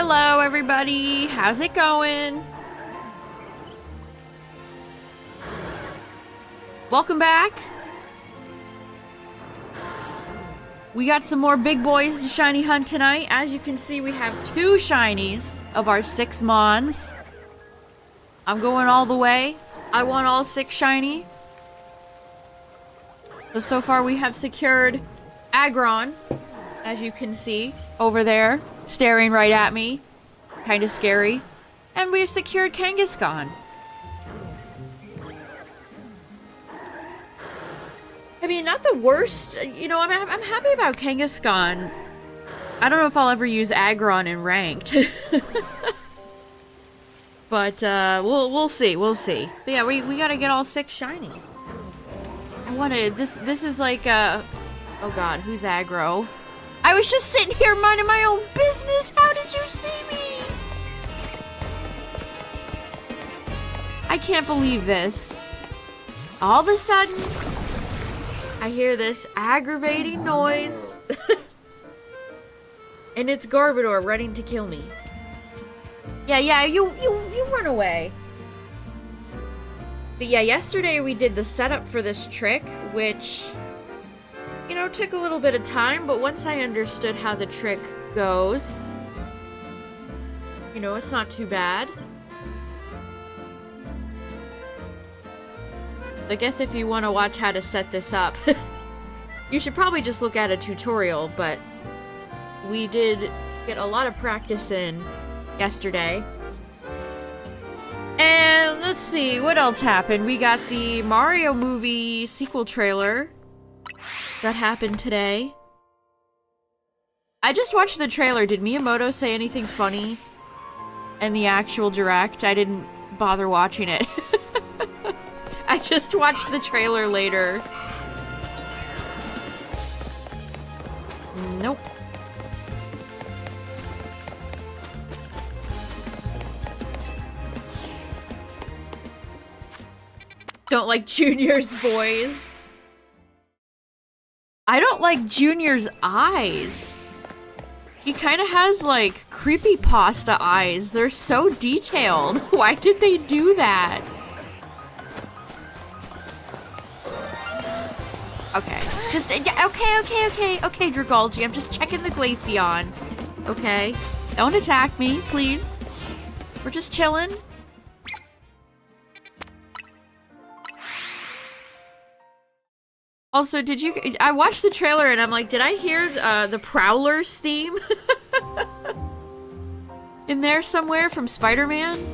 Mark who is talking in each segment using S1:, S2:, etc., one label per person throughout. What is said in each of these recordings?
S1: Hello, everybody. How's it going? Welcome back. We got some more big boys to shiny hunt tonight. As you can see, we have 2 shinies of our 6 mons. I'm going all the way. I want all 6 shiny. So far we have secured Aggron, as you can see, over there, staring right at me. Kind of scary. And we've secured Kangaskhan. I mean, not the worst. You know, I'm happy about Kangaskhan. I don't know if I'll ever use Aggron in ranked. But we'll see. We'll see. But yeah, we gotta get all 6 shiny. I wanted this is like oh god, who's aggro? I was just sitting here minding my own business. How did you see me? I can't believe this. All of a sudden, I hear this aggravating noise. And it's Garbodor running to kill me. Yeah, you run away. But yeah, yesterday we did the setup for this trick, which, you know, took a little bit of time, but once I understood how the trick goes, you know, it's not too bad. I guess if you want to watch how to set this up, you should probably just look at a tutorial, but we did get a lot of practice in yesterday. And let's see, what else happened? We got the Mario movie sequel trailer that happened today. I just watched the trailer. Did Miyamoto say anything funny in the actual direct? I didn't bother watching it. I just watched the trailer later. Nope. Don't like Junior's voice. I don't like Junior's eyes. He kind of has like creepypasta eyes. They're so detailed. Why did they do that? Okay. Just okay, Dragalge. I'm just checking the Glaceon. Okay. Don't attack me, please. We're just chilling. Also, did you... I watched the trailer and I'm like, did I hear the Prowler's theme? In there somewhere from Spider-Man?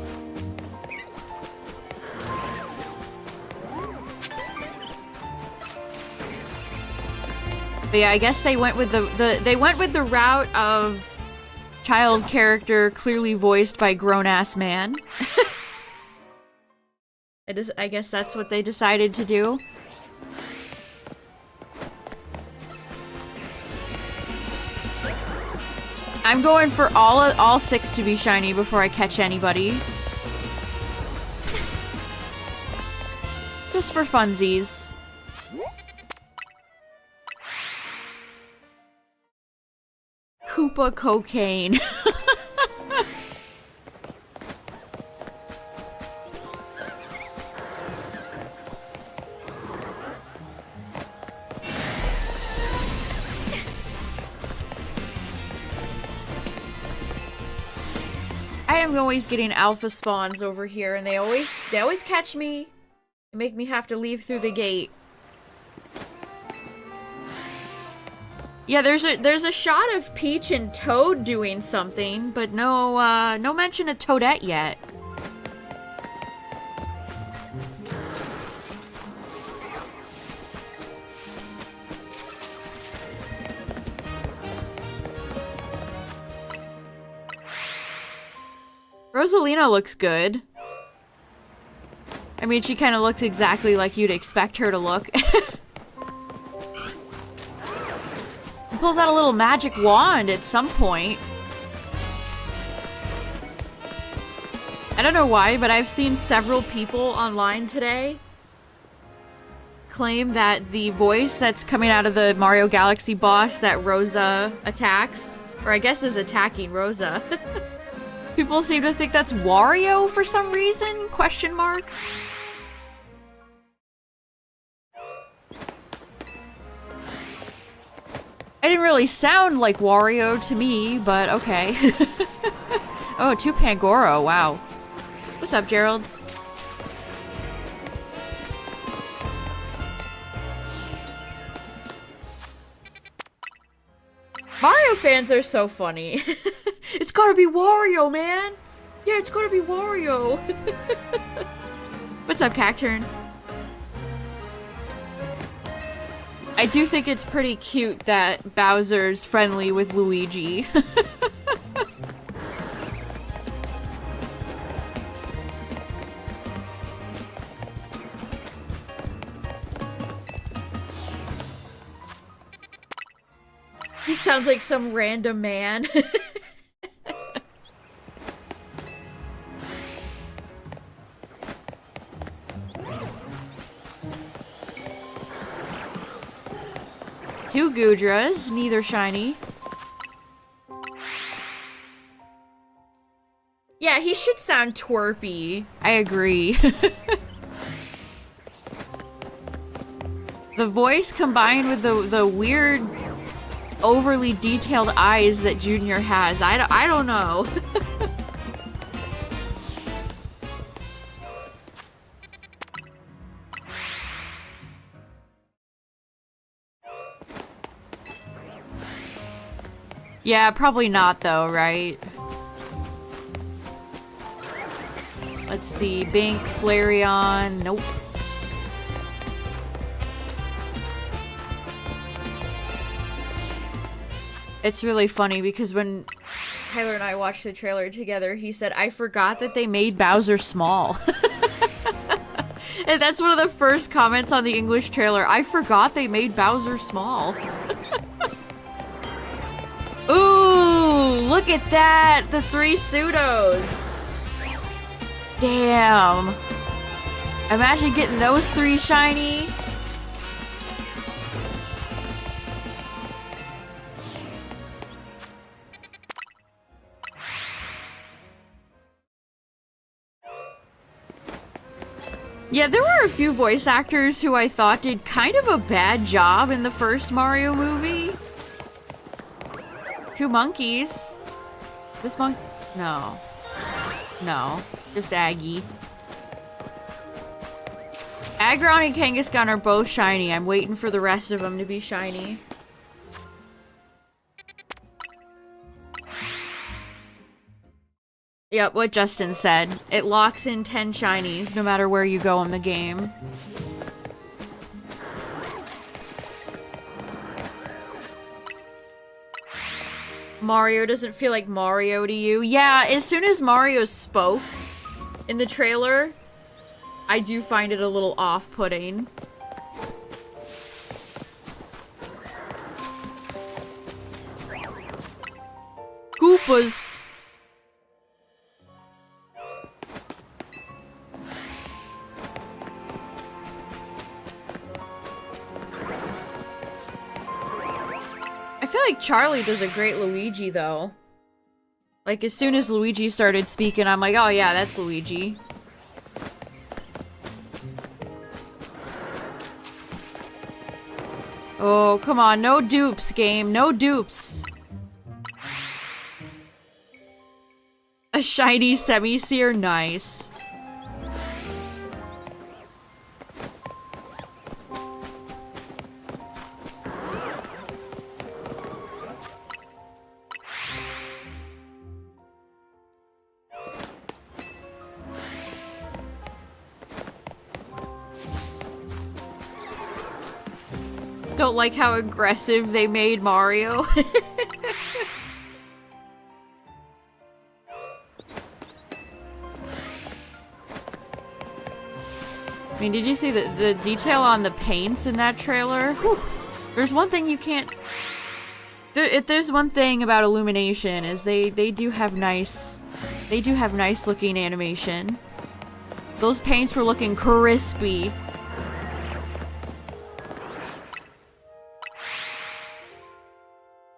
S1: But yeah, I guess they went with the route of child character clearly voiced by grown-ass man. I guess that's what they decided to do. I'm going for all 6 to be shiny before I catch anybody. Just for funsies. Koopa cocaine. I am always getting alpha spawns over here, and they always catch me and make me have to leave through the gate. Yeah, there's a shot of Peach and Toad doing something, but no mention of Toadette yet. Rosalina looks good. I mean, she kind of looks exactly like you'd expect her to look. Pulls out a little magic wand at some point. I don't know why, but I've seen several people online today claim that the voice that's coming out of the Mario Galaxy boss that Rosa attacks, or I guess is attacking Rosa, People seem to think that's Wario for some reason? Question mark? It didn't really sound like Wario to me, but okay. Oh, 2 Pangoro, wow. What's up, Gerald? Mario fans are so funny. It's gotta be Wario, man! Yeah, it's gotta be Wario! What's up, Cacturn? I do think it's pretty cute that Bowser's friendly with Luigi. He sounds like some random man. Two Goodras, neither shiny. Yeah, he should sound twerpy. I agree. The voice combined with the weird, overly detailed eyes that Junior has. I don't know. Yeah, probably not though, right? Let's see, Bink, Flareon, nope. It's really funny because when Tyler and I watched the trailer together, he said, I forgot that they made Bowser small. And that's one of the first comments on the English trailer. I forgot they made Bowser small. Ooh, look at that! The 3 pseudos! Damn. Imagine getting those 3 shiny. Yeah, there were a few voice actors who I thought did kind of a bad job in the first Mario movie. 2 monkeys. This monk... No. No. Just Aggie. Aggron and Kangaskhan are both shiny. I'm waiting for the rest of them to be shiny. Yep, what Justin said. It locks in 10 shinies no matter where you go in the game. Mario doesn't feel like Mario to you. Yeah, as soon as Mario spoke in the trailer, I do find it a little off-putting. Koopas. I feel like Charlie does a great Luigi, though. Like, as soon as Luigi started speaking, I'm like, oh yeah, that's Luigi. Oh, come on, no dupes, game, no dupes. A shiny semi-seer, nice. Don't like how aggressive they made Mario. I mean, did you see the detail on the paints in that trailer? Whew. There's one thing you can't... If there's one thing about Illumination is they do have nice... They do have nice looking animation. Those paints were looking crispy.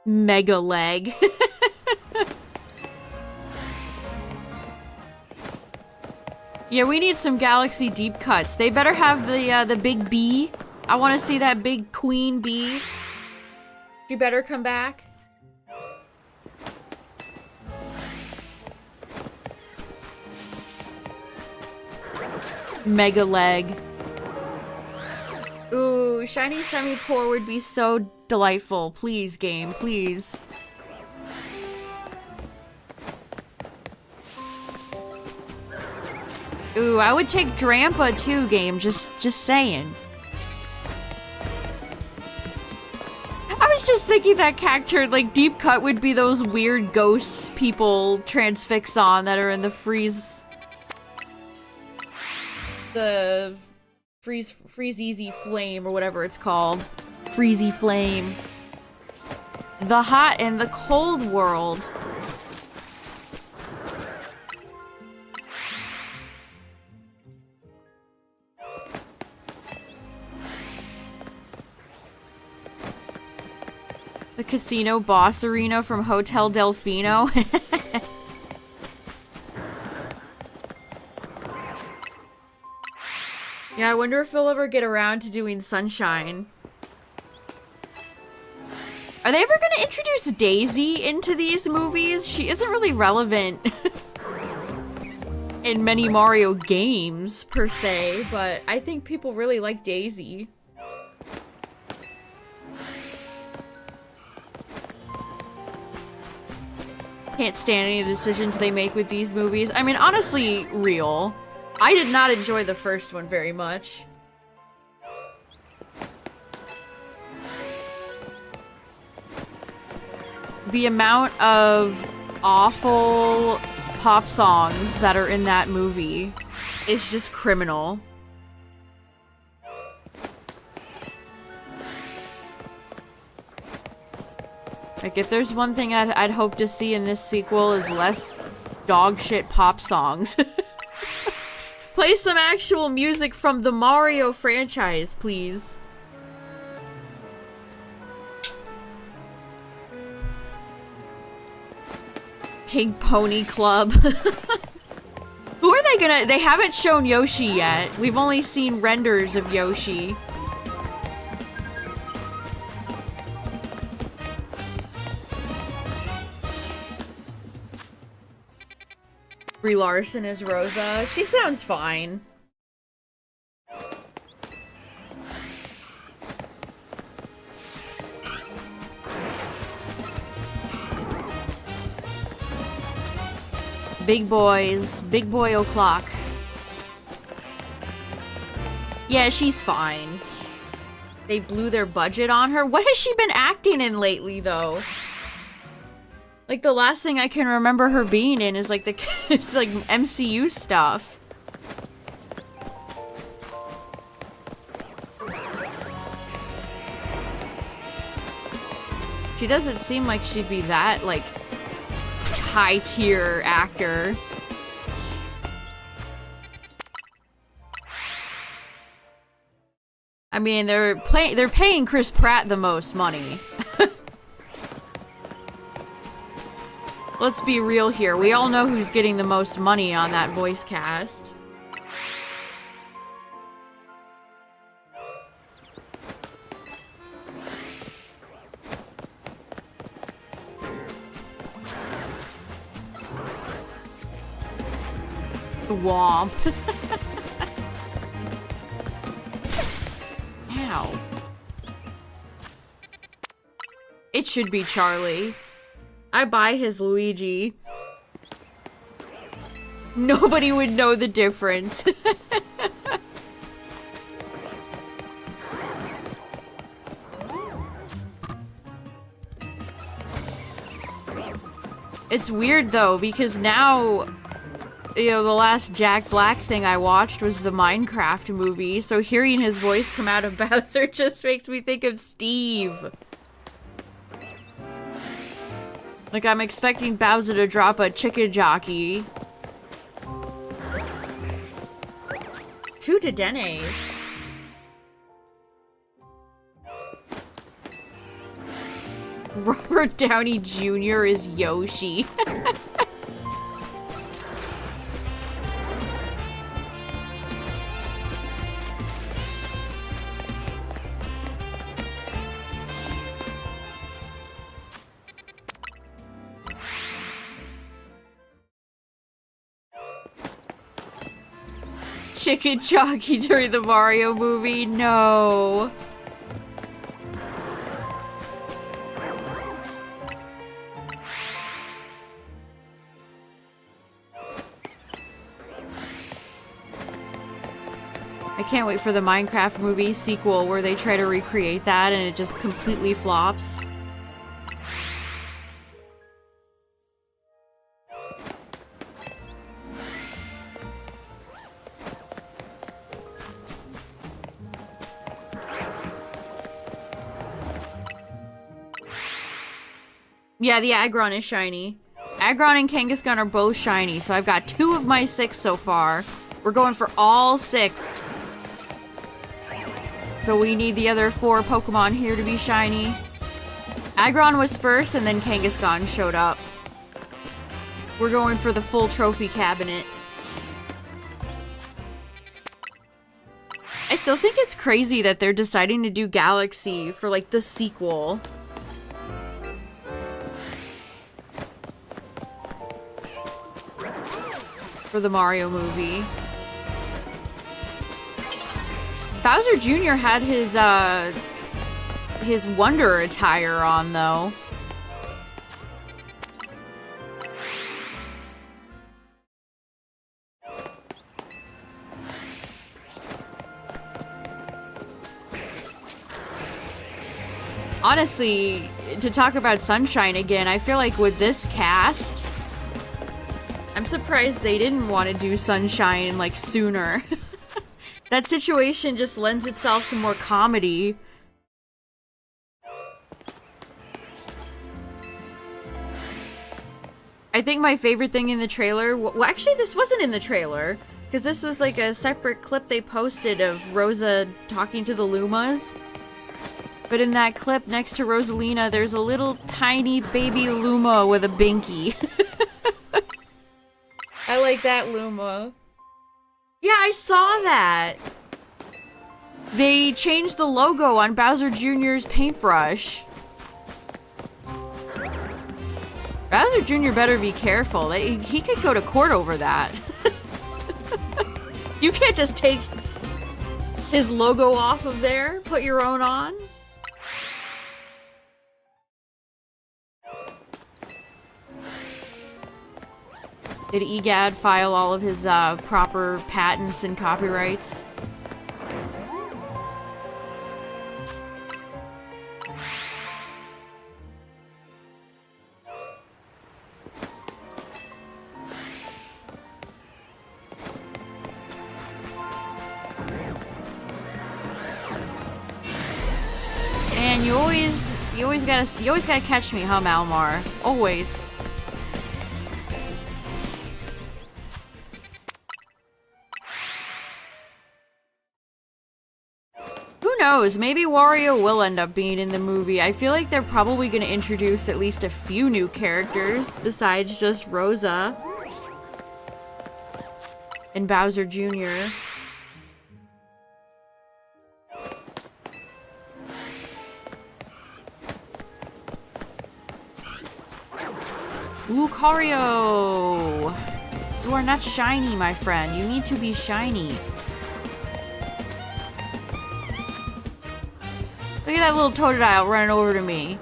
S1: Mega leg. Yeah, we need some galaxy deep cuts. They better have the big bee. I want to see that big queen bee. She better come back. Mega leg. Ooh, shiny semi-poor would be so delightful. Please, game, please. Ooh, I would take Drampa too, game. Just saying. I was just thinking that character, like, deep cut would be those weird ghosts people transfix on that are in the freeze... The... Freeze Easy Flame, or whatever it's called. Freezy Flame. The hot and the cold world. The casino boss arena from Hotel Delfino. Yeah, I wonder if they'll ever get around to doing Sunshine. Are they ever gonna introduce Daisy into these movies? She isn't really relevant in many Mario games, per se, but I think people really like Daisy. Can't stand any of the decisions they make with these movies. I mean, honestly, real. I did not enjoy the first one very much. The amount of awful pop songs that are in that movie is just criminal. Like, if there's one thing I'd hope to see in this sequel is less dog shit pop songs. Play some actual music from the Mario franchise, please. Pink Pony Club. Who are they gonna... They haven't shown Yoshi yet. We've only seen renders of Yoshi. Brie Larson is Rosa. She sounds fine. Big boys. Big boy o'clock. Yeah, she's fine. They blew their budget on her. What has she been acting in lately, though? Like, the last thing I can remember her being in is, like, it's, like, MCU stuff. She doesn't seem like she'd be that, like, high-tier actor. I mean, they're paying Chris Pratt the most money. Let's be real here. We all know who's getting the most money on that voice cast. Womp. Ow. It should be Charlie. I buy his Luigi. Nobody would know the difference. It's weird though, because now, you know, the last Jack Black thing I watched was the Minecraft movie, so hearing his voice come out of Bowser just makes me think of Steve. Like, I'm expecting Bowser to drop a chicken jockey. 2 Dedenes. Robert Downey Jr. is Yoshi. chicken jockey during the Mario movie? No. I can't wait for the Minecraft movie sequel where they try to recreate that and it just completely flops. Yeah, the Aggron is shiny. Aggron and Kangaskhan are both shiny, so I've got 2 of my 6 so far. We're going for all 6. So we need the other 4 Pokemon here to be shiny. Aggron was first, and then Kangaskhan showed up. We're going for the full trophy cabinet. I still think it's crazy that they're deciding to do Galaxy for, like, the sequel. For the Mario movie. Bowser Jr. had his Wonder attire on, though. Honestly, to talk about Sunshine again, I feel like with this cast, I'm surprised they didn't want to do Sunshine, like, sooner. That situation just lends itself to more comedy. I think my favorite thing in the trailer... Well, actually, this wasn't in the trailer. Because this was, like, a separate clip they posted of Rosa talking to the Lumas. But in that clip next to Rosalina, there's a little tiny baby Luma with a binky. I like that Luma. Yeah, I saw that. They changed the logo on Bowser Jr.'s paintbrush. Bowser Jr. better be careful. He could go to court over that. You can't just take his logo off of there, put your own on. Did EGAD file all of his proper patents and copyrights? And you always gotta catch me, huh, Malmar? Always. Who knows? Maybe Wario will end up being in the movie. I feel like they're probably going to introduce at least a few new characters besides just Rosa and Bowser Jr. Lucario! You are not shiny, my friend. You need to be shiny. Look at that little Totodile running over to me.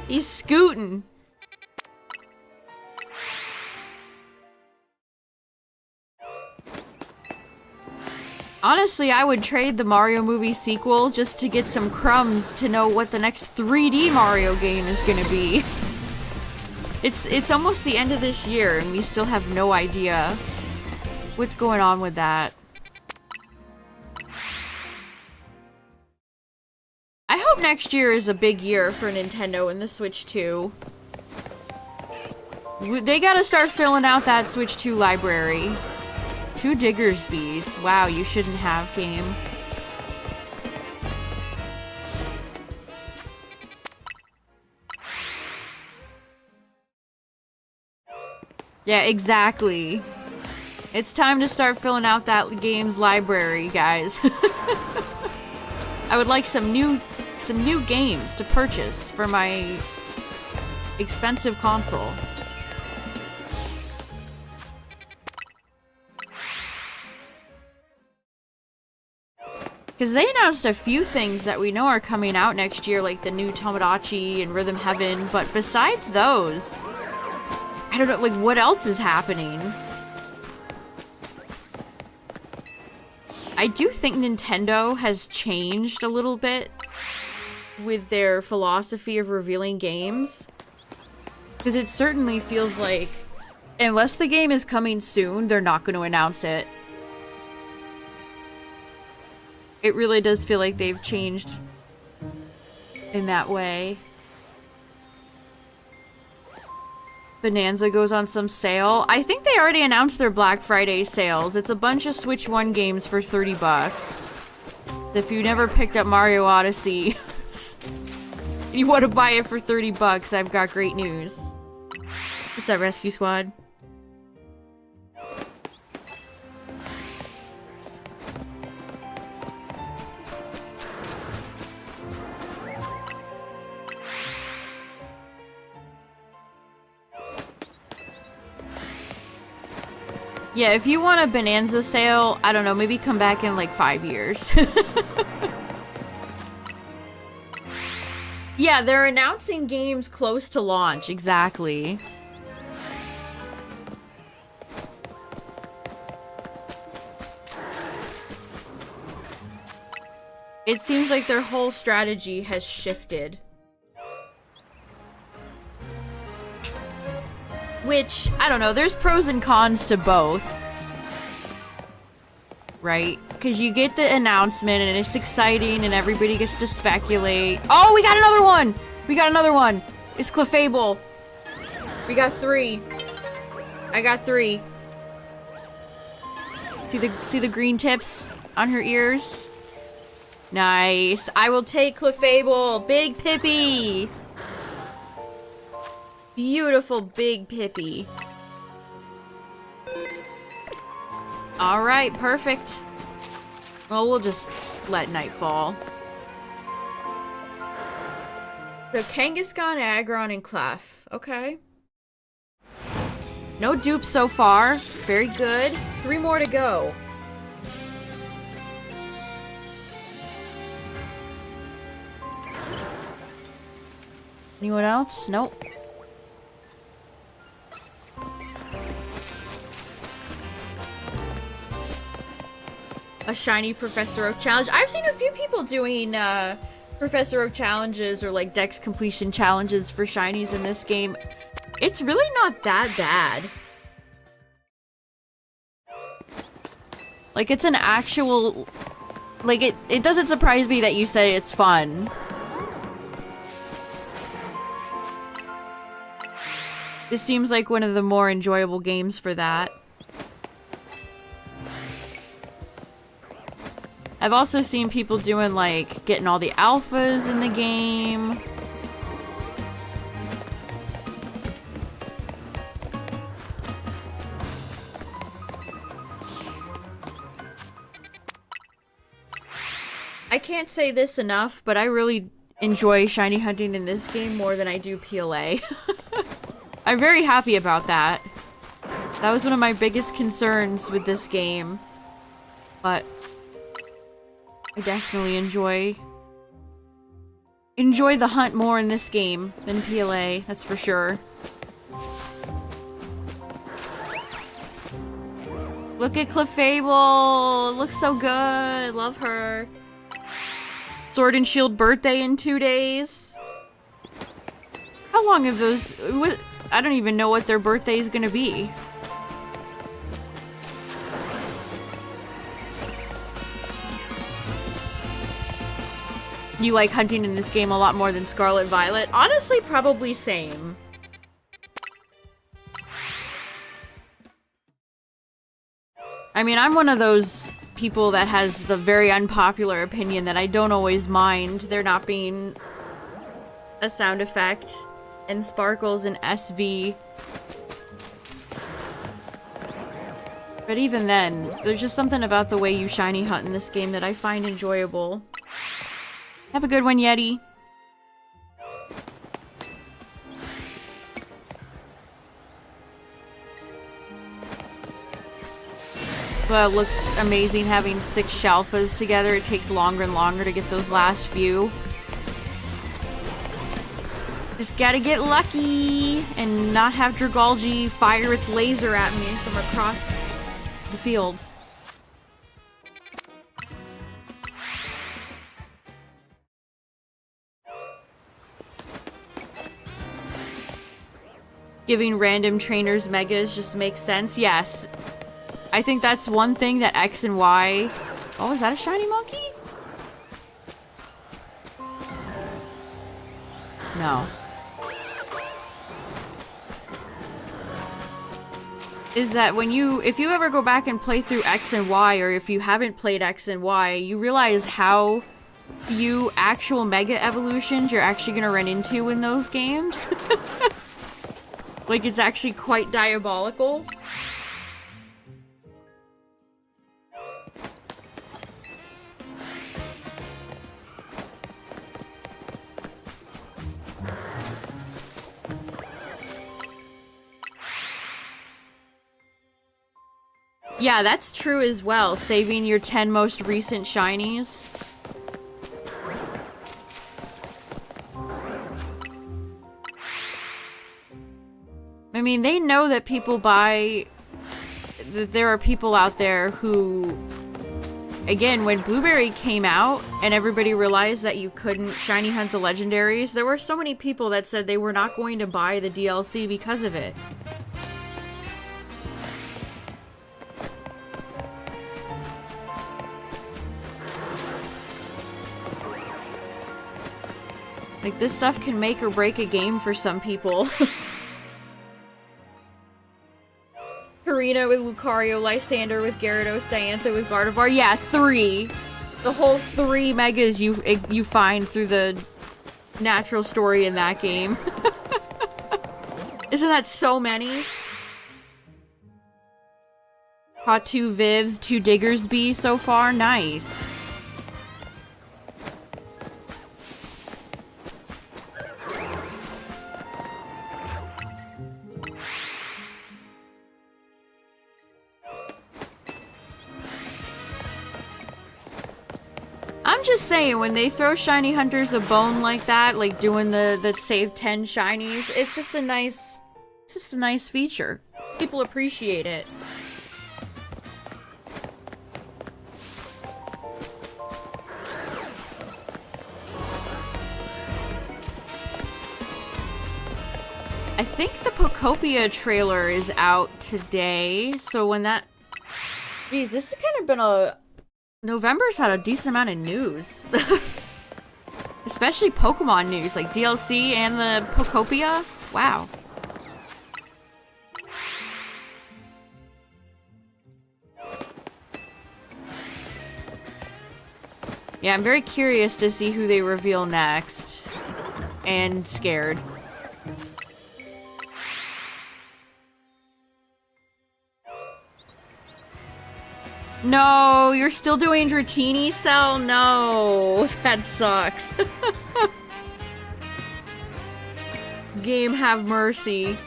S1: He's scooting. Honestly, I would trade the Mario movie sequel just to get some crumbs to know what the next 3D Mario game is gonna be. It's almost the end of this year and we still have no idea what's going on with that. I hope next year is a big year for Nintendo and the Switch 2. They gotta start filling out that Switch 2 library. 2 Diggersbys. Wow, you shouldn't have, game. Yeah, exactly. It's time to start filling out that game's library, guys. I would like some new games to purchase for my expensive console. Because they announced a few things that we know are coming out next year, like the new Tomodachi and Rhythm Heaven, but besides those, I don't know, like, what else is happening? I do think Nintendo has changed a little bit with their philosophy of revealing games. Because it certainly feels like, unless the game is coming soon, they're not going to announce it. It really does feel like they've changed in that way. Bonanza goes on some sale. I think they already announced their Black Friday sales. It's a bunch of Switch 1 games for 30 bucks. If you never picked up Mario Odyssey, you want to buy it for 30 bucks, I've got great news. What's up, Rescue Squad? Yeah, if you want a Bonanza sale, I don't know, maybe come back in like 5 years. Yeah, they're announcing games close to launch, exactly. It seems like their whole strategy has shifted. Which, I don't know, there's pros and cons to both. Right? Because you get the announcement and it's exciting and everybody gets to speculate. Oh, we got another one! We got another one! It's Clefable. We got 3. I got 3. See the green tips on her ears? Nice. I will take Clefable. Big Pippi. Beautiful big Pippi. Alright, perfect. Well, we'll just let night fall. So Kangaskhan, Aggron, and Clef. Okay. No dupes so far. Very good. 3 more to go. Anyone else? Nope. A shiny Professor Oak challenge. I've seen a few people doing Professor Oak challenges or like Dex completion challenges for shinies in this game. It's really not that bad. Like, it's an actual... Like, it doesn't surprise me that you say it's fun. This seems like one of the more enjoyable games for that. I've also seen people doing, like, getting all the alphas in the game. I can't say this enough, but I really enjoy shiny hunting in this game more than I do PLA. I'm very happy about that. That was one of my biggest concerns with this game. But I definitely enjoy the hunt more in this game than PLA, that's for sure. Look at Clefable! Looks so good! Love her. Sword and Shield birthday in 2 days. How long have those... I don't even know what their birthday is gonna be. You like hunting in this game a lot more than Scarlet Violet? Honestly, probably same. I mean, I'm one of those people that has the very unpopular opinion that I don't always mind there not being a sound effect and sparkles in SV. But even then, there's just something about the way you shiny hunt in this game that I find enjoyable. Have a good one, Yeti. But it looks amazing having 6 Shalfas together. It takes longer and longer to get those last few. Just gotta get lucky and not have Dragalge fire its laser at me from across the field. Giving random trainers megas just makes sense. Yes. I think that's one thing that X and Y... Oh, is that a shiny monkey? No. Is that when if you ever go back and play through X and Y, or if you haven't played X and Y, you realize how few actual mega evolutions you're actually gonna run into in those games. Like, it's actually quite diabolical. Yeah, that's true as well. Saving your 10 most recent shinies. I mean, they know that people buy... that there are people out there who... Again, when Blueberry came out and everybody realized that you couldn't shiny hunt the legendaries, there were so many people that said they were not going to buy the DLC because of it. Like, this stuff can make or break a game for some people. Karina with Lucario, Lysander with Gyarados, Diantha with Gardevoir. Yeah, 3. The whole 3 megas you find through the natural story in that game. Isn't that so many? Caught 2 Vivs, 2 Diggersby so far. Nice. I'm just saying, when they throw shiny hunters a bone like that, like doing the save 10 shinies, it's just a nice feature. People appreciate it. I think the Pokopia trailer is out today, so when that... Geez, this has kind of been a... November's had a decent amount of news. Especially Pokemon news, like DLC and the Pokopia. Wow. Yeah, I'm very curious to see who they reveal next. And scared. No, you're still doing Dratini Cell? No, that sucks. Game, have mercy.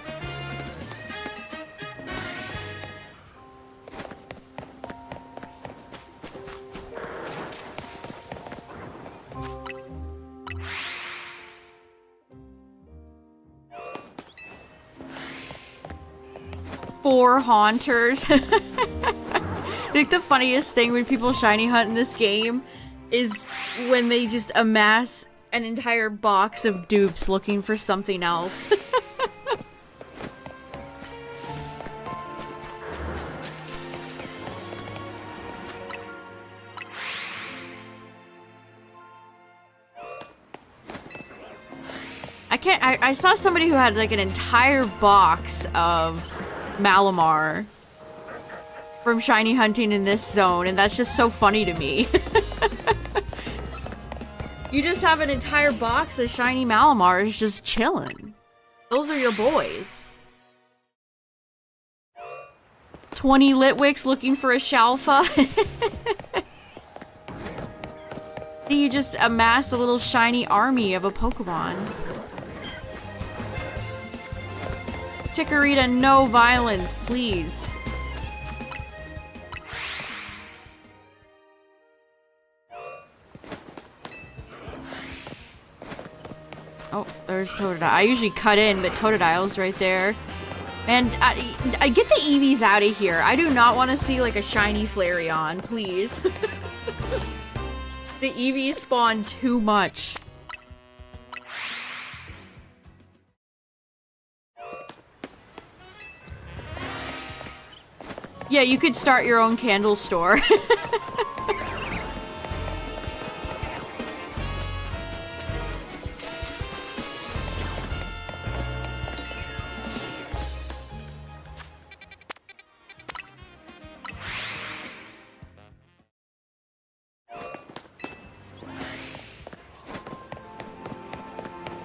S1: Four Haunters. I think the funniest thing when people shiny hunt in this game is when they just amass an entire box of dupes looking for something else. I saw somebody who had like an entire box of Malamar from shiny hunting in this zone, and that's just so funny to me. You just have an entire box of shiny Malamars just chilling. Those are your boys. 20 Litwicks looking for a Shalfa. You just amass a little shiny army of a Pokemon. Chikorita, no violence, please. Oh, there's Totodile. I usually cut in, but Totodile's right there. And I get the Eevees out of here. I do not want to see like a shiny Flareon, please. The Eevees spawn too much. Yeah, you could start your own candle store.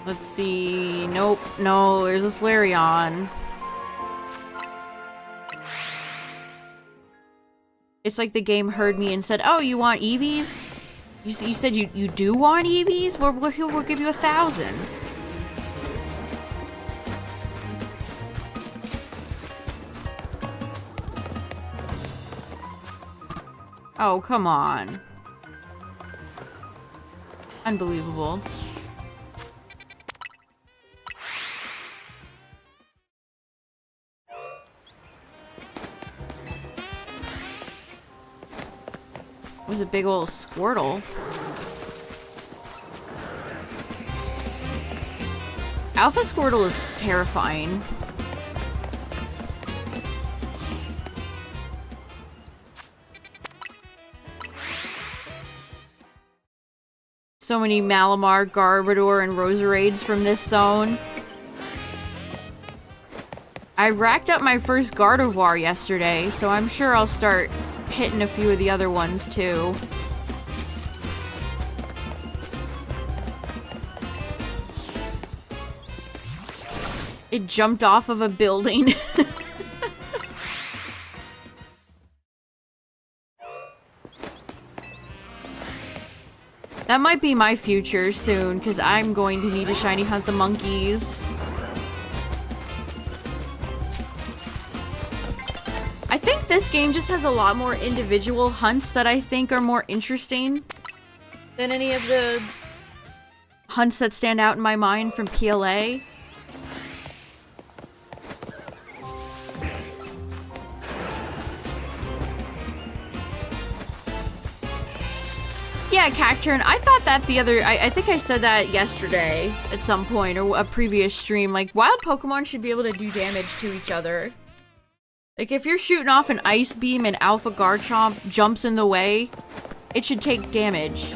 S1: Let's see. Nope. No, there's a Flareon. It's like the game heard me and said, "Oh, you want Eevees? You said you do want Eevees? We'll give you 1,000." Oh, come on. Unbelievable. It was a big old Squirtle. Alpha Squirtle is terrifying. So many Malamar, Garbodor, and Roserades from this zone. I racked up my first Gardevoir yesterday, so I'm sure I'll start hitting a few of the other ones too. It jumped off of a building. That might be my future soon, because I'm going to need to shiny hunt the monkeys. I think this game just has a lot more individual hunts that I think are more interesting than any of the hunts that stand out in my mind from PLA. Yeah, Cacturn. I thought that the other... I think I said that yesterday at some point, or a previous stream. Like, wild Pokemon should be able to do damage to each other. Like, if you're shooting off an Ice Beam and Alpha Garchomp jumps in the way, it should take damage.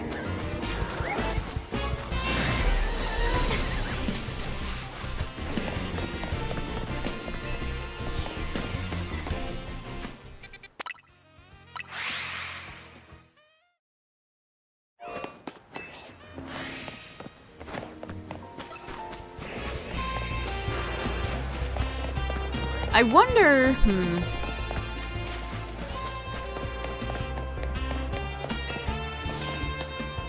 S1: I wonder,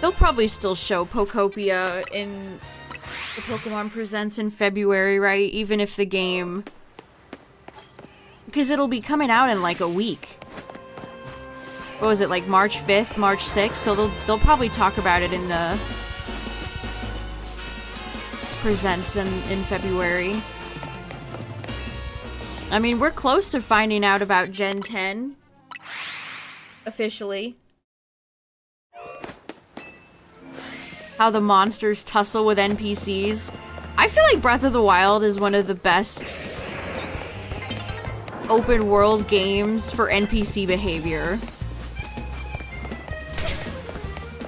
S1: They'll probably still show Pokopia in the Pokemon Presents in February, right? Even if the game... Because it'll be coming out in like a week. What was it, like March 5th, March 6th? So they'll probably talk about it in the Presents in February. I mean, we're close to finding out about Gen 10. Officially. How the monsters tussle with NPCs. I feel like Breath of the Wild is one of the best open world games for NPC behavior.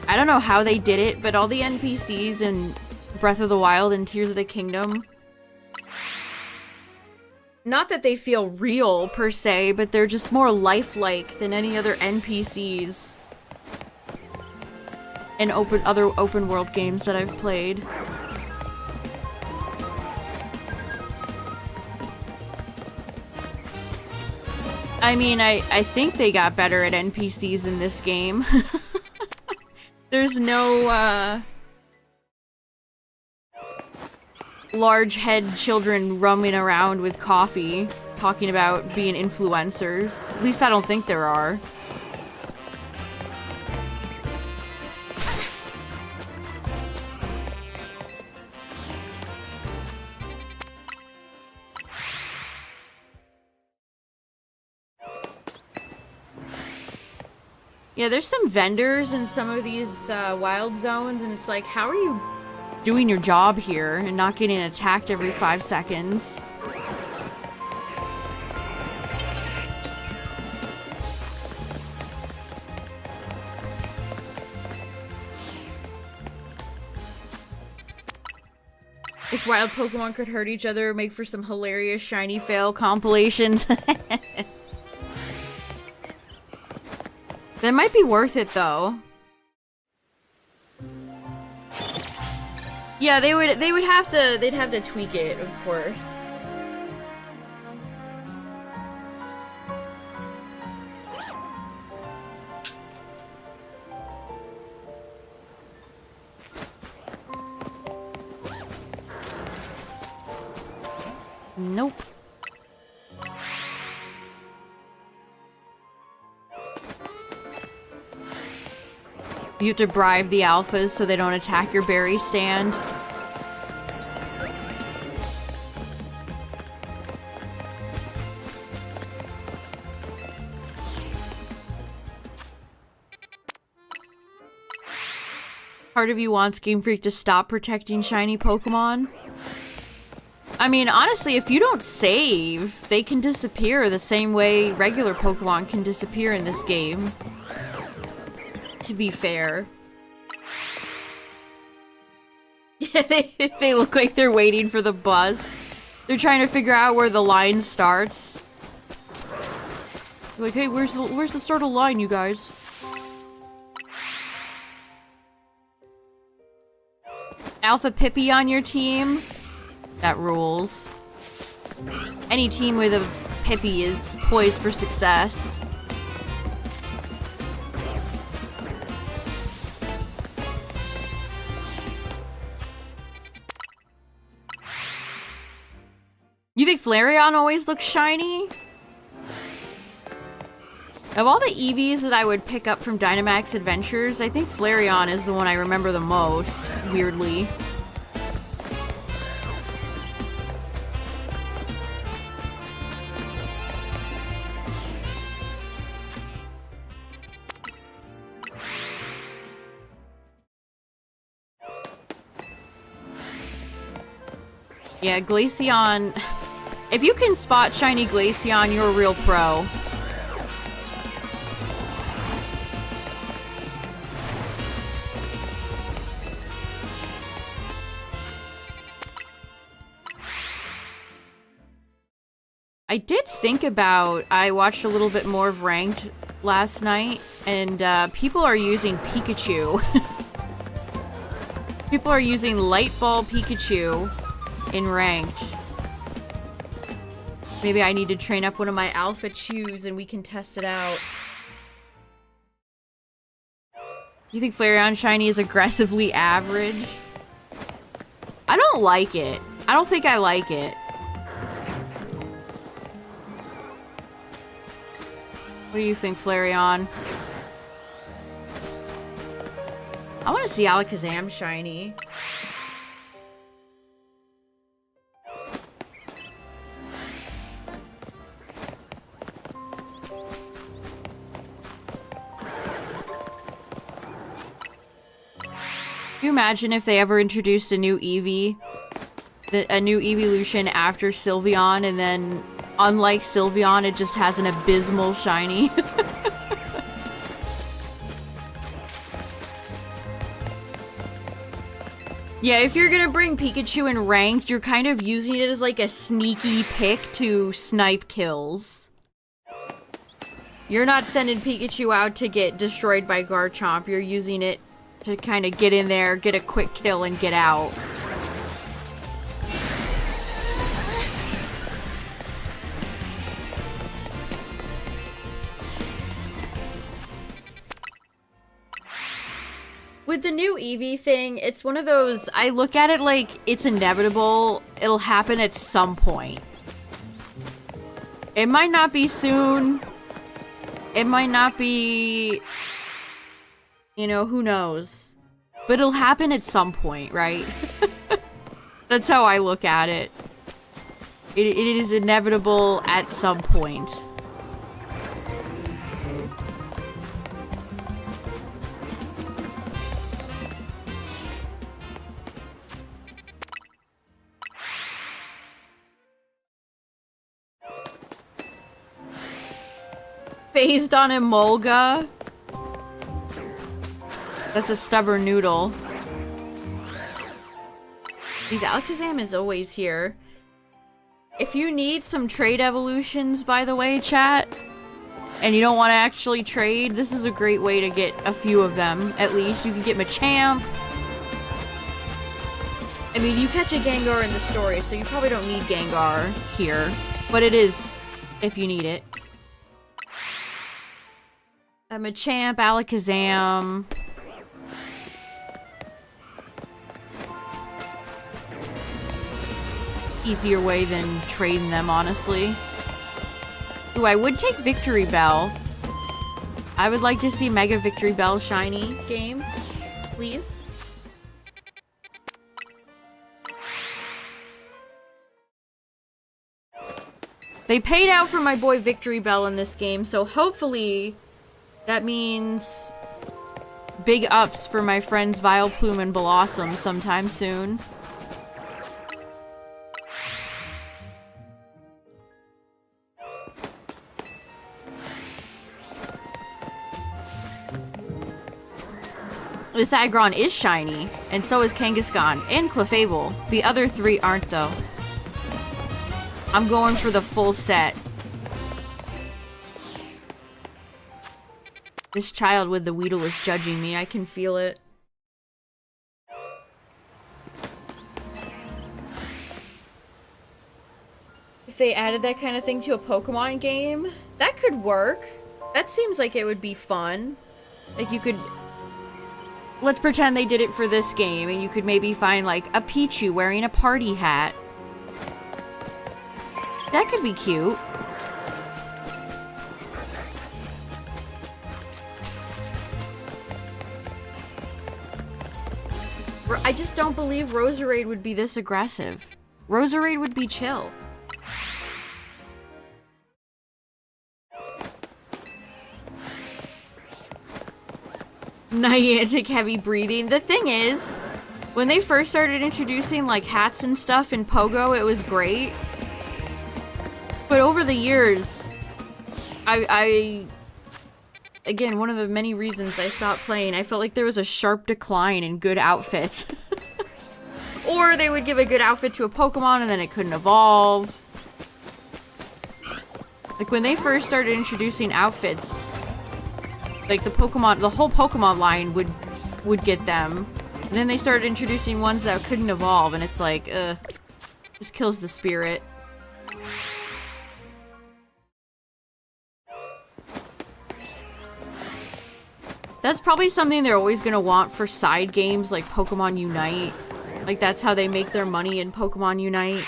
S1: I don't know how they did it, but all the NPCs in Breath of the Wild and Tears of the Kingdom... Not that they feel real, per se, but they're just more lifelike than any other NPCs in other open world games that I've played. I mean, I think they got better at NPCs in this game. There's no, large head children roaming around with coffee talking about being influencers. At least I don't think there are. Yeah, there's some vendors in some of these wild zones, and it's like, how are you doing your job here and not getting attacked every 5 seconds? If wild Pokemon could hurt each other, make for some hilarious shiny fail compilations. That might be worth it, though. Yeah, they'd have to tweak it, of course. Nope. You have to bribe the alphas so they don't attack your berry stand. Part of you wants Game Freak to stop protecting shiny Pokemon. I mean, honestly, if you don't save, they can disappear the same way regular Pokemon can disappear in this game. To be fair. Yeah, they look like they're waiting for the bus. They're trying to figure out where the line starts. Like, hey, where's the start of the line, you guys? Alpha Pippi on your team? That rules. Any team with a Pippi is poised for success. You think Flareon always looks shiny? Of all the EVs that I would pick up from Dynamax Adventures, I think Flareon is the one I remember the most, weirdly. Yeah, Glaceon... If you can spot shiny Glaceon, you're a real pro. I did think about... I watched a little bit more of Ranked last night, and people are using Pikachu. People are using Light Ball Pikachu in Ranked. Maybe I need to train up one of my Alpha Chews and we can test it out. You think Flareon Shiny is aggressively average? I don't like it. I don't think I like it. What do you think, Flareon? I want to see Alakazam Shiny. Can you imagine if they ever introduced a new Eevee? A new evolution after Sylveon, and then, unlike Sylveon, it just has an abysmal shiny? Yeah, if you're gonna bring Pikachu in Ranked, you're kind of using it as like a sneaky pick to snipe kills. You're not sending Pikachu out to get destroyed by Garchomp, you're using it to kind of get in there, get a quick kill, and get out. With the new Eevee thing, it's one of those, I look at it like it's inevitable. It'll happen at some point. It might not be soon. It might not be... You know, who knows? But it'll happen at some point, right? That's how I look at it. It is inevitable at some point. Based on Emolga. That's a stubborn noodle. These Alakazam is always here. If you need some trade evolutions, by the way, chat, and you don't want to actually trade, this is a great way to get a few of them, at least. You can get Machamp. I mean, you catch a Gengar in the story, so you probably don't need Gengar here. But it is, if you need it. A Machamp, Alakazam. Easier way than trading them, honestly. Ooh, I would take Victory Bell. I would like to see Mega Victory Bell shiny game, please. They paid out for my boy Victory Bell in this game, so hopefully that means big ups for my friends Vileplume and Blossom sometime soon. This Aggron is shiny, and so is Kangaskhan and Clefable. The other three aren't, though. I'm going for the full set. This child with the Weedle is judging me. I can feel it. If they added that kind of thing to a Pokemon game, that could work. That seems like it would be fun. Like, you could... Let's pretend they did it for this game, and you could maybe find, like, a Pichu wearing a party hat. That could be cute. I just don't believe Roserade would be this aggressive. Roserade would be chill. Niantic heavy breathing. The thing is, when they first started introducing like hats and stuff in Pogo, it was great. But over the years, again, one of the many reasons I stopped playing, I felt like there was a sharp decline in good outfits. Or they would give a good outfit to a Pokemon and then it couldn't evolve. Like when they first started introducing outfits, like the whole Pokemon line would get them. And then they started introducing ones that couldn't evolve, and it's like, this kills the spirit. That's probably something they're always gonna want for side games like Pokemon Unite. Like that's how they make their money in Pokemon Unite.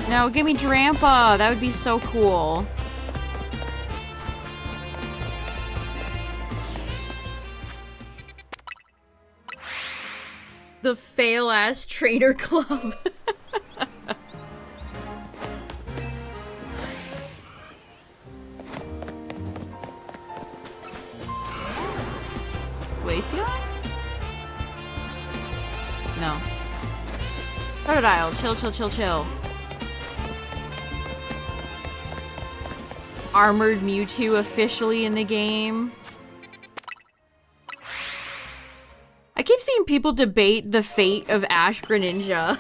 S1: No, give me Drampa. That would be so cool. The fail-ass trainer club. Glaceon? No. Totodile. Chill, chill, chill, chill. Armored Mewtwo officially in the game. I keep seeing people debate the fate of Ash Greninja.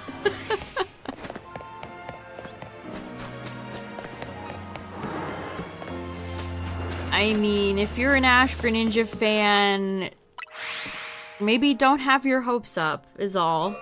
S1: I mean, if you're an Ash Greninja fan, maybe don't have your hopes up, is all.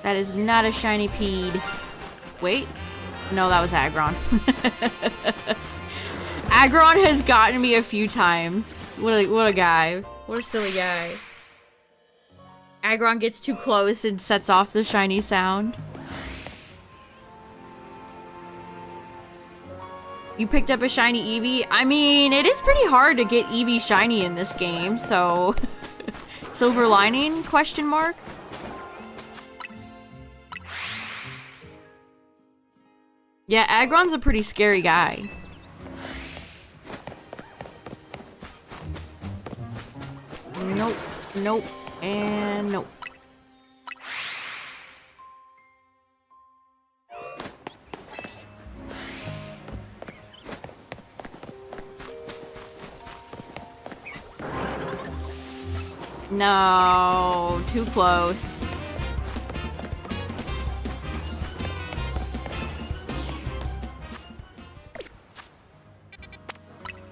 S1: That is not a shiny Peed. Wait. No, that was Aggron. Aggron has gotten me a few times. What a guy. What a silly guy. Aggron gets too close and sets off the shiny sound. You picked up a shiny Eevee? I mean, it is pretty hard to get Eevee shiny in this game, so... Silver lining? Question mark? Yeah, Aggron's a pretty scary guy. Nope, nope, and nope. No, too close.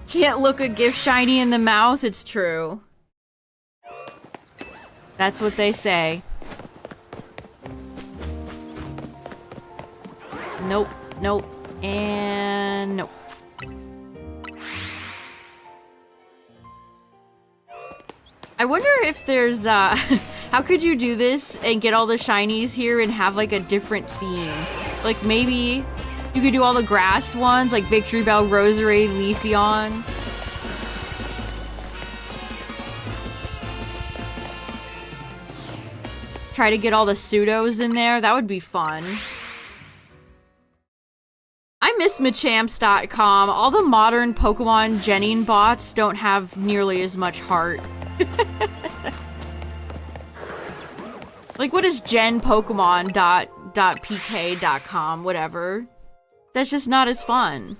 S1: Can't look a gift shiny in the mouth, it's true. That's what they say. Nope, nope, and nope. I wonder if there's, how could you do this and get all the shinies here and have, like, a different theme? Like, maybe you could do all the grass ones, like Victory Bell, Rosary, Leafeon. Try to get all the pseudos in there. That would be fun. I miss Machamps.com. All the modern Pokemon Jenning bots don't have nearly as much heart. Like, what is genpokemon.pk.com, whatever. That's just not as fun.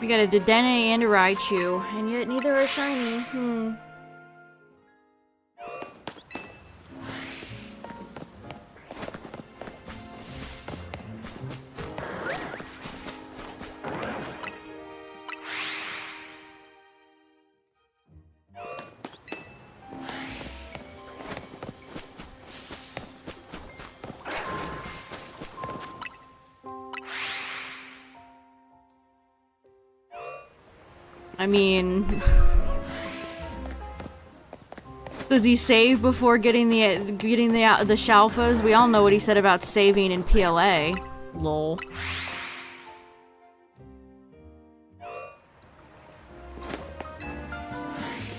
S1: We got a Dedenne and a Raichu, and yet neither are shiny. I mean, does he save before getting the Shalfas? We all know what he said about saving in PLA. Lol.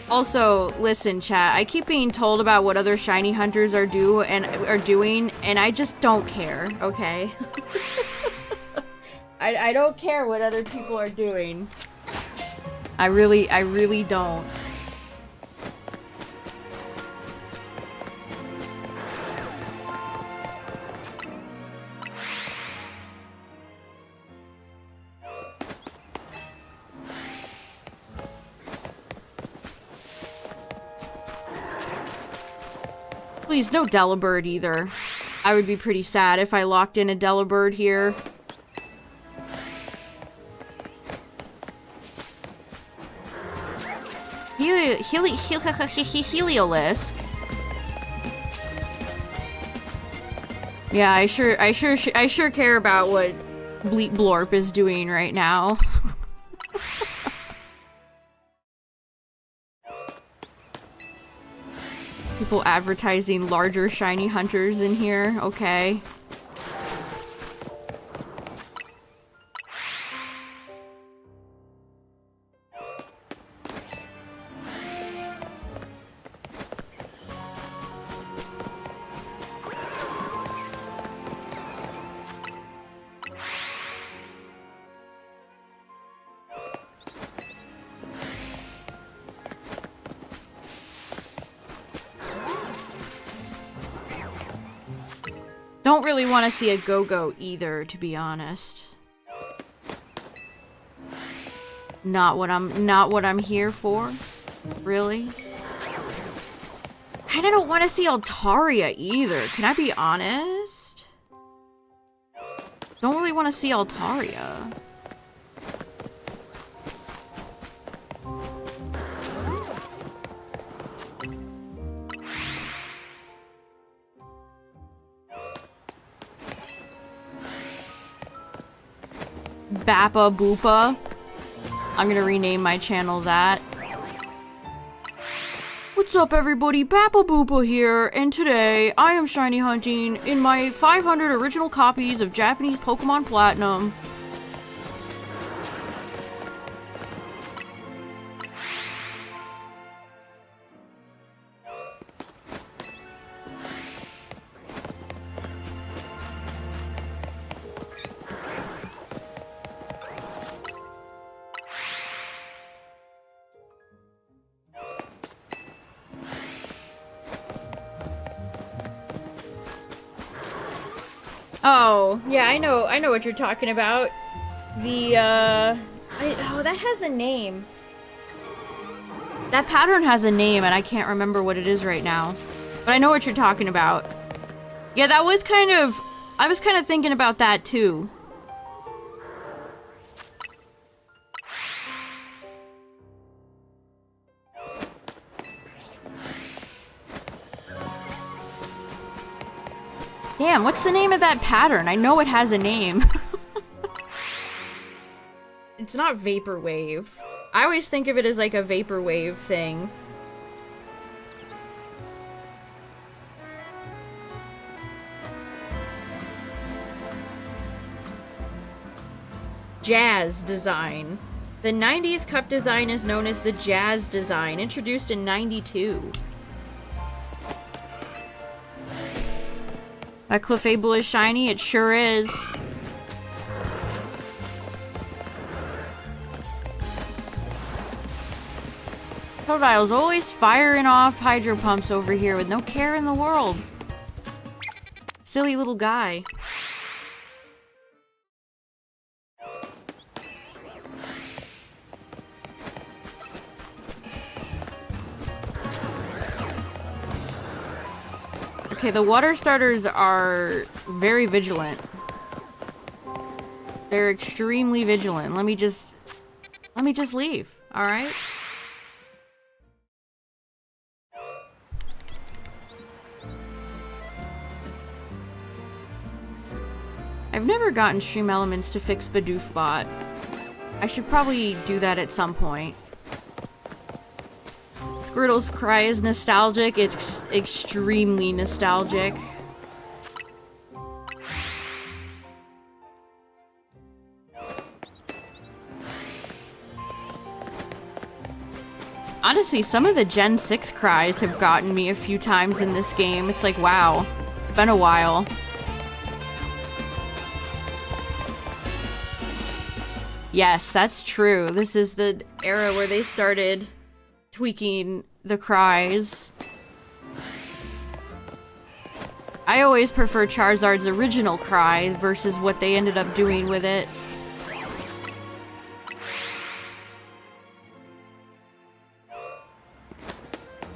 S1: Also, listen, chat. I keep being told about what other shiny hunters are doing, and I just don't care. Okay. I don't care what other people are doing. I really don't. Please, no Delibird either. I would be pretty sad if I locked in a Delibird here. Heliolisk. Yeah, I sure care about what Bleep Blorp is doing right now. People advertising larger shiny hunters in here. Okay. Don't really want to see a Go-Go either, to be honest. Not what I'm here for. Really? Kinda don't want to see Altaria either. Can I be honest? Don't really want to see Altaria. Bappa Boopa. I'm gonna rename my channel that. What's up everybody, Bappa Boopa here, and today I am shiny hunting in my 500 original copies of Japanese Pokemon Platinum. Oh, yeah, I know what you're talking about. The, oh, that has a name. That pattern has a name, and I can't remember what it is right now. But I know what you're talking about. Yeah, that was kind of... I was kind of thinking about that, too. Damn, what's the name of that pattern? I know it has a name. It's not Vaporwave. I always think of it as like a Vaporwave thing. Jazz design. The 90s cup design is known as the Jazz design, introduced in '92. That Clefable is shiny? It sure is. Totodile's always firing off hydro pumps over here with no care in the world. Silly little guy. Okay, the water starters are very vigilant. They're extremely vigilant. Let me just leave, all right? I've never gotten Stream Elements to fix Bidoofbot. I should probably do that at some point. Squirtle's cry is nostalgic. It's extremely nostalgic. Honestly, some of the Gen 6 cries have gotten me a few times in this game. It's like, wow, it's been a while. Yes, that's true. This is the era where they started tweaking the cries. I always prefer Charizard's original cry versus what they ended up doing with it.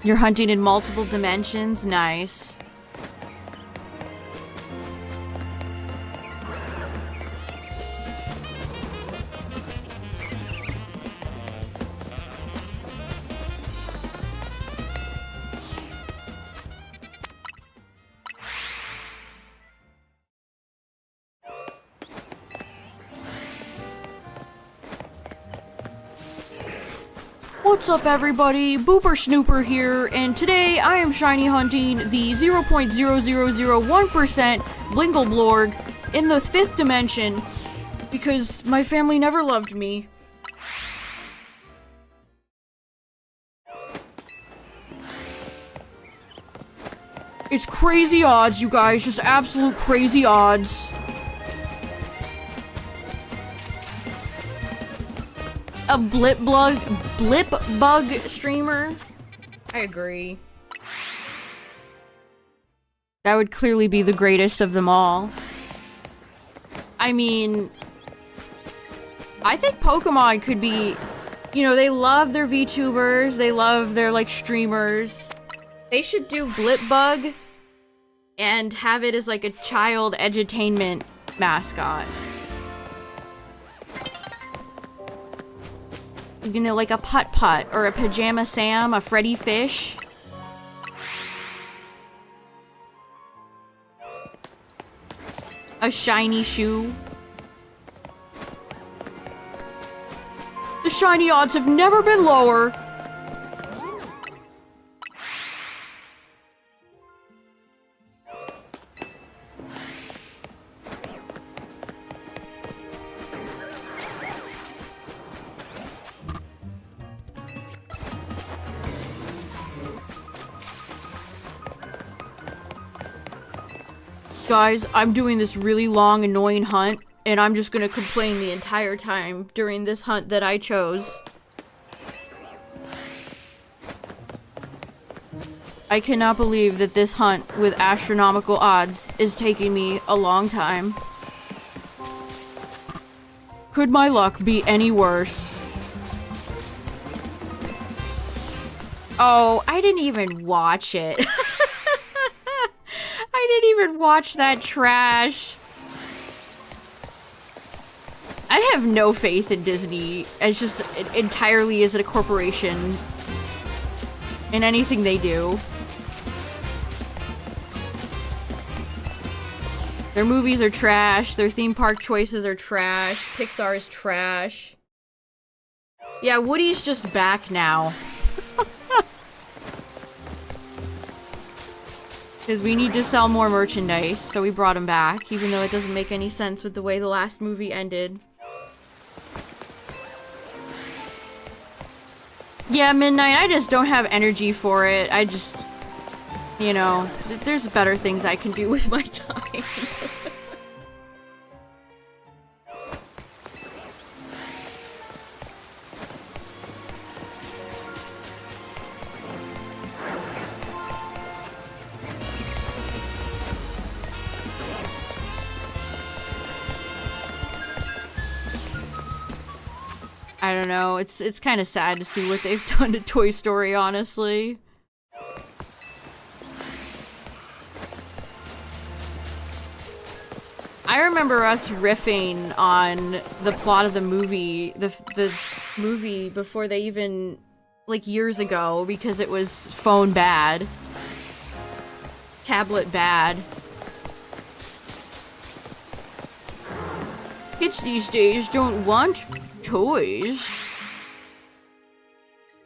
S1: You're hunting in multiple dimensions? Nice. What's up everybody, Booper Snooper here, and today I am shiny hunting the 0.0001% Blingle in the 5th dimension, because my family never loved me. It's crazy odds, you guys, just absolute crazy odds. A blip bug streamer? I agree. That would clearly be the greatest of them all. I mean, I think Pokemon could be You know, they love their VTubers, they love their, like, streamers. They should do Blipbug and have it as, like, a child edutainment mascot. You know, like a Putt-Putt, or a Pajama Sam, a Freddy Fish. A shiny shoe. The shiny odds have never been lower. Guys, I'm doing this really long, annoying hunt, and I'm just gonna complain the entire time during this hunt that I chose. I cannot believe that this hunt with astronomical odds is taking me a long time. Could my luck be any worse? Oh, I didn't even watch it. I didn't even watch that trash. I have no faith in Disney as just entirely as a corporation in anything they do. Their movies are trash, their theme park choices are trash, Pixar is trash. Yeah, Woody's just back now. Because we need to sell more merchandise, so we brought him back, even though it doesn't make any sense with the way the last movie ended. Yeah, Midnight, I just don't have energy for it. I just, you know, there's better things I can do with my time. I don't know, it's kind of sad to see what they've done to Toy Story, honestly. I remember us riffing on the plot of the movie, the movie before they even, like, years ago, because it was phone bad. Tablet bad. Kids these days don't want toys.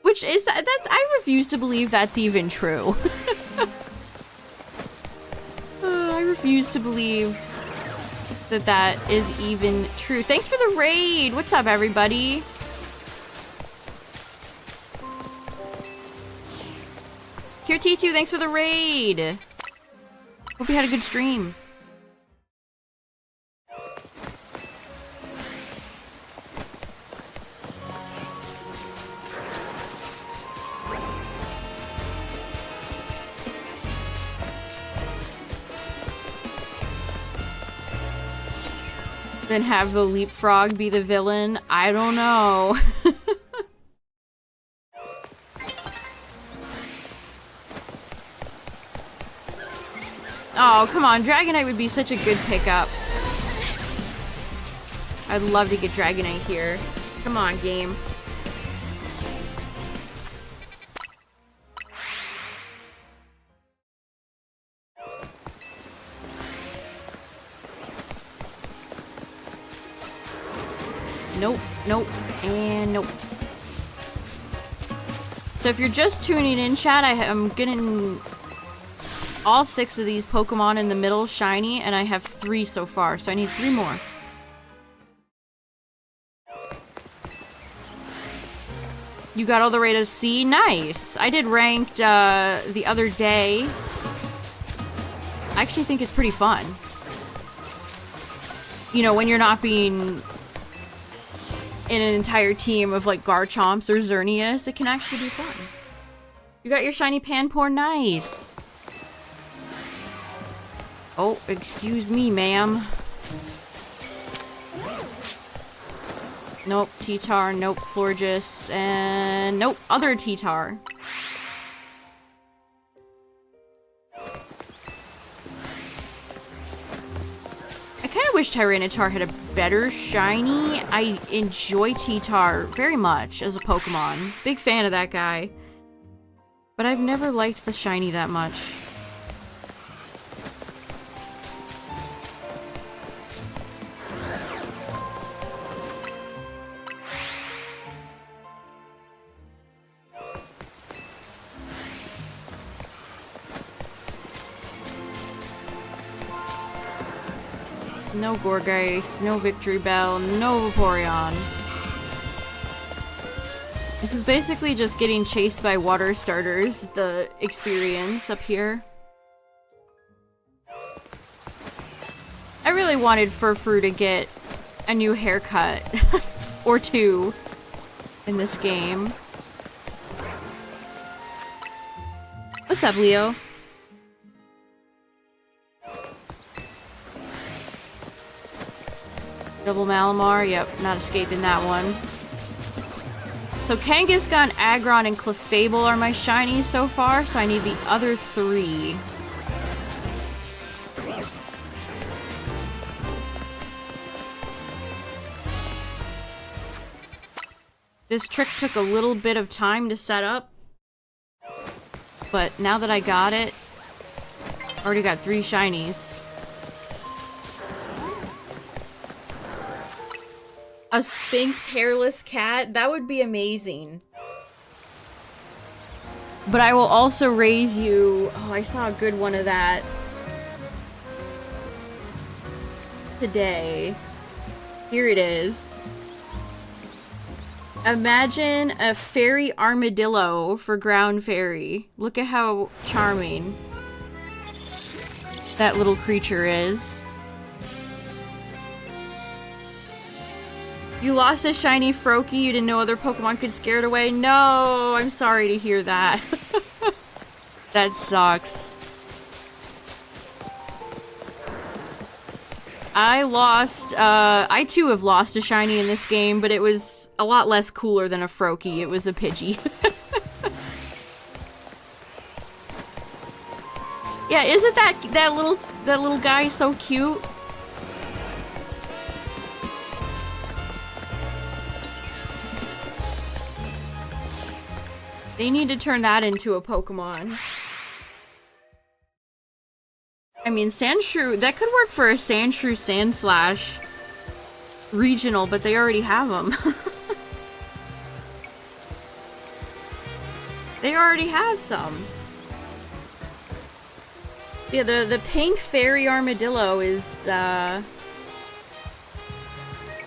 S1: Which is that's I refuse to believe that's even true. I refuse to believe that that is even true. Thanks for the raid. What's up, everybody? Kier T2, thanks for the raid. Hope you had a good stream. Then have the leapfrog be the villain? I don't know. Oh, come on. Dragonite would be such a good pickup. I'd love to get Dragonite here. Come on, game. Nope, nope, and nope. So if you're just tuning in, chat, I'm getting all 6 of these Pokemon in the middle shiny, and I have 3 so far, so I need 3 more. You got all the way to C? Nice! I did ranked the other day. I actually think it's pretty fun. You know, when you're not being in an entire team of, like, Garchomps or Xerneas, it can actually be fun. You got your shiny Panpour, nice! Oh, excuse me, ma'am. Nope, T-Tar, nope, Florges, and nope, other T-Tar. I kind of wish Tyranitar had a better shiny. I enjoy T-Tar very much as a Pokemon. Big fan of that guy. But I've never liked the shiny that much. No Gorgeist, no Victory Bell, no Vaporeon. This is basically just getting chased by water starters, the experience up here. I really wanted Furfrou to get a new haircut. Or two in this game. What's up, Leo? Double Malamar, yep, not escaping that one. So Kangaskhan, Aggron, and Clefable are my shinies so far, so I need the other three. This trick took a little bit of time to set up, but now that I got it, already got 3 shinies. A Sphinx hairless cat? That would be amazing. But I will also raise you... Oh, I saw a good one of that today. Here it is. Imagine a fairy armadillo for ground fairy. Look at how charming that little creature is. You lost a shiny Froakie you didn't know other Pokemon could scare it away? No, I'm sorry to hear that. That sucks. I too have lost a shiny in this game, but it was a lot less cooler than a Froakie. It was a Pidgey. Yeah, isn't that little guy so cute? They need to turn that into a Pokemon. I mean, Sandshrew, that could work for a Sandshrew Sandslash regional, but they already have them. They already have some. Yeah, the pink fairy armadillo is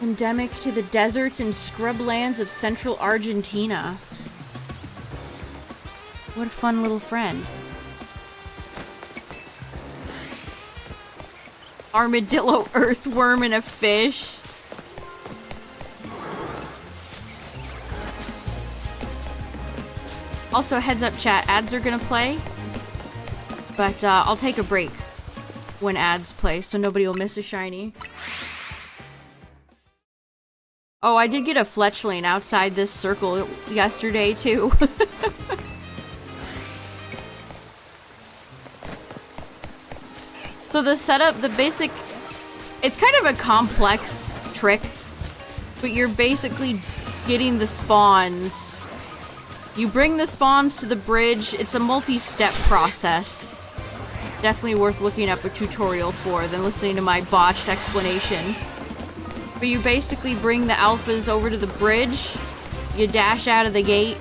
S1: endemic to the deserts and scrublands of central Argentina. What a fun little friend. Armadillo, earthworm, and a fish. Also, heads up chat, ads are gonna play. But I'll take a break when ads play so nobody will miss a shiny. Oh, I did get a Fletchling outside this circle yesterday too. So the setup, the basic, it's kind of a complex trick, but you're basically getting the spawns. You bring the spawns to the bridge. It's a multi-step process. Definitely worth looking up a tutorial for than listening to my botched explanation. But you basically bring the alphas over to the bridge, you dash out of the gate,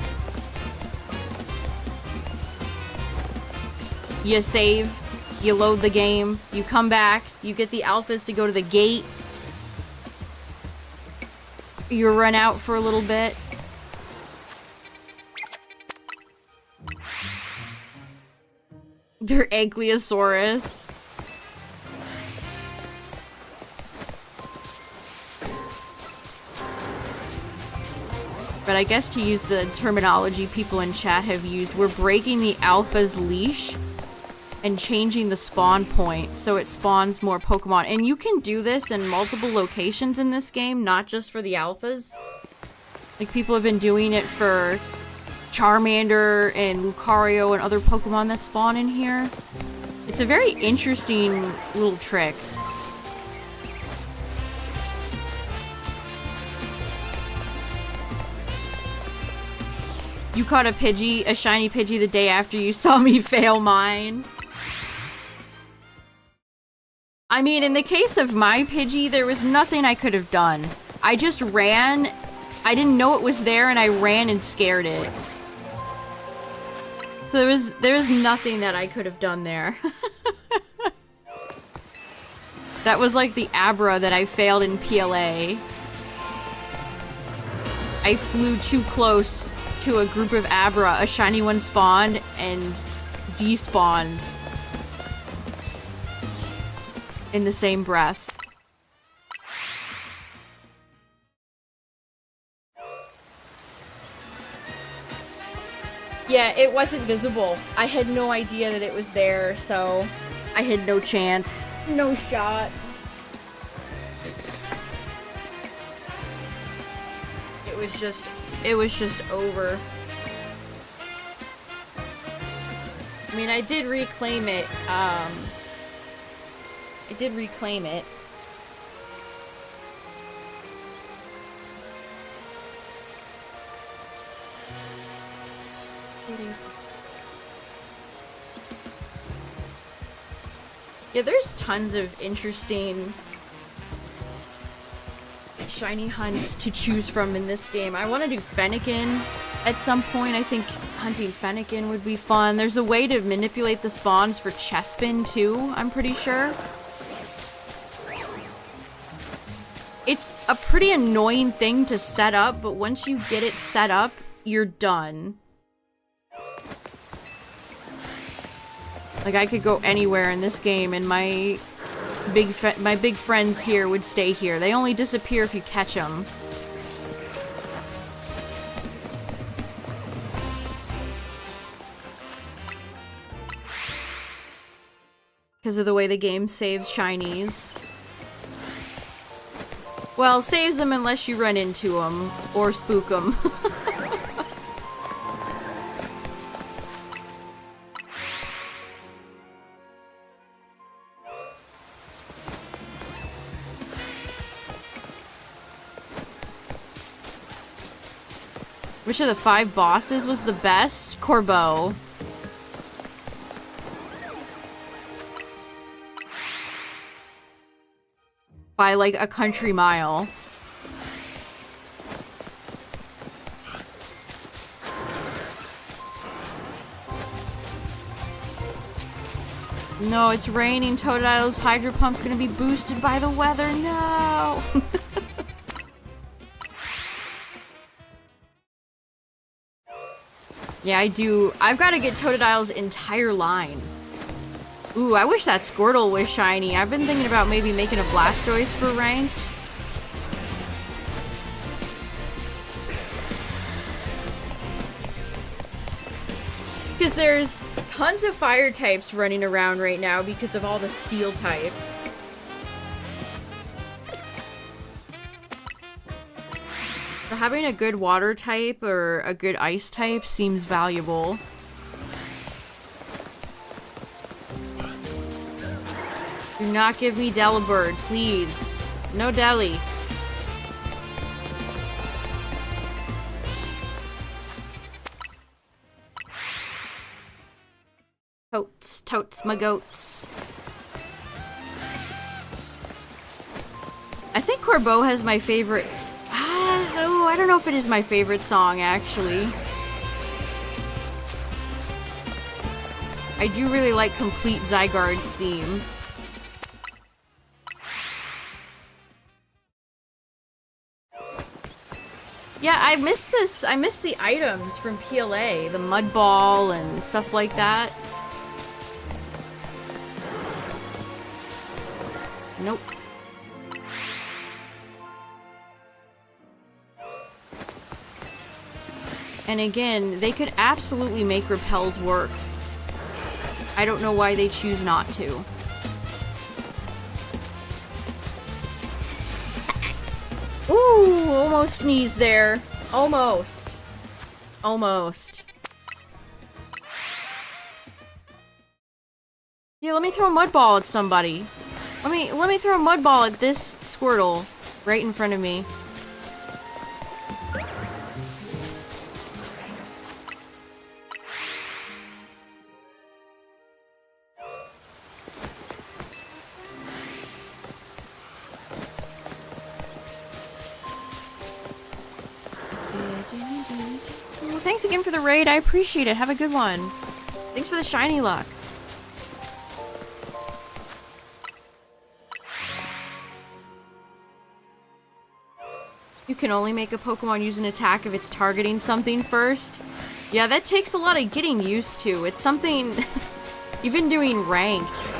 S1: you save, you load the game, you come back, you get the alphas to go to the gate, you run out for a little bit. They're Ankylosaurus. But I guess to use the terminology people in chat have used, we're breaking the alpha's leash. and changing the spawn point so it spawns more Pokemon. And you can do this in multiple locations in this game, not just for the alphas. Like, people have been doing it for Charmander and Lucario and other Pokemon that spawn in here. It's a very interesting little trick. You caught a shiny Pidgey the day after you saw me fail mine. I mean, in the case of my Pidgey, there was nothing I could have done. I just ran. I didn't know it was there, and I ran and scared it. So there was nothing that I could have done there. That was like the Abra that I failed in PLA. I flew too close to a group of Abra. A shiny one spawned and despawned in the same breath. Yeah, it wasn't visible. I had no idea that it was there, so I had no chance. No shot. It was just over. I mean, I did reclaim it. Yeah, there's tons of interesting shiny hunts to choose from in this game. I want to do Fennekin at some point. I think hunting Fennekin would be fun. There's a way to manipulate the spawns for Chespin too, I'm pretty sure. It's a pretty annoying thing to set up, but once you get it set up, you're done. Like, I could go anywhere in this game and my big friends here would stay here. They only disappear if you catch them. Because of the way the game saves shinies. Well, saves them unless you run into them or spook them. Which of the 5 bosses was the best? Corbeau. By like a country mile. No, it's raining. Totodile's Hydro Pump's gonna be boosted by the weather. No! Yeah, I do. I've got to get Totodile's entire line. Ooh, I wish that Squirtle was shiny. I've been thinking about maybe making a Blastoise for ranked. Because there's tons of fire types running around right now because of all the steel types. So having a good water type or a good ice type seems valuable. Do not give me Delibird, please. No Deli. Totes my goats. I think Corbeau has my favorite. Oh, I don't know if it is my favorite song, actually. I do really like Complete Zygarde's theme. Yeah, I missed this. I missed the items from PLA, the mud ball and stuff like that. Nope. And again, they could absolutely make repels work. I don't know why they choose not to. Ooh, almost sneezed there. Almost. Almost. Yeah, let me throw a mud ball at somebody. Let me throw a mud ball at this Squirtle right in front of me. Well, thanks again for the raid. I appreciate it. Have a good one. Thanks for the shiny luck. You can only make a Pokemon use an attack if it's targeting something first. Yeah, that takes a lot of getting used to. It's something... even doing ranked.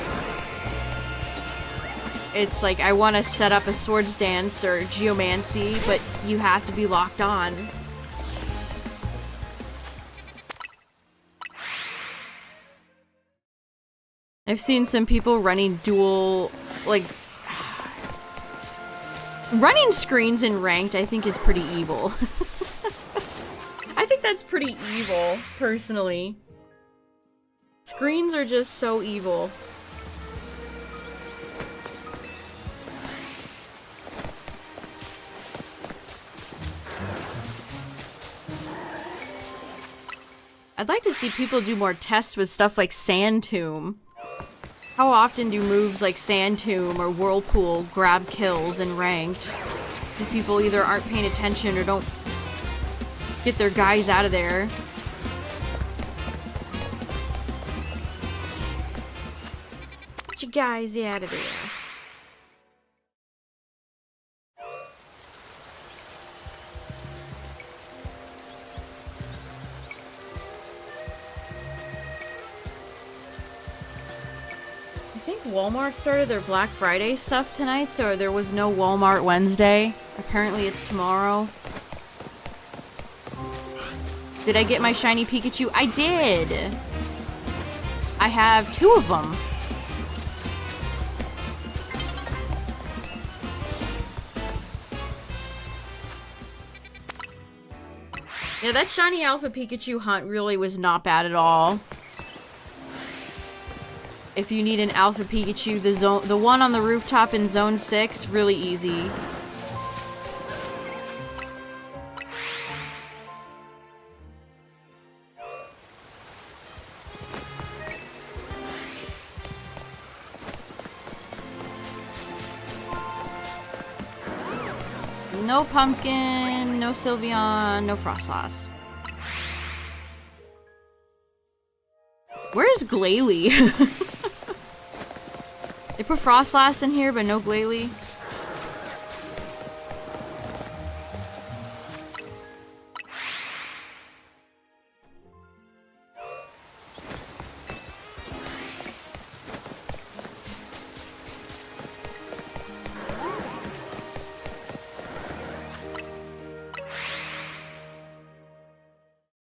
S1: It's like, I want to set up a Swords Dance or Geomancy, but you have to be locked on. I've seen some people running dual, like... running screens in ranked, I think, is pretty evil. I think that's pretty evil, personally. Screens are just so evil. I'd like to see people do more tests with stuff like Sand Tomb. How often do moves like Sand Tomb or Whirlpool grab kills in ranked? If people either aren't paying attention or don't get their guys out of there. Get your guys out of there. I think Walmart started their Black Friday stuff tonight, so there was no Walmart Wednesday. Apparently it's tomorrow. Did I get my shiny Pikachu? I did! I have 2 of them. Yeah, that shiny Alpha Pikachu hunt really was not bad at all. If you need an Alpha Pikachu, the one on the rooftop in Zone 6, really easy. No Pumpkin, no Sylveon, no Frostlass. Where's Glalie? They put Frostlass in here, but no Glalie.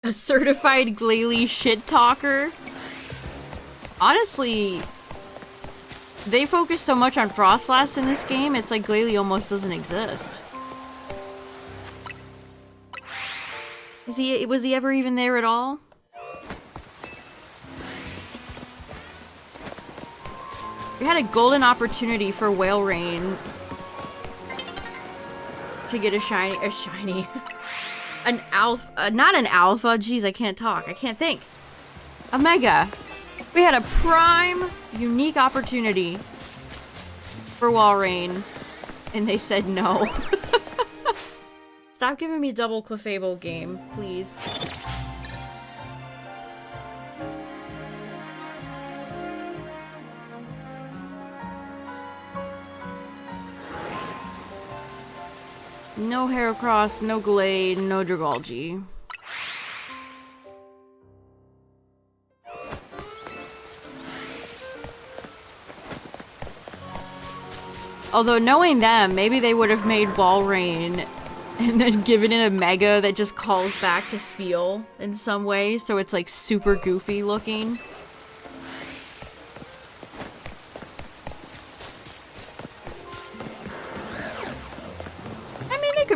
S1: A certified Glalie shit talker? Honestly, they focus so much on Frostlass in this game, it's like Glalie almost doesn't exist. Was he ever even there at all? We had a golden opportunity for Whale Rain to get a shiny, an alpha, not an alpha, jeez, I can't talk, I can't think. A mega. We had a prime, unique opportunity for Walrein, and they said no. Stop giving me double Clefable game, please. No Heracross, no Glade, no Dragalge. Although, knowing them, maybe they would have made Walrein and then given it a Mega that just calls back to Spheal in some way, so it's like super goofy looking.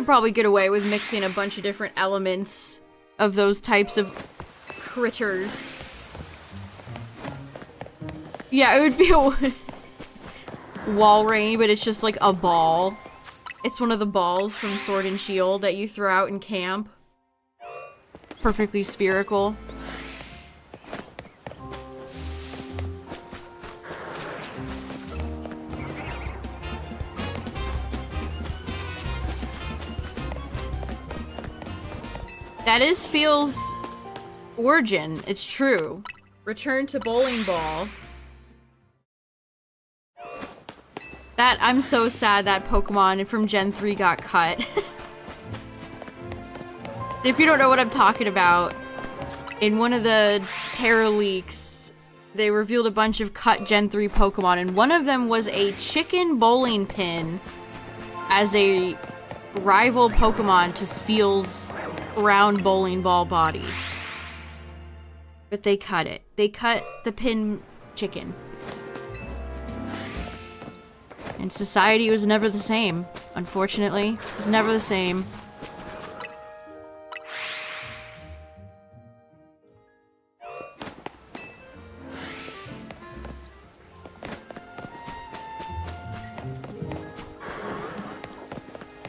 S1: could probably get away with mixing a bunch of different elements of those types of critters. Yeah, it would be a wall rain, but it's just like a ball. It's one of the balls from Sword and Shield that you throw out in camp. Perfectly spherical. That is Feel's origin. It's true. Return to bowling ball. That, I'm so sad that Pokemon from Gen 3 got cut. If you don't know what I'm talking about, in one of the Terra leaks, they revealed a bunch of cut Gen 3 Pokemon, and one of them was a chicken bowling pin as a rival Pokemon to Spheel's round bowling ball body. But they cut it. They cut the pin chicken. And society was never the same, unfortunately. It was never the same.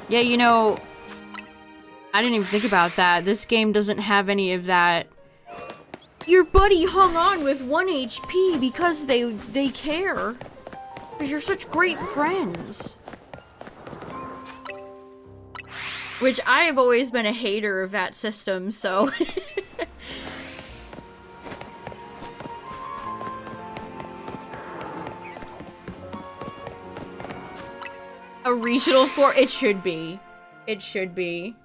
S1: Yeah, you know, I didn't even think about that. This game doesn't have any of that. Your buddy hung on with 1 HP because they care. Because you're such great friends. Which I have always been a hater of that system, so... A regional it should be. It should be.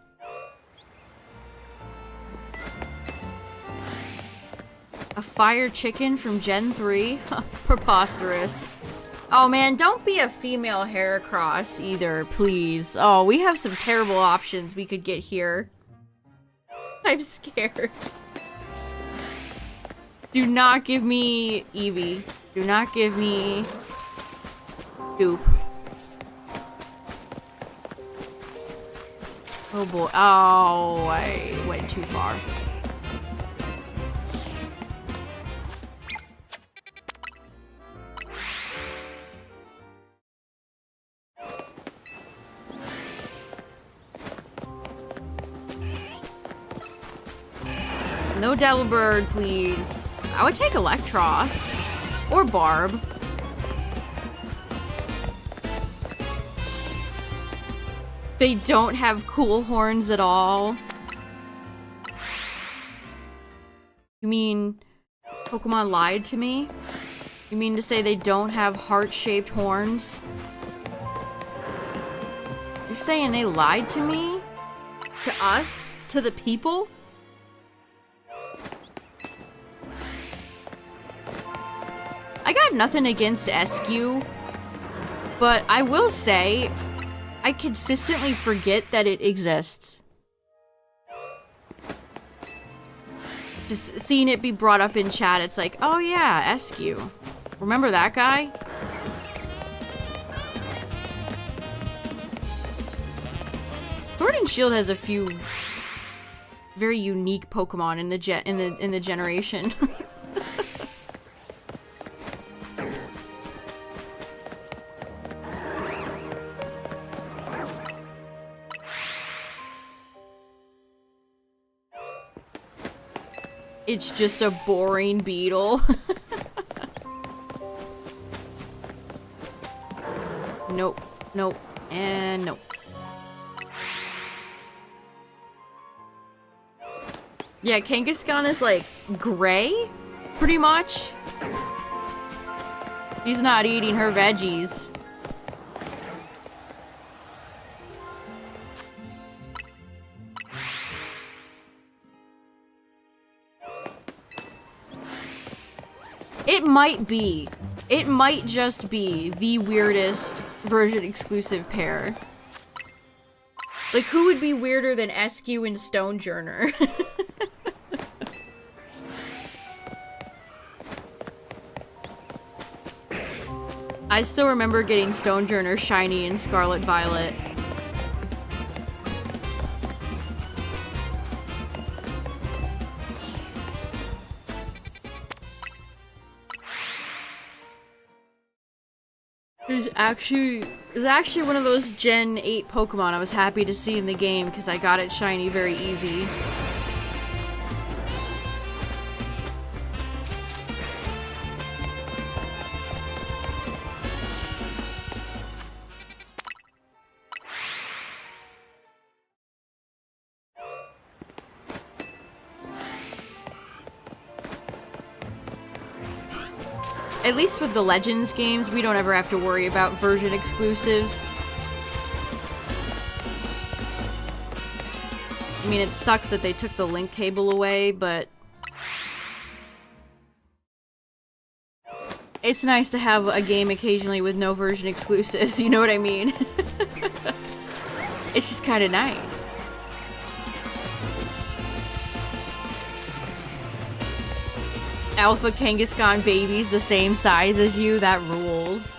S1: A fire chicken from Gen 3? Preposterous. Oh man, don't be a female Heracross either, please. Oh, we have some terrible options we could get here. I'm scared. Do not give me Eevee. Do not give me Goop. Oh boy. Oh, I went too far. No Delibird, please. I would take Electros. Or Barb. They don't have cool horns at all. You mean Pokemon lied to me? You mean to say they don't have heart-shaped horns? You're saying they lied to me? To us? To the people? I got nothing against Eskew, but I will say, I consistently forget that it exists. Just seeing it be brought up in chat, it's like, oh yeah, Eskew. Remember that guy? Sword and Shield has a few very unique Pokemon in the generation. It's just a boring beetle. Nope, nope, and nope. Yeah, Kangaskhan is like gray, pretty much. He's not eating her veggies. It might be. It might just be the weirdest version exclusive pair. Like, who would be weirder than Eskew and Stonejourner? I still remember getting Stonejourner shiny in Scarlet Violet. It's actually one of those Gen 8 Pokemon I was happy to see in the game because I got it shiny very easy. At least with the Legends games, we don't ever have to worry about version exclusives. I mean, it sucks that they took the link cable away, but it's nice to have a game occasionally with no version exclusives, you know what I mean? It's just kind of nice. Alpha Kangaskhan babies the same size as you, that rules.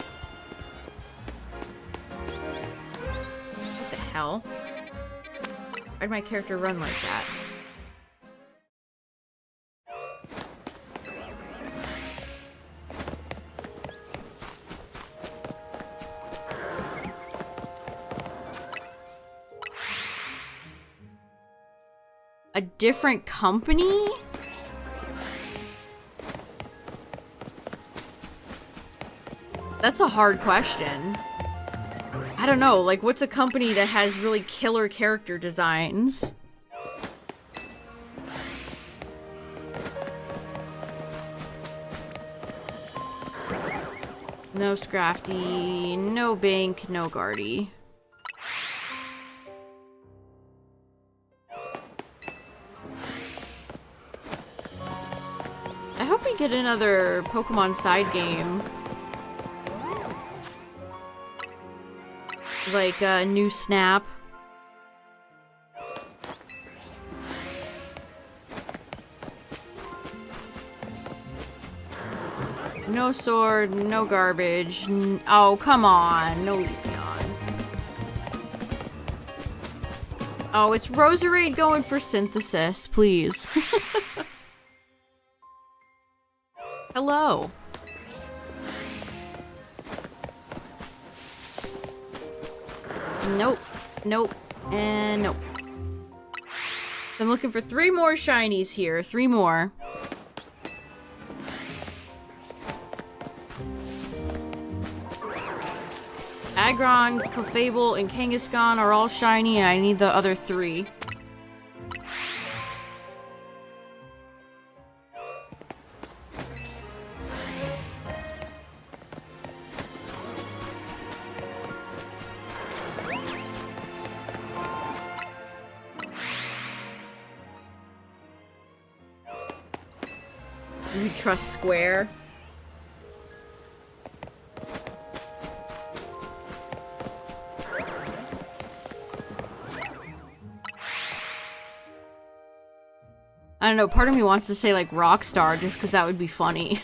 S1: What the hell? Why'd my character run like that? A different company? That's a hard question. I don't know, like, what's a company that has really killer character designs? No Scrafty, no Bank, no Guardy. I hope we get another Pokemon side game. Like a new Snap. No sword, no garbage. Oh, come on. No Leafeon. Oh, it's Roserade going for synthesis, please. Hello. Nope. Nope. And nope. I'm looking for 3 more shinies here. 3 more. Aggron, Clefable, and Kangaskhan are all shiny, and I need the other 3. You trust Square? I don't know, part of me wants to say like Rockstar just because that would be funny.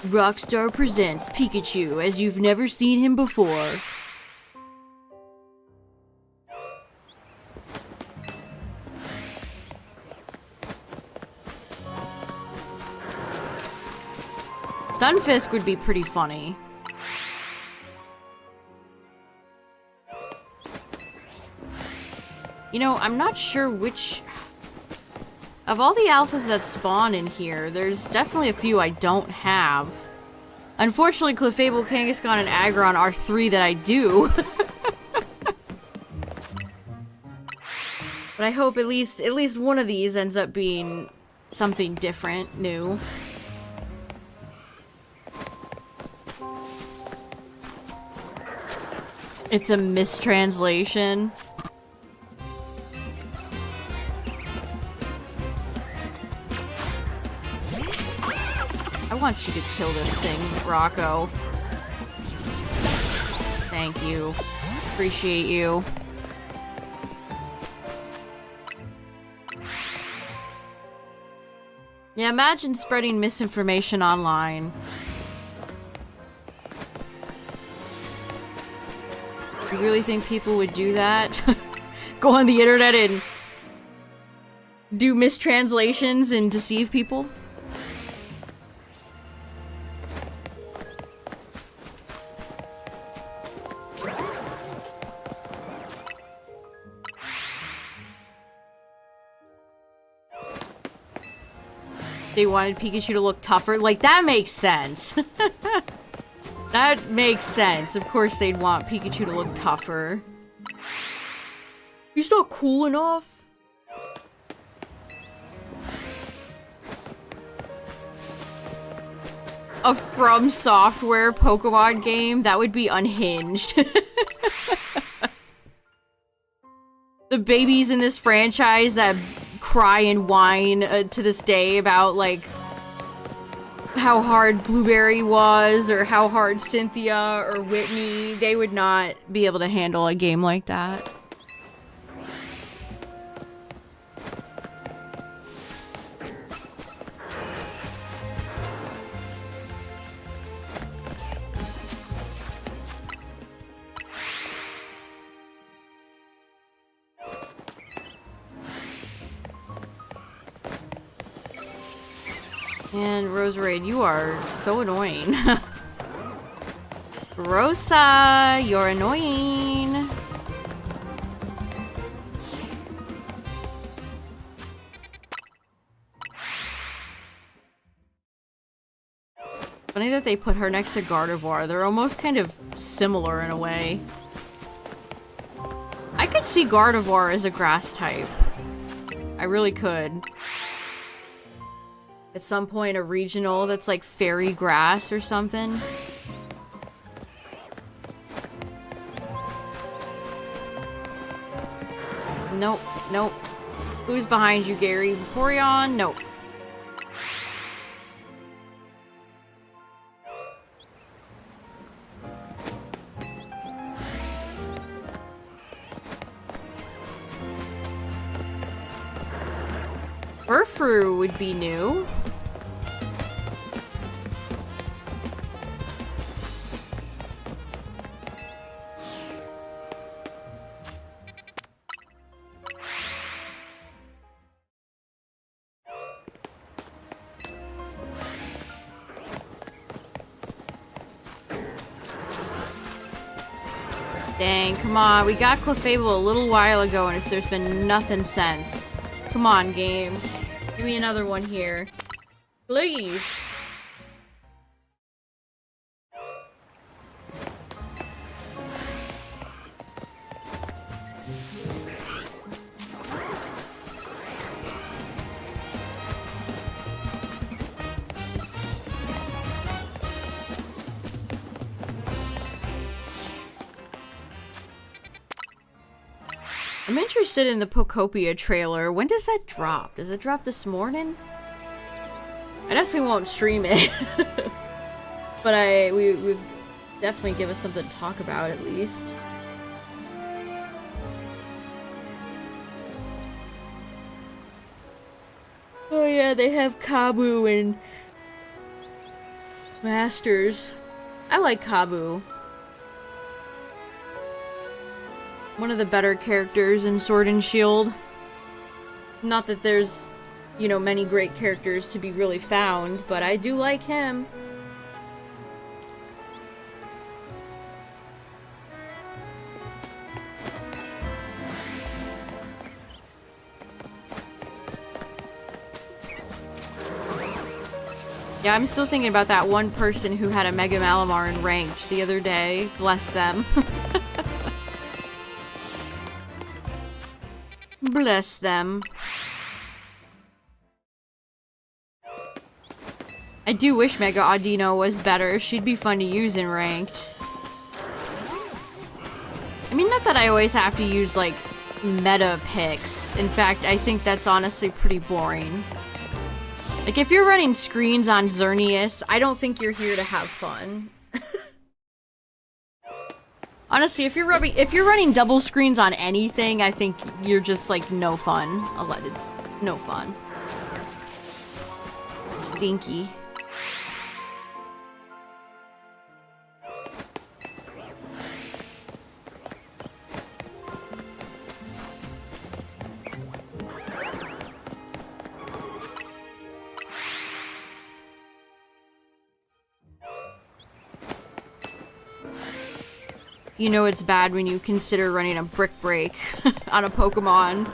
S1: Rockstar presents Pikachu as you've never seen him before. Stunfisk would be pretty funny. You know, I'm not sure which... Of all the alphas that spawn in here, there's definitely a few I don't have. Unfortunately, Clefable, Kangaskhan, and Aggron are 3 that I do. But I hope at least one of these ends up being something different, new. It's a mistranslation. I want you to kill this thing, Rocco. Thank you. Appreciate you. Yeah, imagine spreading misinformation online. You really think people would do that? Go on the internet and do mistranslations and deceive people? They wanted Pikachu to look tougher. Like, that makes sense. That makes sense. Of course they'd want Pikachu to look tougher. He's not cool enough. A From Software Pokemon game? That would be unhinged. The babies in this franchise that cry and whine to this day about, like, how hard Blueberry was, or how hard Cynthia or Whitney, they would not be able to handle a game like that. And Roserade, you are so annoying. Rosa, you're annoying. Funny that they put her next to Gardevoir. They're almost kind of similar in a way. I could see Gardevoir as a grass type. I really could. At some point, a regional that's like fairy grass or something. Nope, nope. Who's behind you, Gary? Vaporeon? Nope. Furfrou would be new. Dang, come on. We got Clefable a little while ago and there's been nothing since. Come on, game. Give me another one here. Please. I'm interested in the Pokopia trailer. When does that drop? Does it drop this morning? I definitely won't stream it. But we would definitely give us something to talk about at least. Oh yeah, they have Kabu and Masters. I like Kabu. One of the better characters in Sword and Shield. Not that there's, you know, many great characters to be really found, but I do like him. Yeah, I'm still thinking about that one person who had a Mega Malamar in ranked the other day. Bless them. Bless them. I do wish Mega Audino was better. She'd be fun to use in ranked. I mean, not that I always have to use, like, meta picks. In fact, I think that's honestly pretty boring. Like, if you're running screens on Xerneas, I don't think you're here to have fun. Honestly, if you're running double screens on anything, I think you're just, like, no fun. It's no fun. Stinky. You know it's bad when you consider running a brick break on a Pokemon.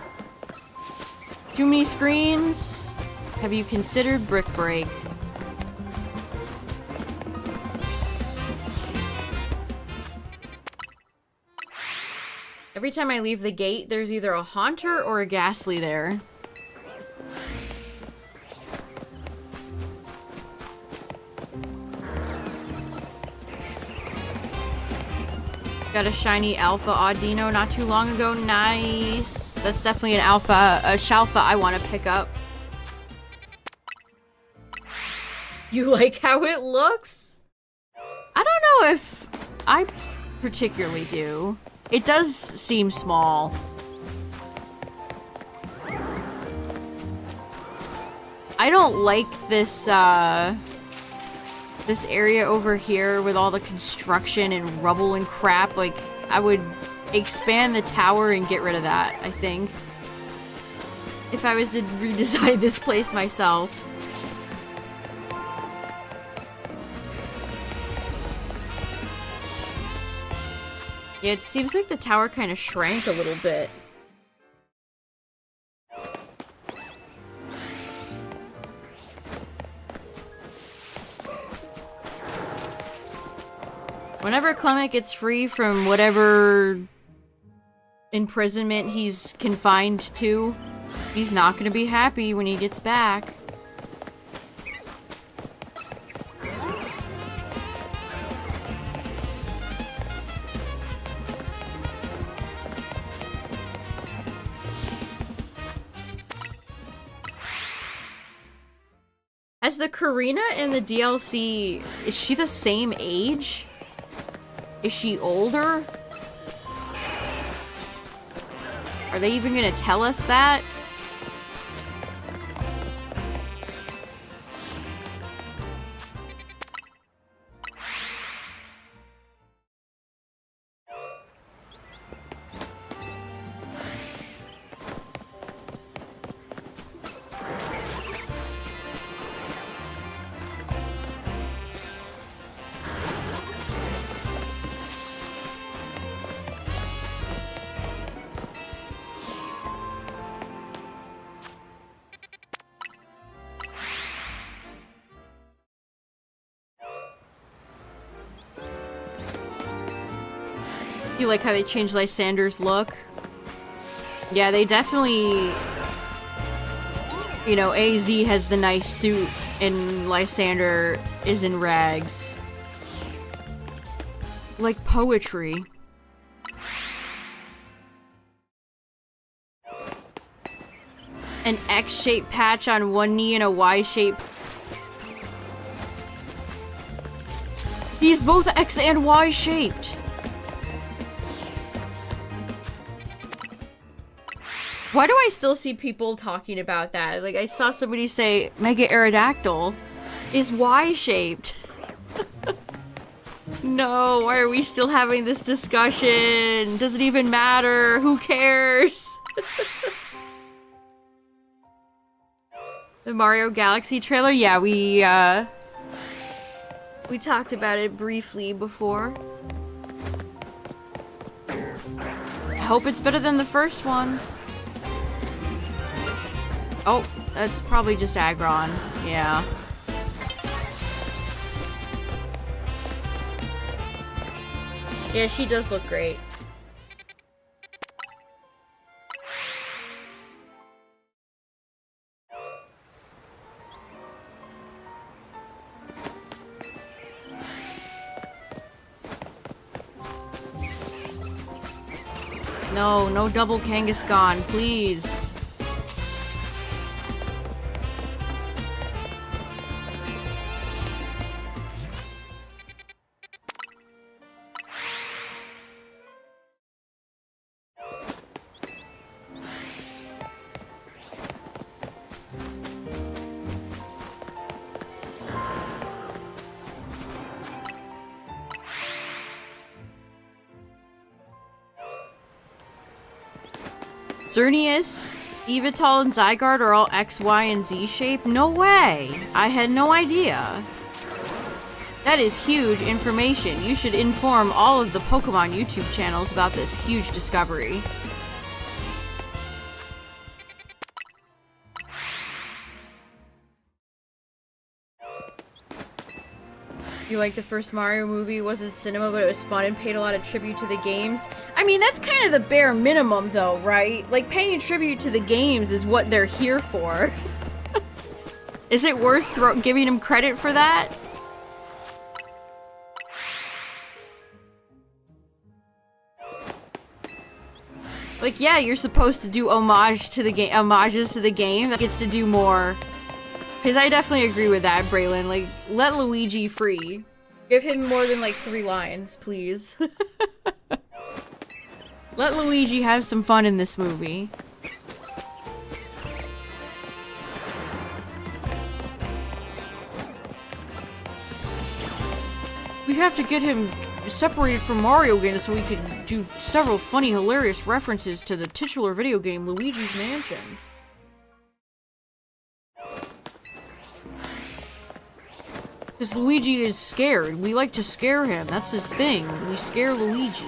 S1: Too many screens? Have you considered brick break? Every time I leave the gate, there's either a Haunter or a Ghastly there. Got a shiny Alpha Audino not too long ago. Nice. That's definitely an Alpha, a Shalfa I want to pick up. You like how it looks? I don't know if I particularly do. It does seem small. I don't like this, this area over here with all the construction and rubble and crap. Like, I would expand the tower and get rid of that, I think. If I was to redesign this place myself. Yeah, it seems like the tower kind of shrank a little bit. Whenever Clement gets free from whatever imprisonment he's confined to, he's not gonna be happy when he gets back. As the Karina in the DLC, is she the same age? Is she older? Are they even gonna tell us that? You like how they changed Lysander's look? Yeah, they definitely... You know, AZ has the nice suit, and Lysander is in rags. Like poetry. An X-shaped patch on one knee and a Y-shaped... He's both X and Y-shaped! Why do I still see people talking about that? Like, I saw somebody say Mega Aerodactyl is Y-shaped. No, why are we still having this discussion? Does it even matter? Who cares? The Mario Galaxy trailer? Yeah, we talked about it briefly before. I hope it's better than the first one. Oh, that's probably just Aggron. Yeah. Yeah, she does look great. No, no double Kangaskhan, please. Xerneas, Evital, and Zygarde are all X, Y, and Z shape? No way! I had no idea. That is huge information. You should inform all of the Pokemon YouTube channels about this huge discovery. You like the first Mario movie? It wasn't cinema, but it was fun and paid a lot of tribute to the games. I mean, that's kind of the bare minimum, though, right? Like, paying tribute to the games is what they're here for. Is it worth giving them credit for that? Like, yeah, you're supposed to do homages to the game. That gets to do more. Because I definitely agree with that, Braylon. Like, let Luigi free. Give him more than, like, 3 lines, please. Let Luigi have some fun in this movie. We have to get him separated from Mario again so we can do several funny, hilarious references to the titular video game, Luigi's Mansion. Because Luigi is scared. We like to scare him. That's his thing. We scare Luigi.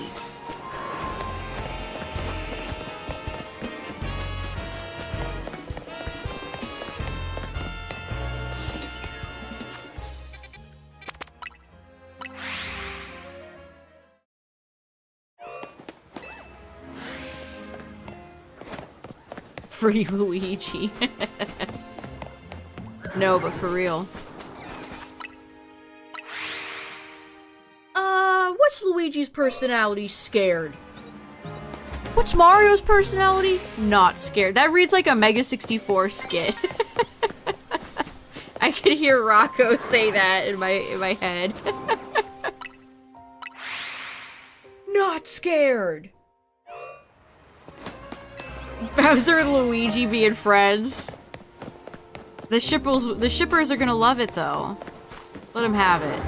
S1: Free Luigi. No, but for real. What's Luigi's personality? Scared. What's Mario's personality? Not scared. That reads like a Mega 64 skit. I could hear Rocco say that in my head. Not scared. Bowser and Luigi being friends. The shippers are gonna love it though. Let them have it.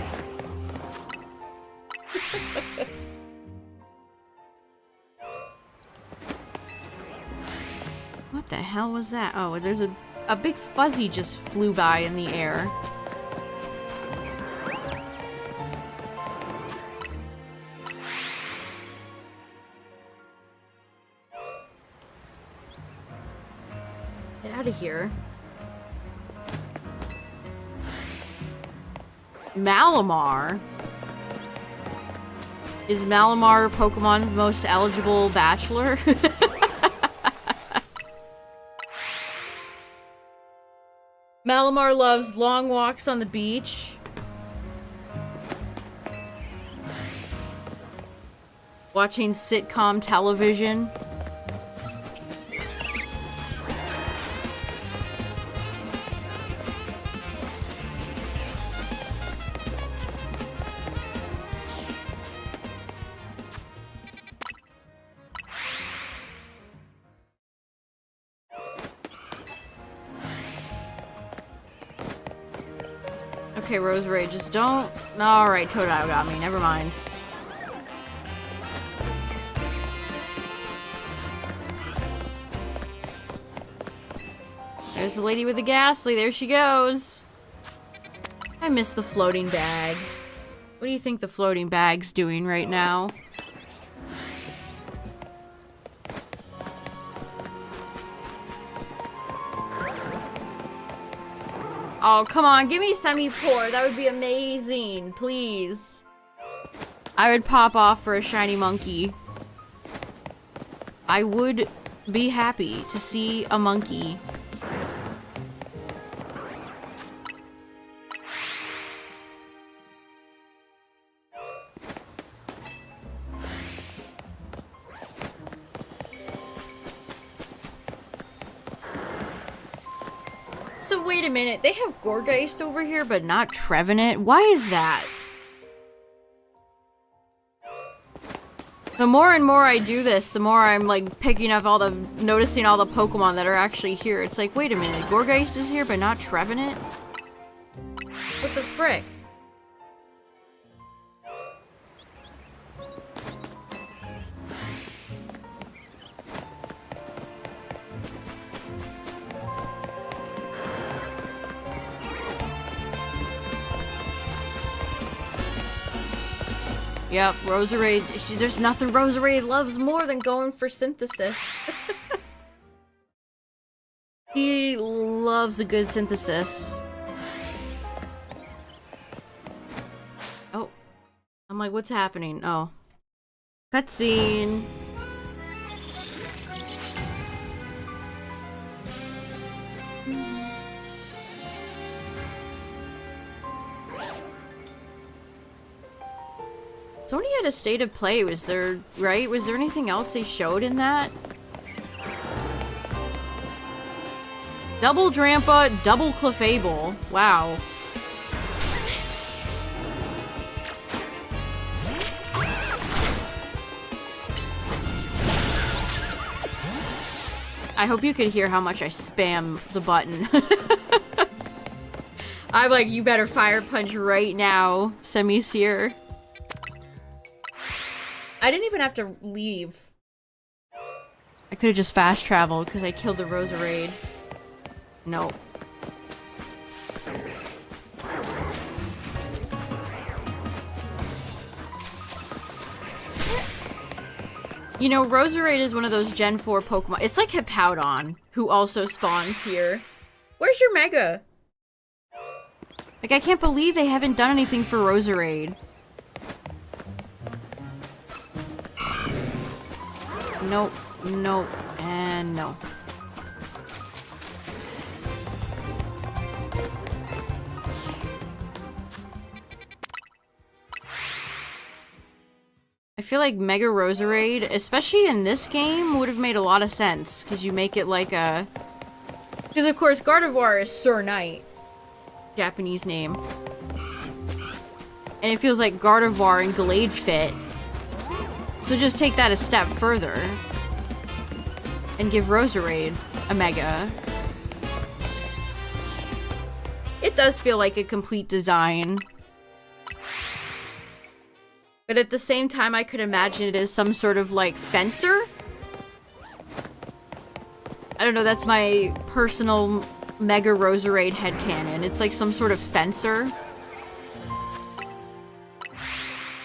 S1: What the hell was that? Oh, there's a big fuzzy just flew by in the air. Get out of here. Malamar? Is Malamar Pokemon's most eligible bachelor? Malamar loves long walks on the beach. Watching sitcom television. Okay, Rosemary, just don't... Alright, Totodile got me. Never mind. There's the lady with the ghastly. There she goes. I miss the floating bag. What do you think the floating bag's doing right now? Oh, come on, give me semi-poor. That would be amazing, please. I would pop off for a shiny monkey. I would be happy to see a monkey. So wait a minute, they have Gorgeist over here, but not Trevenant? Why is that? The more and more I do this, the more I'm like picking up noticing all the Pokemon that are actually here. It's like, wait a minute, Gorgeist is here, but not Trevenant? What the frick? Yep, Roserade. There's nothing Roserade loves more than going for synthesis. He loves a good synthesis. Oh. I'm like, what's happening? Oh. Cutscene. Sony had a state of play, was there, right? Was there anything else they showed in that? Double Drampa, double Clefable. Wow. I hope you could hear how much I spam the button. I'm like, you better fire punch right now, Semi-Seer. I didn't even have to leave. I could have just fast traveled because I killed the Roserade. Nope. You know, Roserade is one of those Gen 4 Pokemon. It's like Hippowdon, who also spawns here. Where's your Mega? Like, I can't believe they haven't done anything for Roserade. Nope, nope, and no. I feel like Mega Roserade, especially in this game, would have made a lot of sense. Because you make it like a... Because of course, Gardevoir is Sir Knight. Japanese name. And it feels like Gardevoir and Glade fit. So just take that a step further. And give Roserade a Mega. It does feel like a complete design. But at the same time, I could imagine it as some sort of, like, fencer? I don't know, that's my personal Mega Roserade headcanon. It's like some sort of fencer.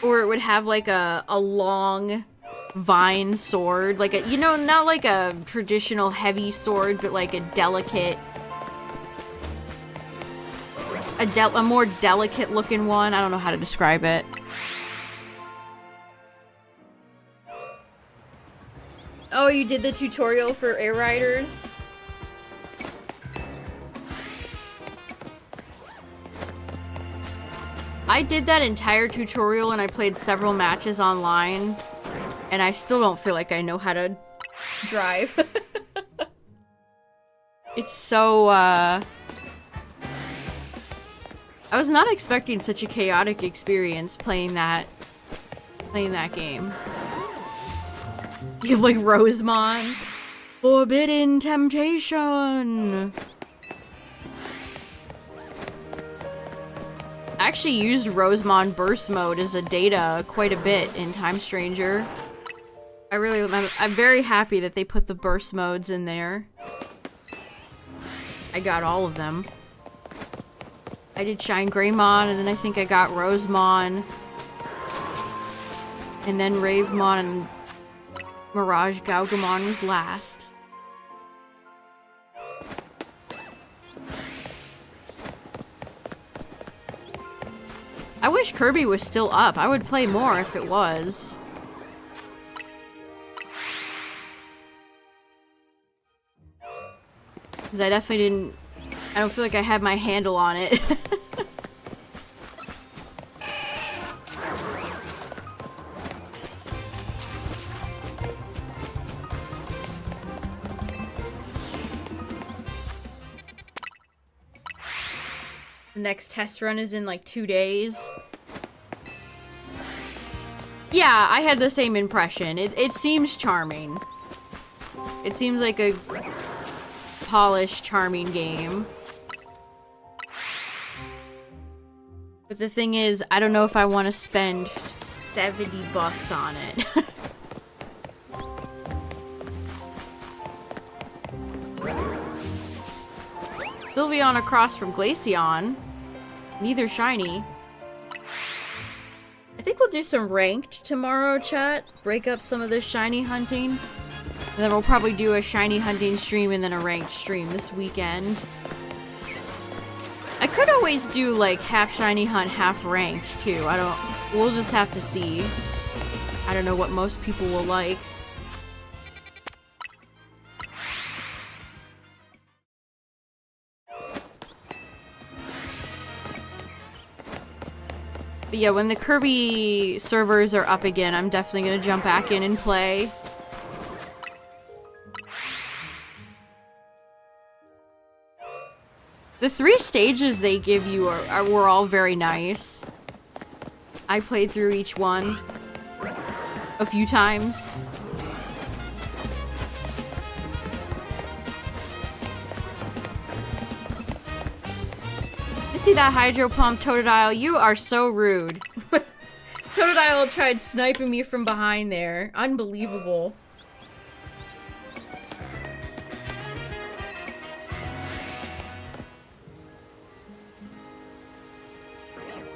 S1: Or it would have, like, a long vine sword. Like a, you know, not like a traditional heavy sword, but like a delicate... A more delicate looking one. I don't know how to describe it. Oh, you did the tutorial for Air Riders? I did that entire tutorial and I played several matches online. And I still don't feel like I know how to drive. It's so, I was not expecting such a chaotic experience playing that game. You have like Rosemon. Forbidden Temptation. I actually used Rosemon Burst Mode as a data quite a bit in Time Stranger. I'm very happy that they put the burst modes in there. I got all of them. I did Shine Greymon, and then I think I got Rosemon. And then Ravemon and Mirage Gaugamon was last. I wish Kirby was still up. I would play more if it was. Because I definitely didn't... I don't feel like I had my handle on it. The next test run is in like 2 days. Yeah, I had the same impression. It seems charming. It seems like a polished, charming game. But the thing is, I don't know if I want to spend 70 bucks on it. Sylveon across from Glaceon. Neither shiny. I think we'll do some ranked tomorrow, chat. Break up some of this shiny hunting. And then we'll probably do a shiny hunting stream and then a ranked stream this weekend. I could always do like half shiny hunt, half ranked too. We'll just have to see. I don't know what most people will like. But yeah, when the Kirby servers are up again, I'm definitely gonna jump back in and play. The 3 stages they give you were all very nice. I played through each one a few times. You see that hydro pump, Totodile? You are so rude. Totodile tried sniping me from behind there. Unbelievable.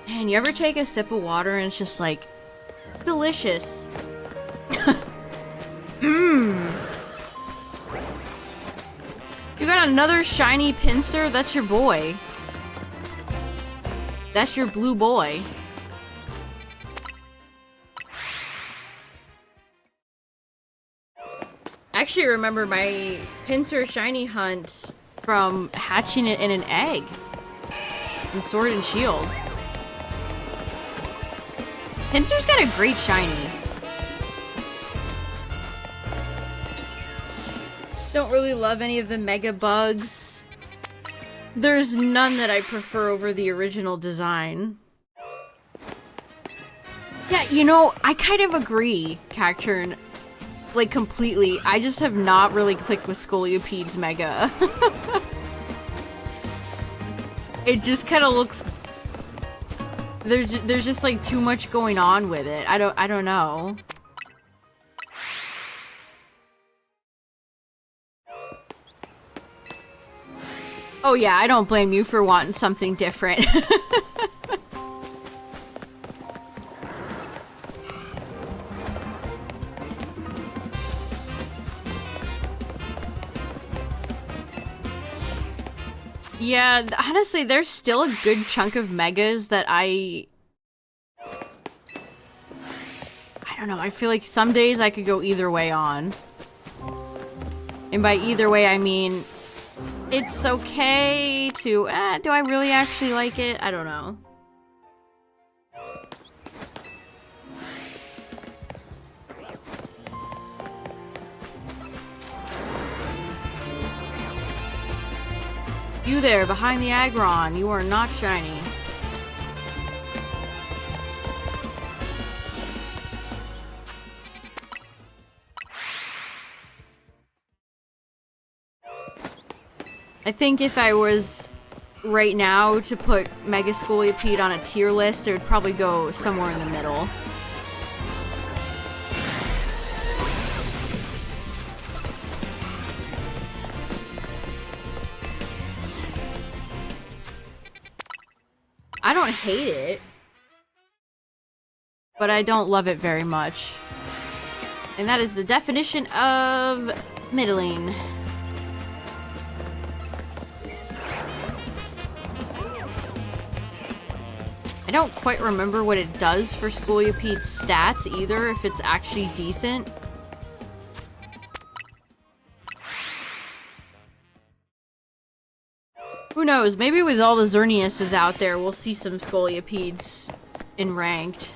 S1: Man, you ever take a sip of water and it's just like delicious? Mmm. You got another shiny pincer? That's your boy. That's your blue boy. I actually remember my pincer shiny hunt from hatching it in an egg in Sword and Shield. Pincer's got a great shiny. Don't really love any of the mega bugs. There's none that I prefer over the original design. Yeah, you know, I kind of agree, Cacturn. Like, completely. I just have not really clicked with Scoliopede's Mega. It just kind of looks... There's just, like, too much going on with it. I don't know. Oh yeah, I don't blame you for wanting something different. Yeah, honestly, there's still a good chunk of megas that I don't know, I feel like some days I could go either way on. And by either way, I mean, it's okay to, do I really actually like it? I don't know. You there, behind the Aggron, you are not shiny. I think if I was right now to put Mega Scolipede on a tier list, it would probably go somewhere in the middle. I don't hate it, but I don't love it very much. And that is the definition of middling. I don't quite remember what it does for Scoliopede's stats either, if it's actually decent. Who knows? Maybe with all the Xerneases out there, we'll see some Scoliopedes in ranked.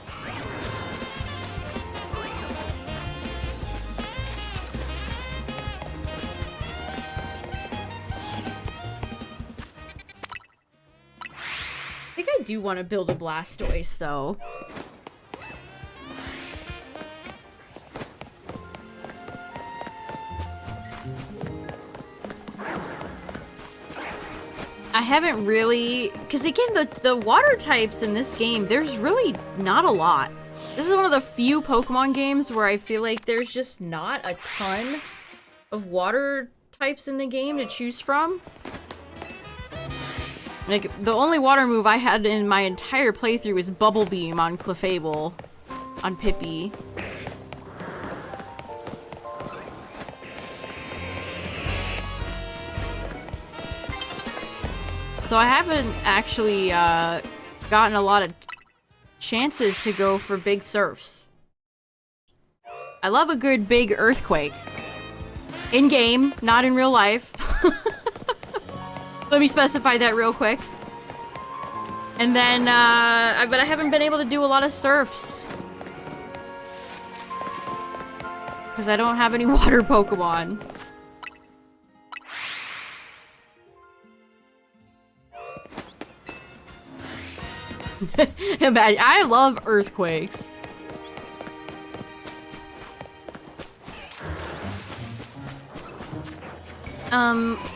S1: I think I do want to build a Blastoise, though. I haven't really... Because again, the water types in this game, there's really not a lot. This is one of the few Pokemon games where I feel like there's just not a ton of water types in the game to choose from. Like, the only water move I had in my entire playthrough was Bubble Beam on Clefable. On Pippi. So I haven't actually, gotten a lot of chances to go for big surfs. I love a good big earthquake. In-game, not in real life. Let me specify that real quick. And then, but I haven't been able to do a lot of surfs. Because I don't have any water Pokemon. I love earthquakes.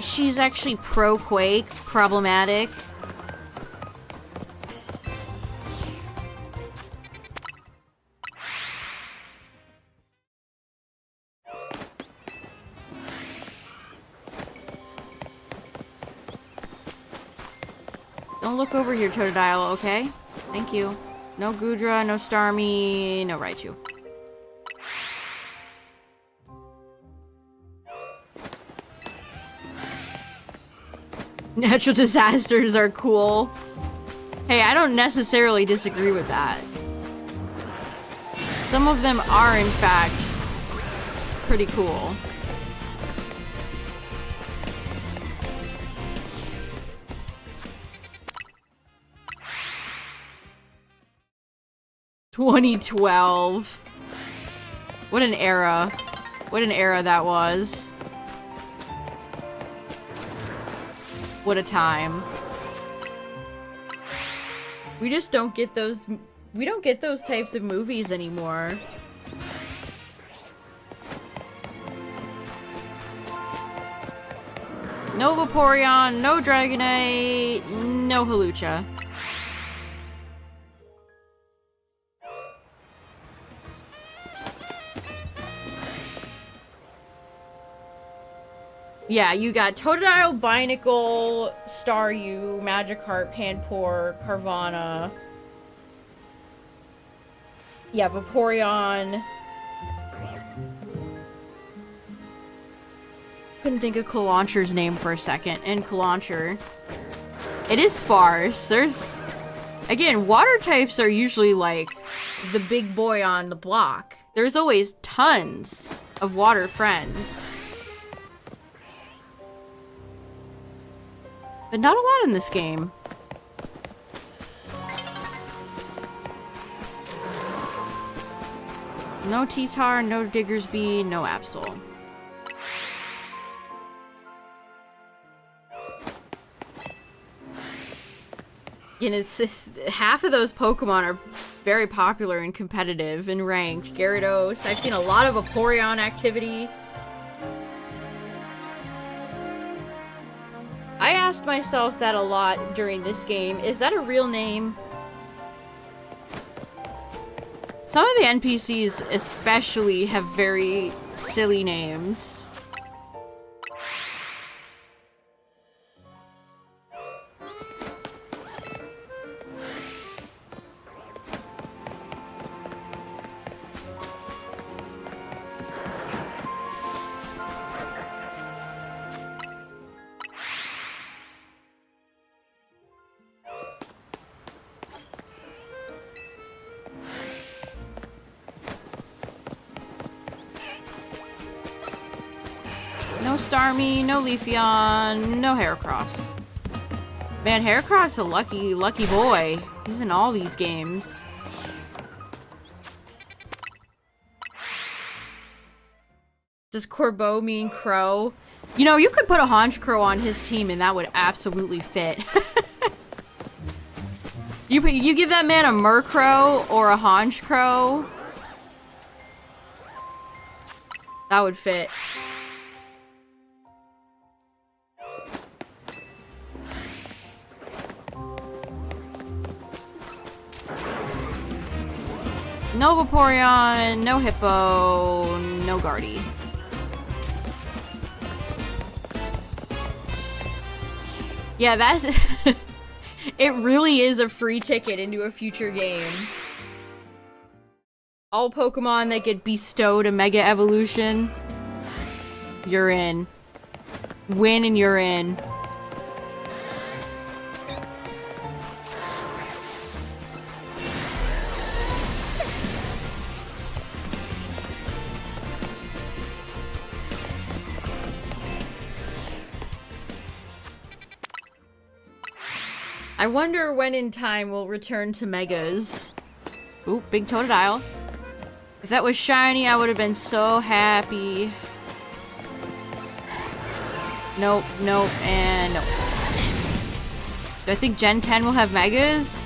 S1: She's actually pro-Quake, problematic. Don't look over here, Totodile, okay? Thank you. No Goodra, no Starmie, no Raichu. Natural disasters are cool. Hey, I don't necessarily disagree with that. Some of them are, in fact, pretty cool. "2012. What an era. What an era that was. What a time. We just don't get those. We don't get those types of movies anymore. No Vaporeon, no Dragonite, no Hawlucha. Yeah, you got Totodile, Binacle, Staryu, Magikarp, Panpour, Carvana. Yeah, Vaporeon. Couldn't think of Clauncher's name for a second. And Clauncher. It is sparse. There's... Again, water types are usually like the big boy on the block. There's always tons of water friends. But not a lot in this game. No T-Tar, no Diggersby, no Absol. And it's just, half of those Pokemon are very popular and competitive and ranked. Gyarados, I've seen a lot of Vaporeon activity. I asked myself that a lot during this game. Is that a real name? Some of the NPCs especially have very silly names. No Starmie, no Leafeon, no Heracross. Man, Heracross is a lucky boy. He's in all these games. Does Corbeau mean crow? You know, you could put a Honchkrow on his team and that would absolutely fit. You give that man a Murkrow or a Honchkrow, that would fit. No Vaporeon, no Hippo, no Guardy. Yeah, that's... It really is a free ticket into a future game. All Pokemon that get bestowed a Mega Evolution, you're in. Win and you're in. I wonder when in time we'll return to Megas. Ooh, big Totodile. If that was shiny, I would have been so happy. Nope, nope, and nope. Do I think Gen 10 will have Megas?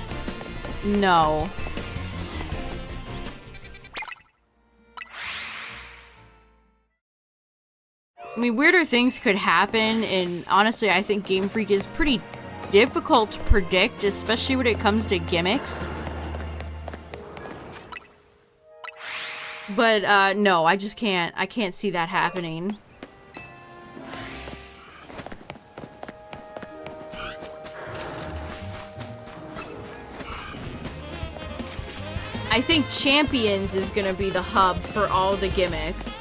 S1: No. I mean, weirder things could happen, and honestly, I think Game Freak is pretty difficult to predict, especially when it comes to gimmicks. But, no, I just can't. I can't see that happening. I think Champions is gonna be the hub for all the gimmicks.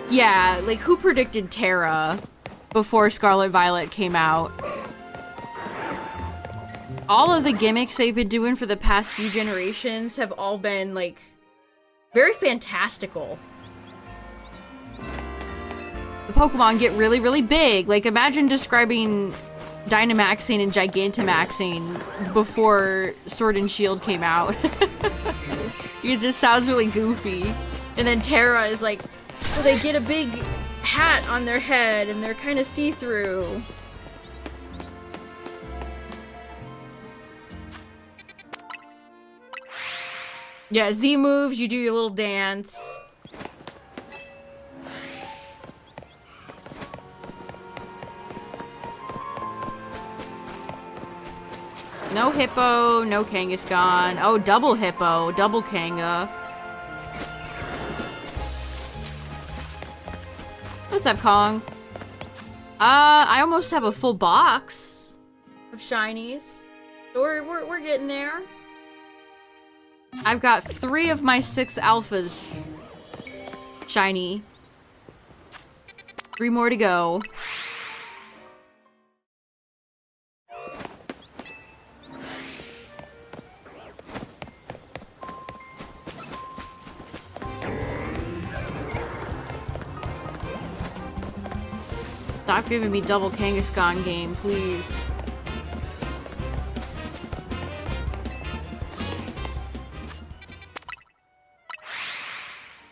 S1: Yeah, like, who predicted Terra before Scarlet Violet came out? All of the gimmicks they've been doing for the past few generations have all been, like, very fantastical. The Pokemon get really, really big. Like, imagine describing Dynamaxing and Gigantamaxing before Sword and Shield came out. It just sounds really goofy. And then Terra is like, well, they get a big hat on their head and they're kind of see-through. Yeah, Z moves, you do your little dance. No Hippo, no Kangaskhan. Oh, double Hippo, double Kanga. What's up, Kong? I almost have a full box of shinies. So we're getting there. I've got 3 of my 6 alphas shiny. 3 more to go. Stop giving me double Kangaskhan game, please.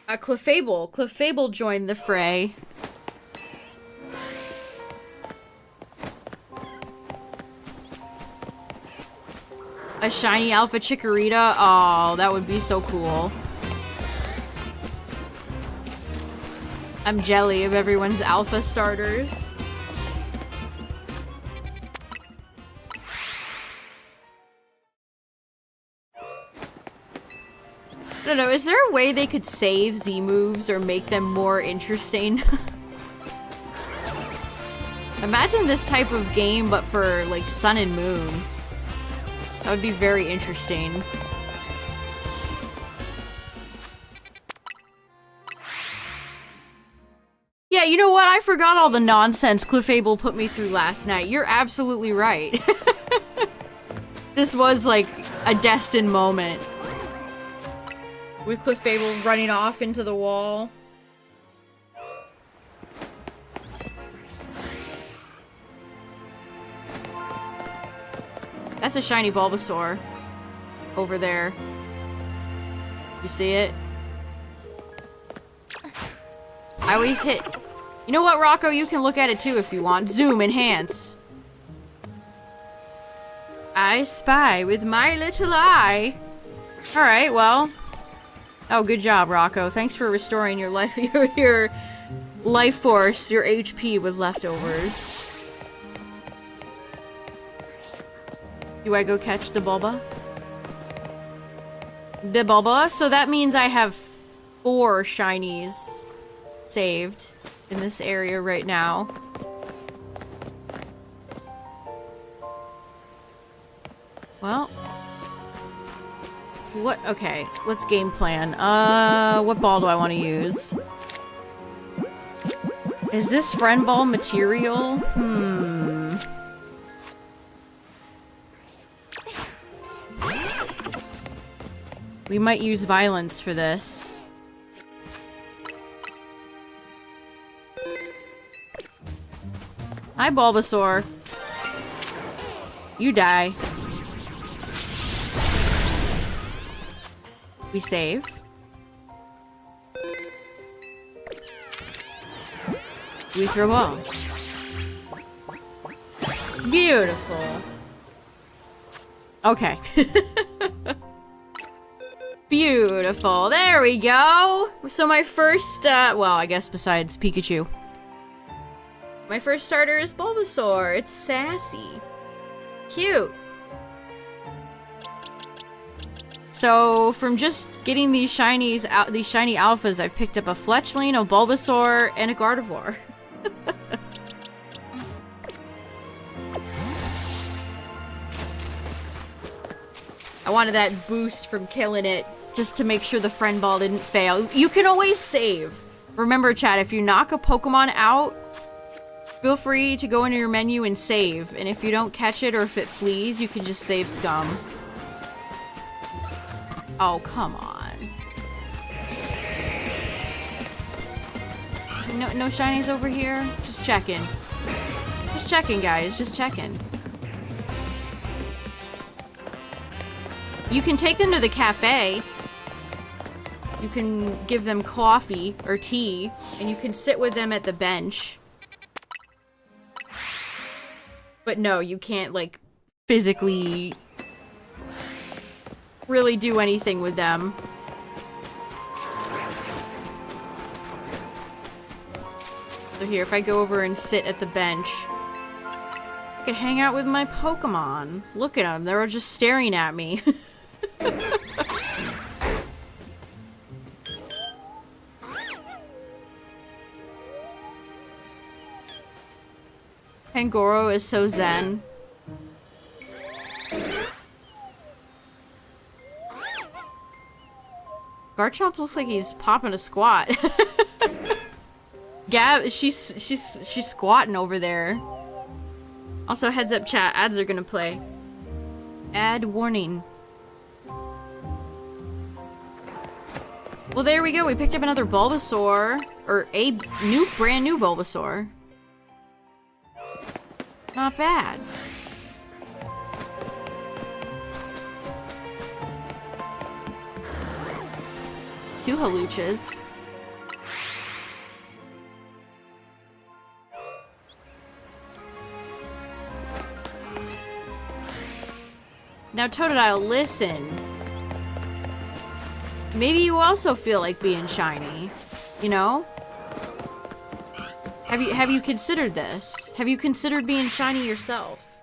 S1: Clefable. Clefable joined the fray. A shiny Alpha Chikorita? Oh, that would be so cool. I'm jelly of everyone's Alpha starters. I don't know, is there a way they could save Z moves or make them more interesting? Imagine this type of game, but for, like, Sun and Moon. That would be very interesting. Yeah, you know what? I forgot all the nonsense Clefable put me through last night. You're absolutely right. This was, like, a destined moment. With Clefable running off into the wall. That's a shiny Bulbasaur. Over there. You see it? I always hit... You know what, Rocco? You can look at it too if you want. Zoom, enhance. I spy with my little eye. Alright, well... Oh, good job, Rocco. Thanks for restoring your life, your life force, your HP with leftovers. Do I go catch the Bulba? The Bulba? So that means I have 4 shinies saved in this area right now. Well, what? Okay, let's game plan. What ball do I want to use? Is this friend ball material? We might use violence for this. Hi, Bulbasaur. You die. We save. We throw ball. Beautiful. Okay. Beautiful. There we go. So my first, well, I guess besides Pikachu. My first starter is Bulbasaur. It's sassy. Cute. So, from just getting these shinies out, these shiny alphas, I've picked up a Fletchling, a Bulbasaur, and a Gardevoir. I wanted that boost from killing it, just to make sure the friend ball didn't fail. You can always save. Remember, chat, if you knock a Pokemon out, feel free to go into your menu and save. And if you don't catch it or if it flees, you can just save scum. Oh, come on. No shinies over here? Just checking. Just checking, guys. Just checking. You can take them to the cafe. You can give them coffee or tea, and you can sit with them at the bench. But no, you can't, like, physically really do anything with them. So here, if I go over and sit at the bench, I can hang out with my Pokemon. Look at them, they're just staring at me. Pangoro is so zen. Garchomp looks like he's popping a squat. Gab, she's squatting over there. Also, heads up, chat. Ads are gonna play. Ad warning. Well, there we go. We picked up another Bulbasaur, or a brand new Bulbasaur. Not bad. Two Haluchas. Now, Totodile, listen. Maybe you also feel like being shiny, you know? Have you considered this? Have you considered being shiny yourself?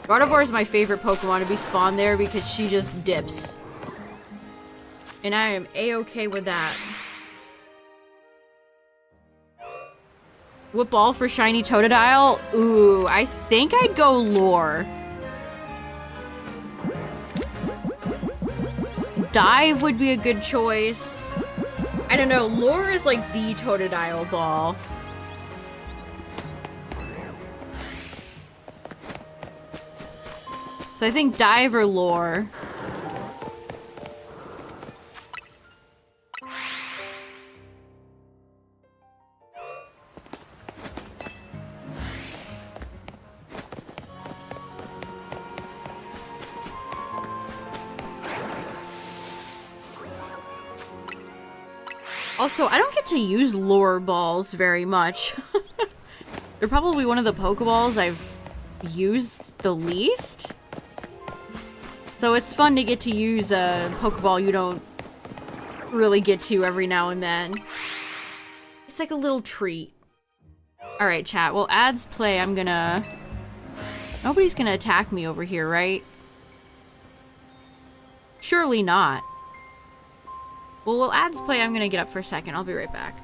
S1: Gardevoir is my favorite Pokemon to be spawned there because she just dips. And I am a-okay with that. What ball for shiny Totodile? Ooh, I think I'd go Lure. Dive would be a good choice. I don't know, Lure is like the Totodile ball. So I think Dive or Lure. Also, I don't get to use Lure balls very much. They're probably one of the Pokeballs I've used the least. So it's fun to get to use a Pokeball you don't really get to every now and then. It's like a little treat. Alright, chat. Well, ads play, I'm gonna Nobody's gonna attack me over here, right? Surely not. Well, while ads play, I'm gonna get up for a second. I'll be right back.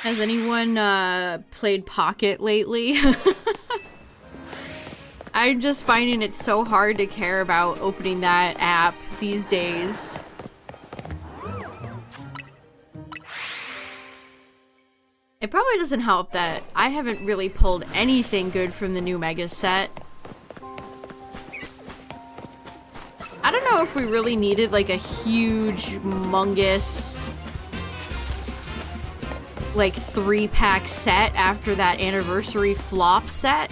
S1: Has anyone played Pocket lately? I'm just finding it so hard to care about opening that app these days. It probably doesn't help that I haven't really pulled anything good from the new Mega set. I don't know if we really needed like a huge, humongous, like 3-pack set after that anniversary flop set.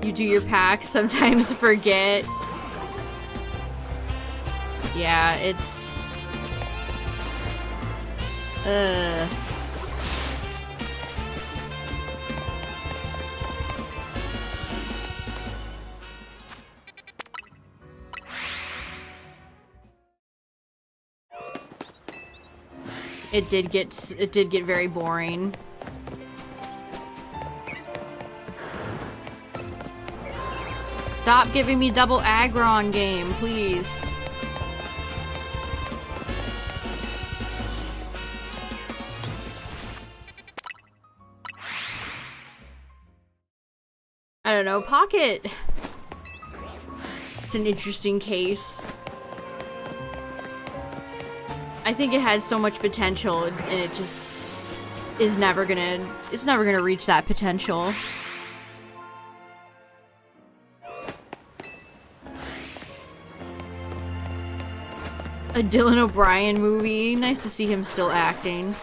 S1: You do your packs, sometimes forget. Yeah, it's... It did get very boring. Stop giving me double aggron game, please. I don't know, Pocket. It's an interesting case. I think it had so much potential, and it just is never gonna reach that potential. A Dylan O'Brien movie. Nice to see him still acting.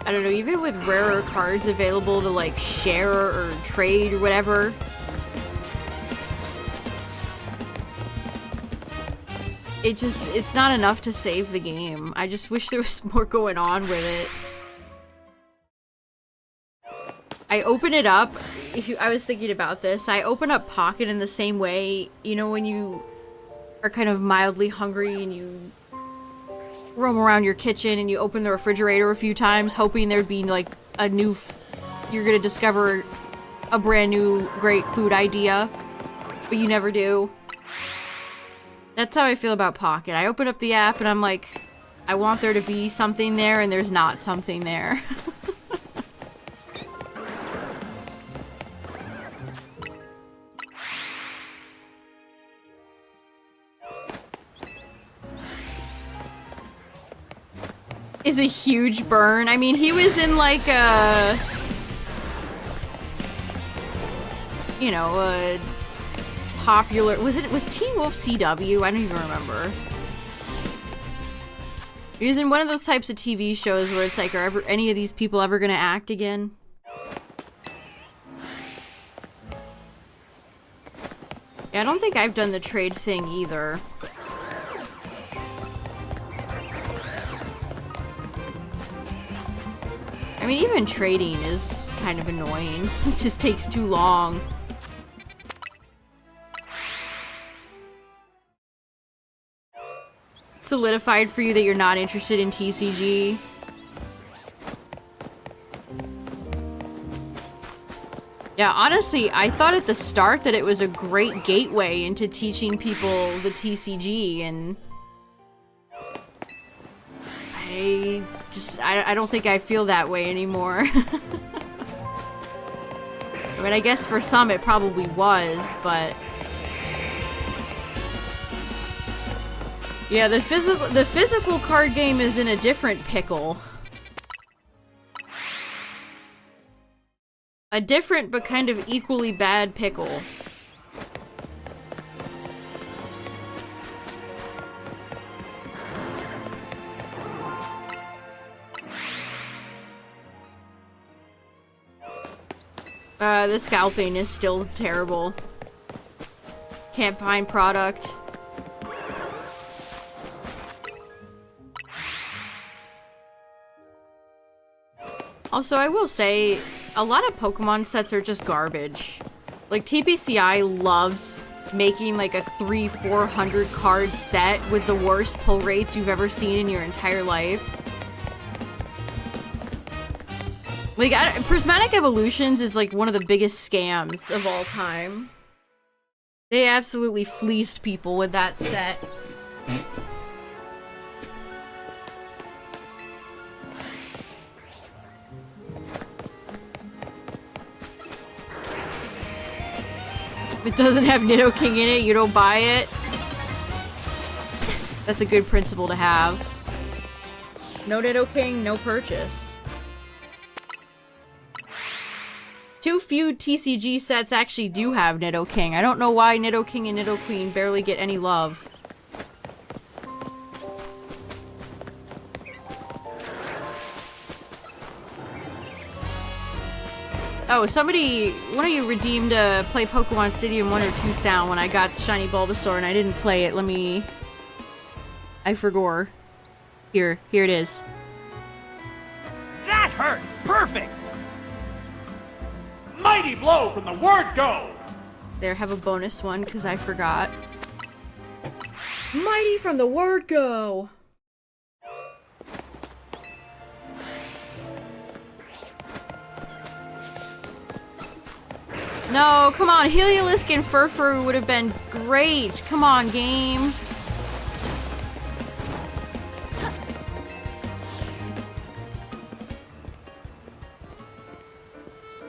S1: I don't know, even with rarer cards available to like share or trade or whatever, it's not enough to save the game. I just wish there was more going on with it. I open it up, I was thinking about this, I open up Pocket in the same way, you know, when you are kind of mildly hungry and you roam around your kitchen and you open the refrigerator a few times hoping there'd be like a new you're gonna discover a brand new great food idea, but you never do. That's how I feel about Pocket. I open up the app and I'm like, I want there to be something there, and there's not something there. Is a huge burn. I mean, he was in like a, you know, a popular... Was Teen Wolf CW? I don't even remember. It was in one of those types of TV shows where it's like, are any of these people ever gonna act again? Yeah, I don't think I've done the trade thing either. I mean, even trading is kind of annoying. It just takes too long. Solidified for you that you're not interested in TCG. Yeah, honestly, I thought at the start that it was a great gateway into teaching people the TCG, and I don't think I feel that way anymore. I mean, I guess for some it probably was, but yeah, the physical card game is in a different pickle. A different but kind of equally bad pickle. The scalping is still terrible. Can't find product. Also, I will say, a lot of Pokemon sets are just garbage. Like, TPCI loves making like a 300-400 card set with the worst pull rates you've ever seen in your entire life. Like, Prismatic Evolutions is like one of the biggest scams of all time. They absolutely fleeced people with that set. If it doesn't have Nidoking in it, you don't buy it. That's a good principle to have. No Nidoking, no purchase. Too few TCG sets actually do have Nidoking. I don't know why Nidoking and Nidoqueen barely get any love. Oh, one of you redeemed a play Pokemon Stadium 1 or 2 sound when I got Shiny Bulbasaur and I didn't play it. I forgot. Here it is.
S2: That hurt! Perfect! Mighty blow from the word go!
S1: There, have a bonus one, because I forgot. Mighty from the word go! No, come on, Heliolisk and Furfur would have been great. Come on, game.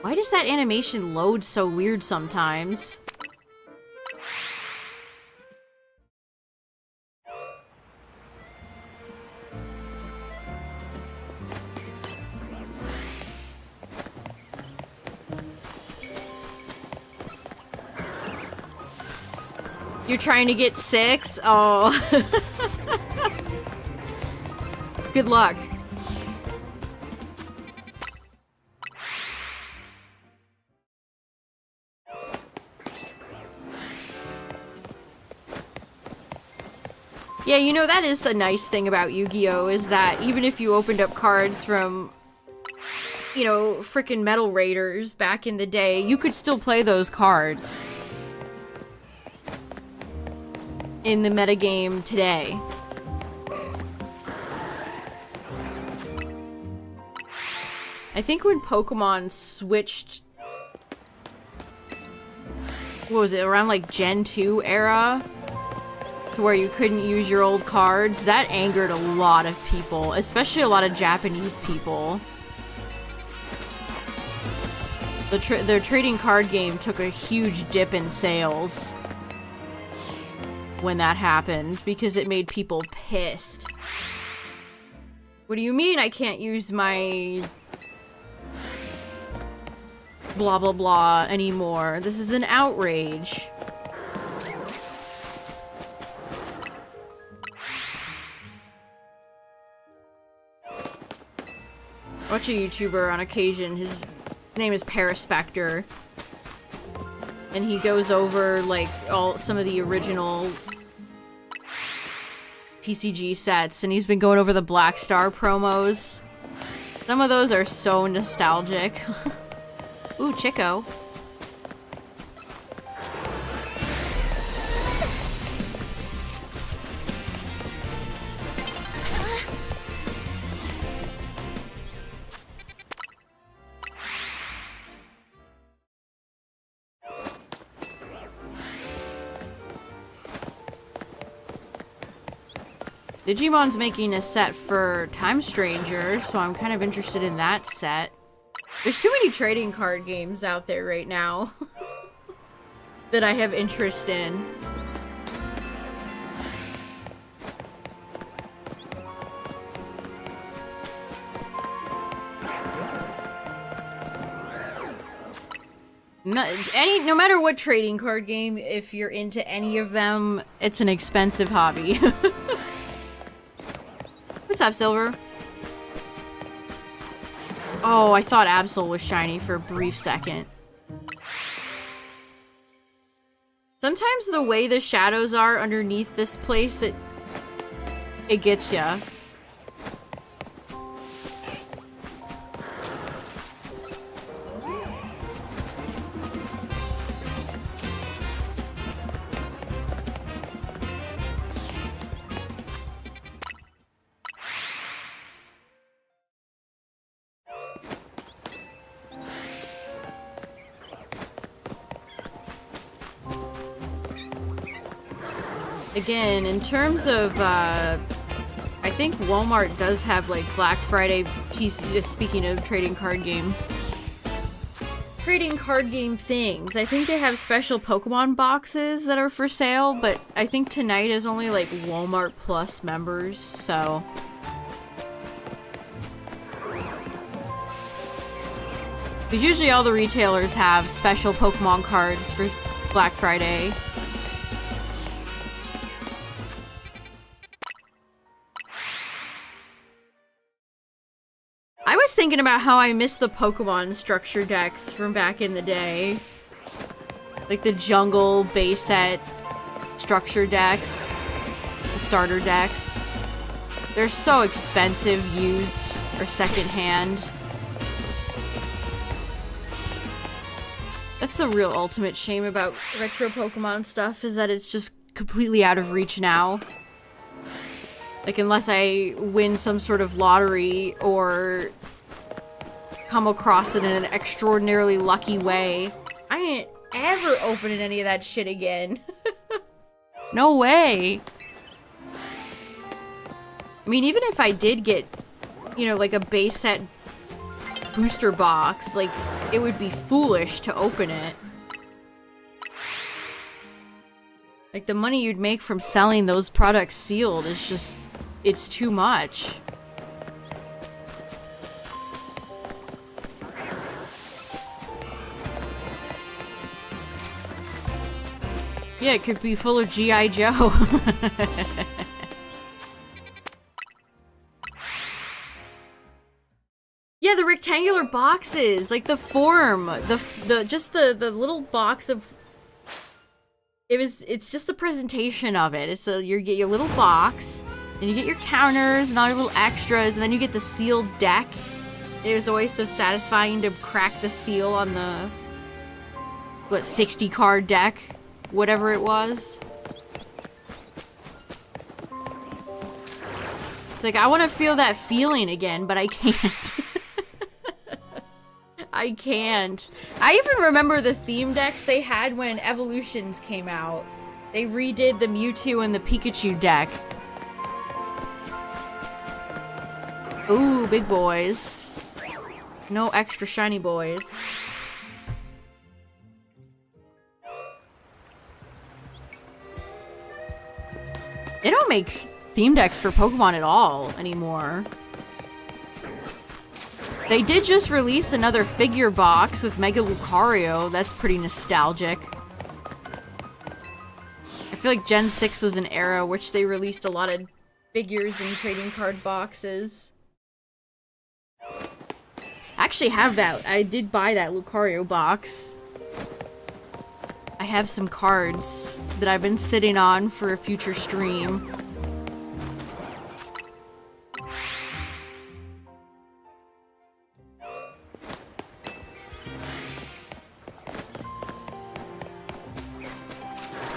S1: Why does that animation load so weird sometimes? You're trying to get 6? Oh. Good luck. Yeah, you know, that is a nice thing about Yu-Gi-Oh! Is that even if you opened up cards from, you know, frickin' Metal Raiders back in the day, you could still play those cards in the metagame today. I think when Pokemon switched, what was it, around like Gen 2 era? To where you couldn't use your old cards, that angered a lot of people, especially a lot of Japanese people. Their trading card game took a huge dip in sales when that happened, because it made people pissed. What do you mean I can't use my blah blah blah anymore? This is an outrage. watch a YouTuber on occasion. His name is Paraspector. And he goes over, like, some of the original TCG sets. And he's been going over the Black Star promos. Some of those are so nostalgic. Ooh, Chico. Digimon's making a set for Time Stranger, so I'm kind of interested in that set. There's too many trading card games out there right now that I have interest in. No matter what trading card game, if you're into any of them, it's an expensive hobby. What's up, Silver? Oh, I thought Absol was shiny for a brief second. Sometimes the way the shadows are underneath this place, it gets ya. Again, in terms of, I think Walmart does have, like, Black Friday TC, just speaking of trading card game things. I think they have special Pokemon boxes that are for sale, but I think tonight is only, like, Walmart Plus members, so... Because usually all the retailers have special Pokemon cards for Black Friday. I was thinking about how I miss the Pokemon structure decks from back in the day. Like the jungle base set structure decks. The starter decks. They're so expensive used or secondhand. That's the real ultimate shame about retro Pokemon stuff, is that it's just completely out of reach now. Like, unless I win some sort of lottery or come across it in an extraordinarily lucky way, I ain't ever opening any of that shit again. No way. I mean, even if I did get, you know, like a base set booster box, like, it would be foolish to open it. Like, the money you'd make from selling those products sealed is just... it's too much. Yeah, it could be full of G.I. Joe. Yeah, the rectangular boxes, like the form, the little box of... It's just the presentation of it. It's you get your little box, and you get your counters and all your little extras, and then you get the sealed deck. It was always so satisfying to crack the seal on the, what, 60 card deck? Whatever it was. It's like, I want to feel that feeling again, but I can't. I can't. I even remember the theme decks they had when Evolutions came out. They redid the Mewtwo and the Pikachu deck. Ooh, big boys. No extra shiny boys. They don't make theme decks for Pokemon at all anymore. They did just release another figure box with Mega Lucario. That's pretty nostalgic. I feel like Gen 6 was an era which they released a lot of figures and trading card boxes. actually have that. I did buy that Lucario box. I have some cards that I've been sitting on for a future stream.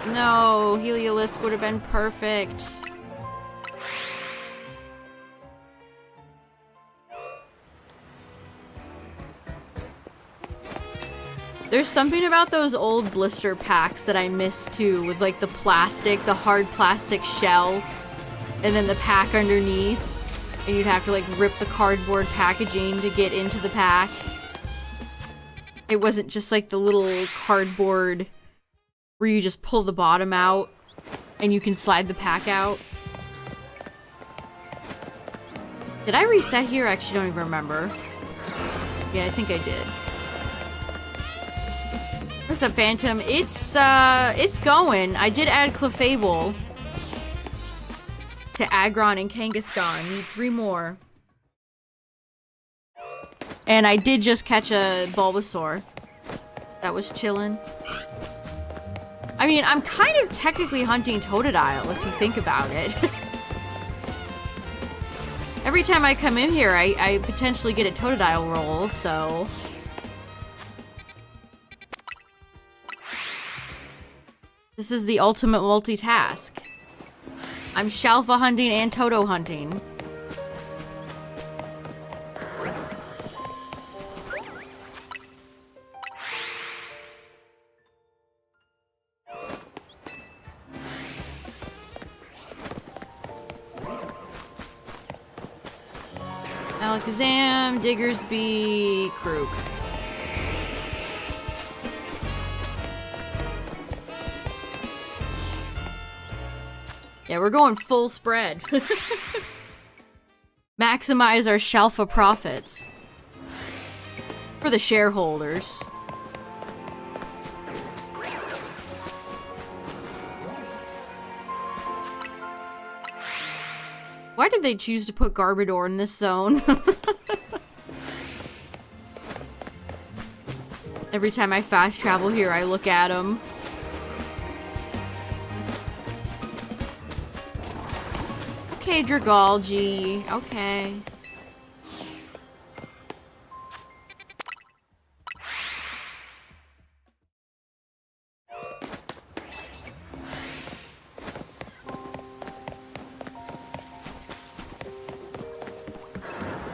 S1: No, Heliolisk would have been perfect. There's something about those old blister packs that I miss too, with like the plastic, the hard plastic shell, and then the pack underneath, and you'd have to like rip the cardboard packaging to get into the pack. It wasn't just like the little cardboard where you just pull the bottom out and you can slide the pack out. Did I reset here? I actually don't even remember. Yeah, I think I did. What's up, Phantom? It's going. I did add Clefable to Aggron and Kangaskhan. Need 3 more. And I did just catch a Bulbasaur. That was chillin'. I mean, I'm kind of technically hunting Totodile, if you think about it. Every time I come in here, I potentially get a Totodile roll, so... This is the ultimate multitask. I'm Shalfa hunting and Toto hunting. Alakazam, Diggersby, Krook. Yeah, we're going full spread. Maximize our Shalfa profits. For the shareholders. Why did they choose to put Garbodor in this zone? Every time I fast travel here, I look at him. Okay, Dragalge. Okay.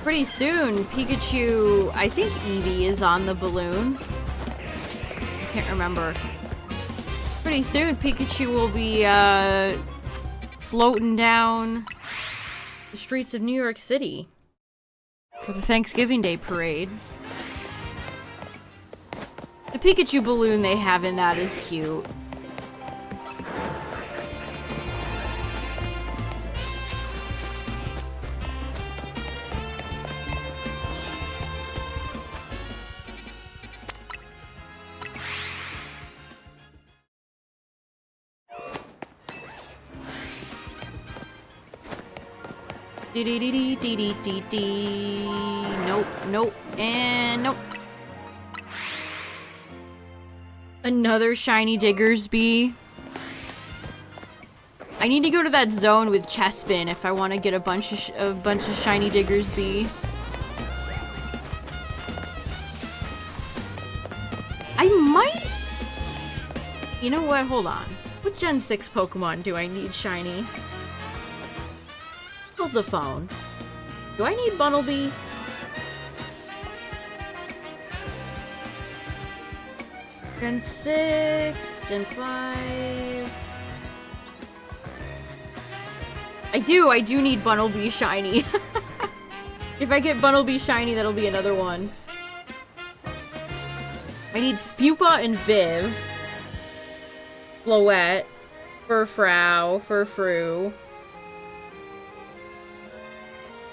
S1: Pretty soon, Pikachu... I think Eevee is on the balloon. I can't remember. Pretty soon, Pikachu will be, floating down the streets of New York City for the Thanksgiving Day parade. The Pikachu balloon they have in that is cute. Dee-dee-dee-dee-dee-dee-dee. Nope, nope, and nope. Another shiny Diggersby. I need to go to that zone with Chespin if I want to get a bunch of shiny Diggersby. I might... You know what? Hold on. What Gen 6 Pokemon do I need shiny? Hold the phone. Do I need Bunnelby? Gen 6, Gen 5... I do need Bunnelby shiny. If I get Bunnelby shiny, that'll be another one. I need Spupa and Viv. Floette. Furfrou. Furfrou.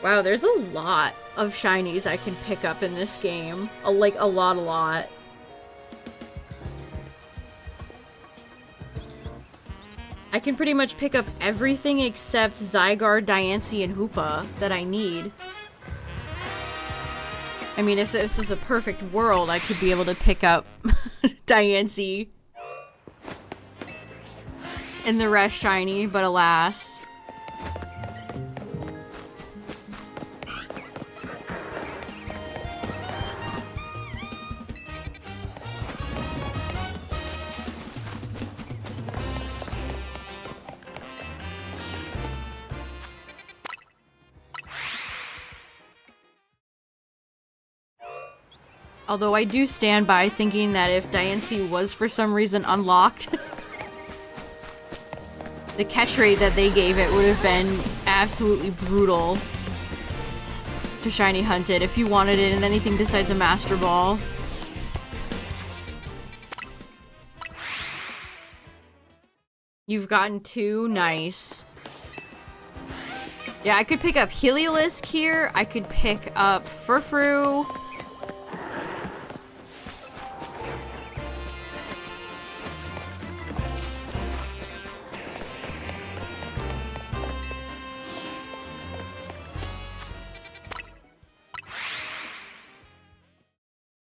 S1: Wow, there's a lot of shinies I can pick up in this game. Like, a lot. I can pretty much pick up everything except Zygarde, Diancie, and Hoopa that I need. I mean, if this is a perfect world, I could be able to pick up Diancie and the rest shiny, but alas. Although I do stand by thinking that if Diancie was for some reason unlocked, the catch rate that they gave it would have been absolutely brutal to shiny hunt it if you wanted it in anything besides a Master Ball. You've gotten 2, nice. Yeah, I could pick up Heliolisk here, I could pick up Furfrou.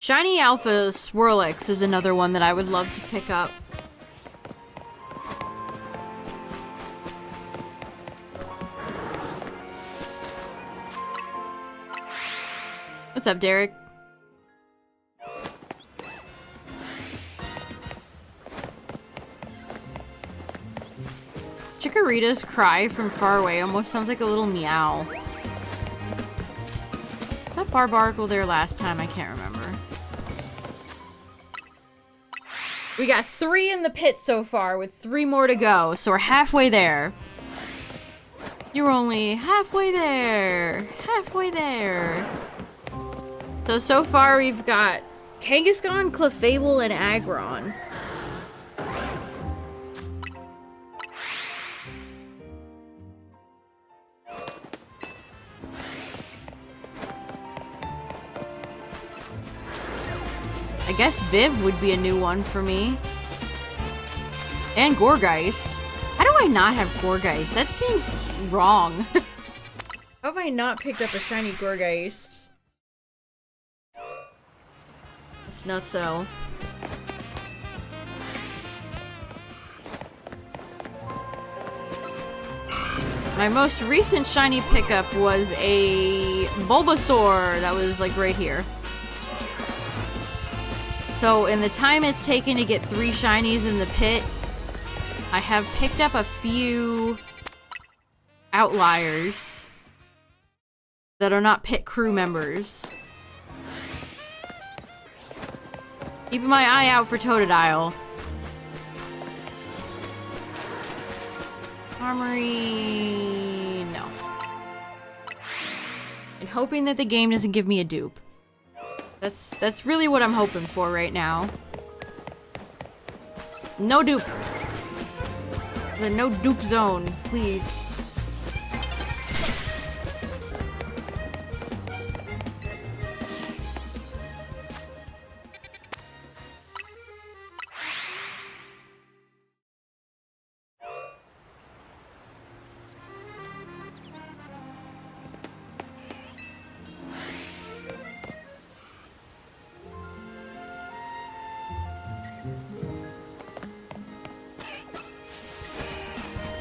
S1: Shiny Alpha Swirlix is another one that I would love to pick up. What's up, Derek? Chikorita's cry from far away almost sounds like a little meow. Was that Barbarcle there last time? I can't remember. We got 3 in the pit so far, with 3 more to go, so we're halfway there. You're only halfway there. Halfway there. So far we've got Kangaskhan, Clefable, and Aggron. I guess Viv would be a new one for me. And Gourgeist. How do I not have Gourgeist? That seems wrong. How have I not picked up a shiny Gourgeist? It's nutso. My most recent shiny pickup was a Bulbasaur that was like right here. So in the time it's taken to get 3 shinies in the pit, I have picked up a few outliers that are not pit crew members. Keeping my eye out for Totodile. Armory... no. And hoping that the game doesn't give me a dupe. That's really what I'm hoping for right now. No dupe. The no dupe zone, please.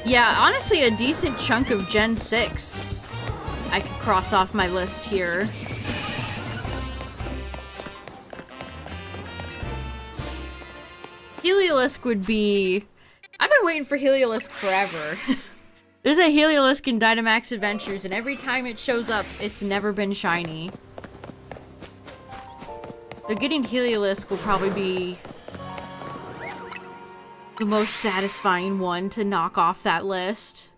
S1: Yeah, honestly, a decent chunk of Gen 6 I could cross off my list here. Heliolisk would be... I've been waiting for Heliolisk forever. There's a Heliolisk in Dynamax Adventures, and every time it shows up, it's never been shiny. So getting Heliolisk will probably be the most satisfying one to knock off that list.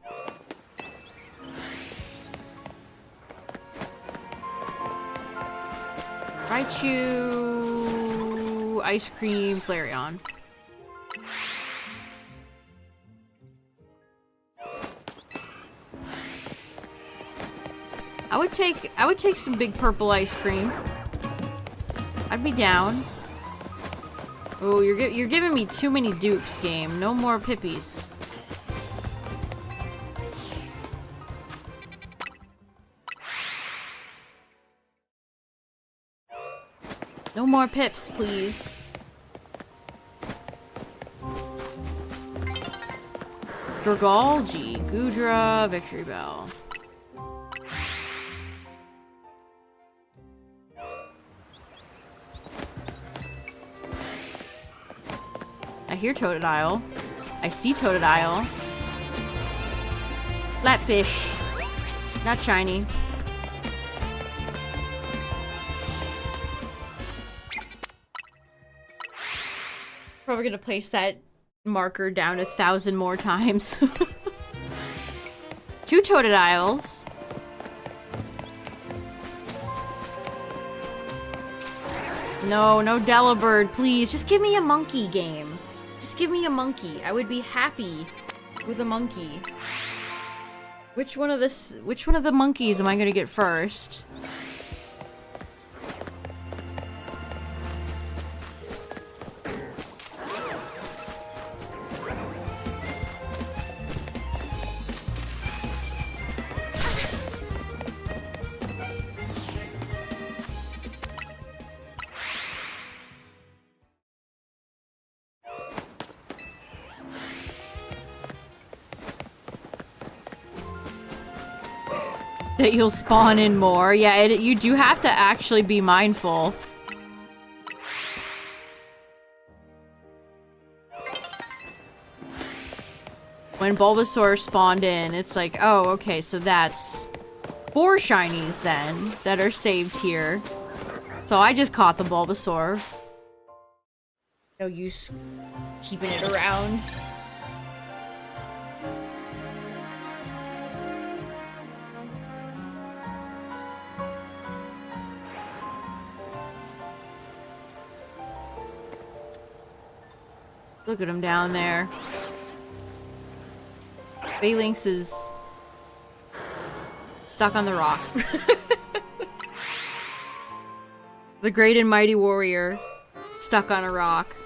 S1: Raichu, Ice Cream, Flareon. I would take some big purple ice cream. I'd be down. Oh, you're giving me too many dupes, game. No more Pippies. No more pips, please. Dragalgi, Gudra, Victory Bell. I hear Totodile. I see Totodile. Flatfish. Not shiny. Probably gonna place that marker down 1,000 more times. 2 Totodiles. No, no Delibird, please. Just give me a monkey game. Just give me a monkey. I would be happy with a monkey. Which one of the monkeys am I gonna get first? That you'll spawn in more. Yeah, you do have to actually be mindful. When Bulbasaur spawned in, it's like, oh, okay, so that's 4 shinies then that are saved here. So I just caught the Bulbasaur. No use keeping it around. Look at him down there. Phalanx is stuck on the rock. The great and mighty warrior stuck on a rock.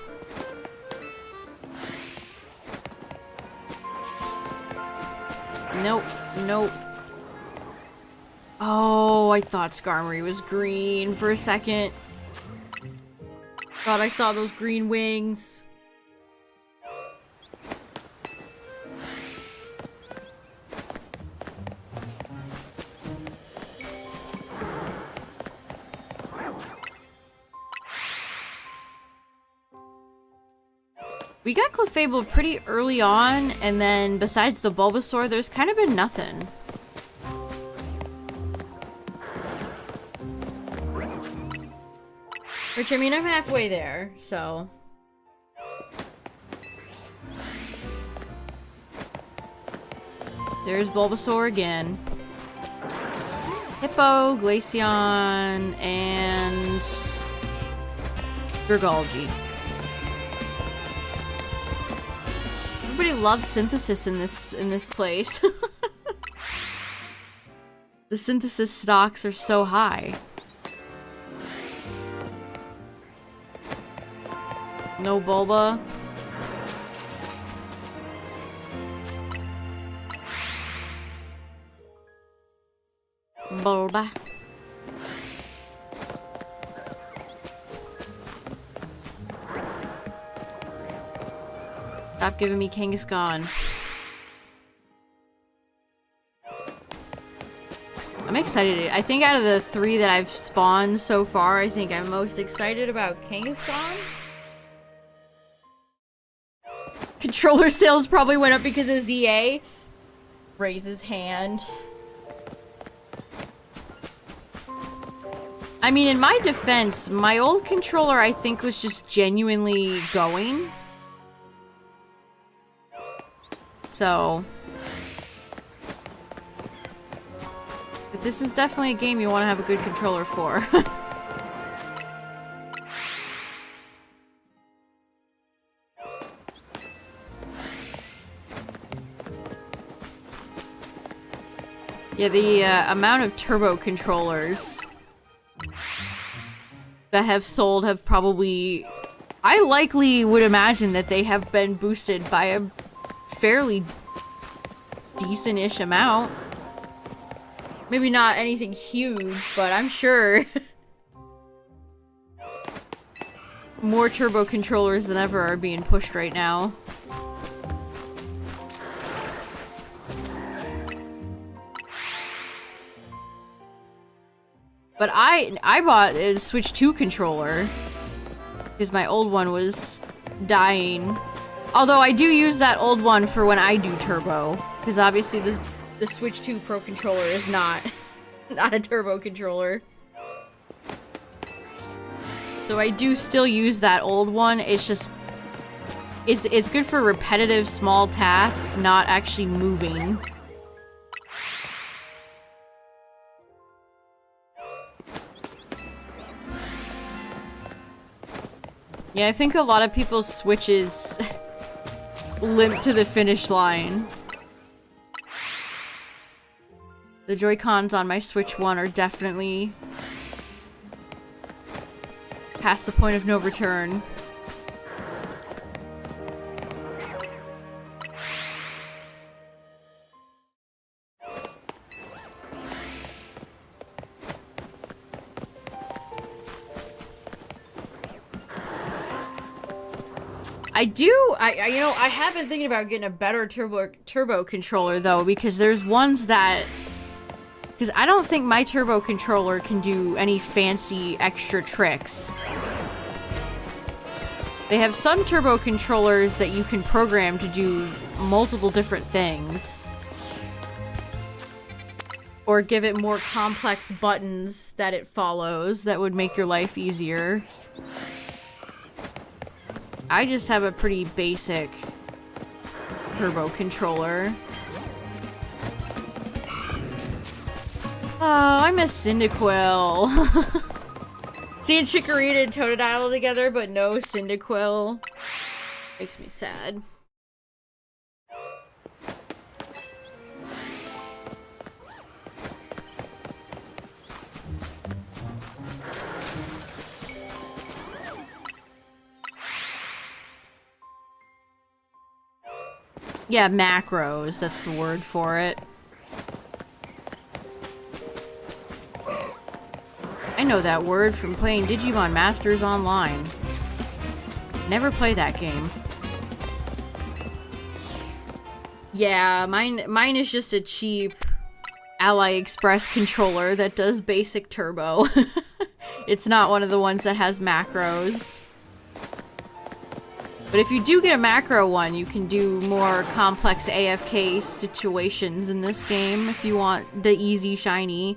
S1: Nope, nope. Oh, I thought Skarmory was green for a second. Thought I saw those green wings. We got Clefable pretty early on, and then besides the Bulbasaur, there's kind of been nothing. Which, I mean, I'm halfway there, so... There's Bulbasaur again. Hippo, Glaceon, and... Dragalgi. Everybody loves synthesis in this place. The synthesis stocks are so high. No Bulba. Bulba. Stop giving me Kangaskhan. I'm excited. I think out of the 3 that I've spawned so far, I think I'm most excited about Kangaskhan. Controller sales probably went up because of ZA. Raise his hand. I mean, in my defense, my old controller I think was just genuinely going. So... But this is definitely a game you want to have a good controller for. Yeah, the amount of turbo controllers that have sold have probably... I likely would imagine that they have been boosted by a fairly decent-ish amount. Maybe not anything huge, but I'm sure. more turbo controllers than ever are being pushed right now. But I bought a Switch 2 controller because my old one was dying. Although I do use that old one for when I do turbo, because obviously the Switch 2 Pro controller is not a turbo controller. So I do still use that old one. It's just it's good for repetitive small tasks, not actually moving. Yeah, I think a lot of people's Switches limp to the finish line. The Joy-Cons on my Switch 1 are definitely past the point of no return. You know, I have been thinking about getting a better turbo controller though, because there's ones that, because I don't think my turbo controller can do any fancy extra tricks. They have some turbo controllers that you can program to do multiple different things. Or give it more complex buttons that it follows that would make your life easier. I just have a pretty basic turbo controller. Oh, I miss Cyndaquil. Seeing Chikorita and Totodile together, but no Cyndaquil makes me sad. Yeah, macros, that's the word for it. I know that word from playing Digimon Masters Online. Never play that game. Yeah, mine is just a cheap AliExpress controller that does basic turbo. It's not one of the ones that has macros. But if you do get a macro one, you can do more complex AFK situations in this game if you want the easy shiny.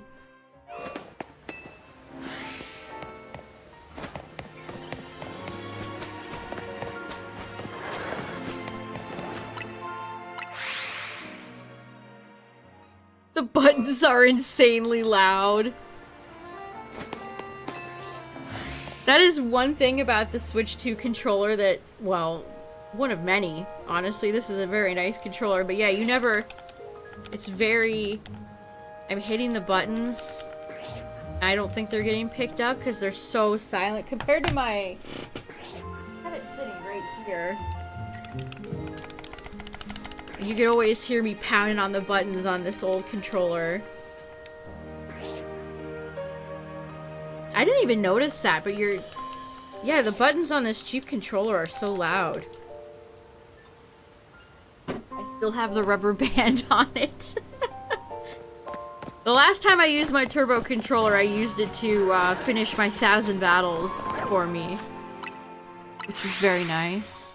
S1: The buttons are insanely loud. That is one thing about the Switch 2 controller that, well, one of many, honestly. This is a very nice controller, but yeah, you never... It's very... I'm hitting the buttons. I don't think they're getting picked up because they're so silent compared to my... I have it sitting right here. You could always hear me pounding on the buttons on this old controller. I didn't even notice that, but yeah, the buttons on this cheap controller are so loud. I still have the rubber band on it. The last time I used my turbo controller, I used it to finish my 1,000 battles for me, which was very nice.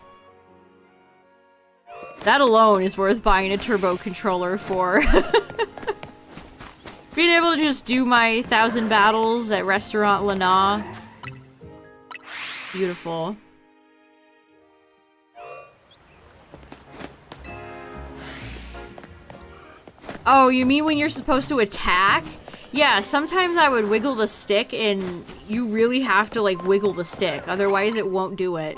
S1: That alone is worth buying a turbo controller for. Being able to just do my 1,000 battles at Restaurant Lana. Beautiful. Oh, you mean when you're supposed to attack? Yeah, sometimes I would wiggle the stick and you really have to like wiggle the stick, otherwise it won't do it.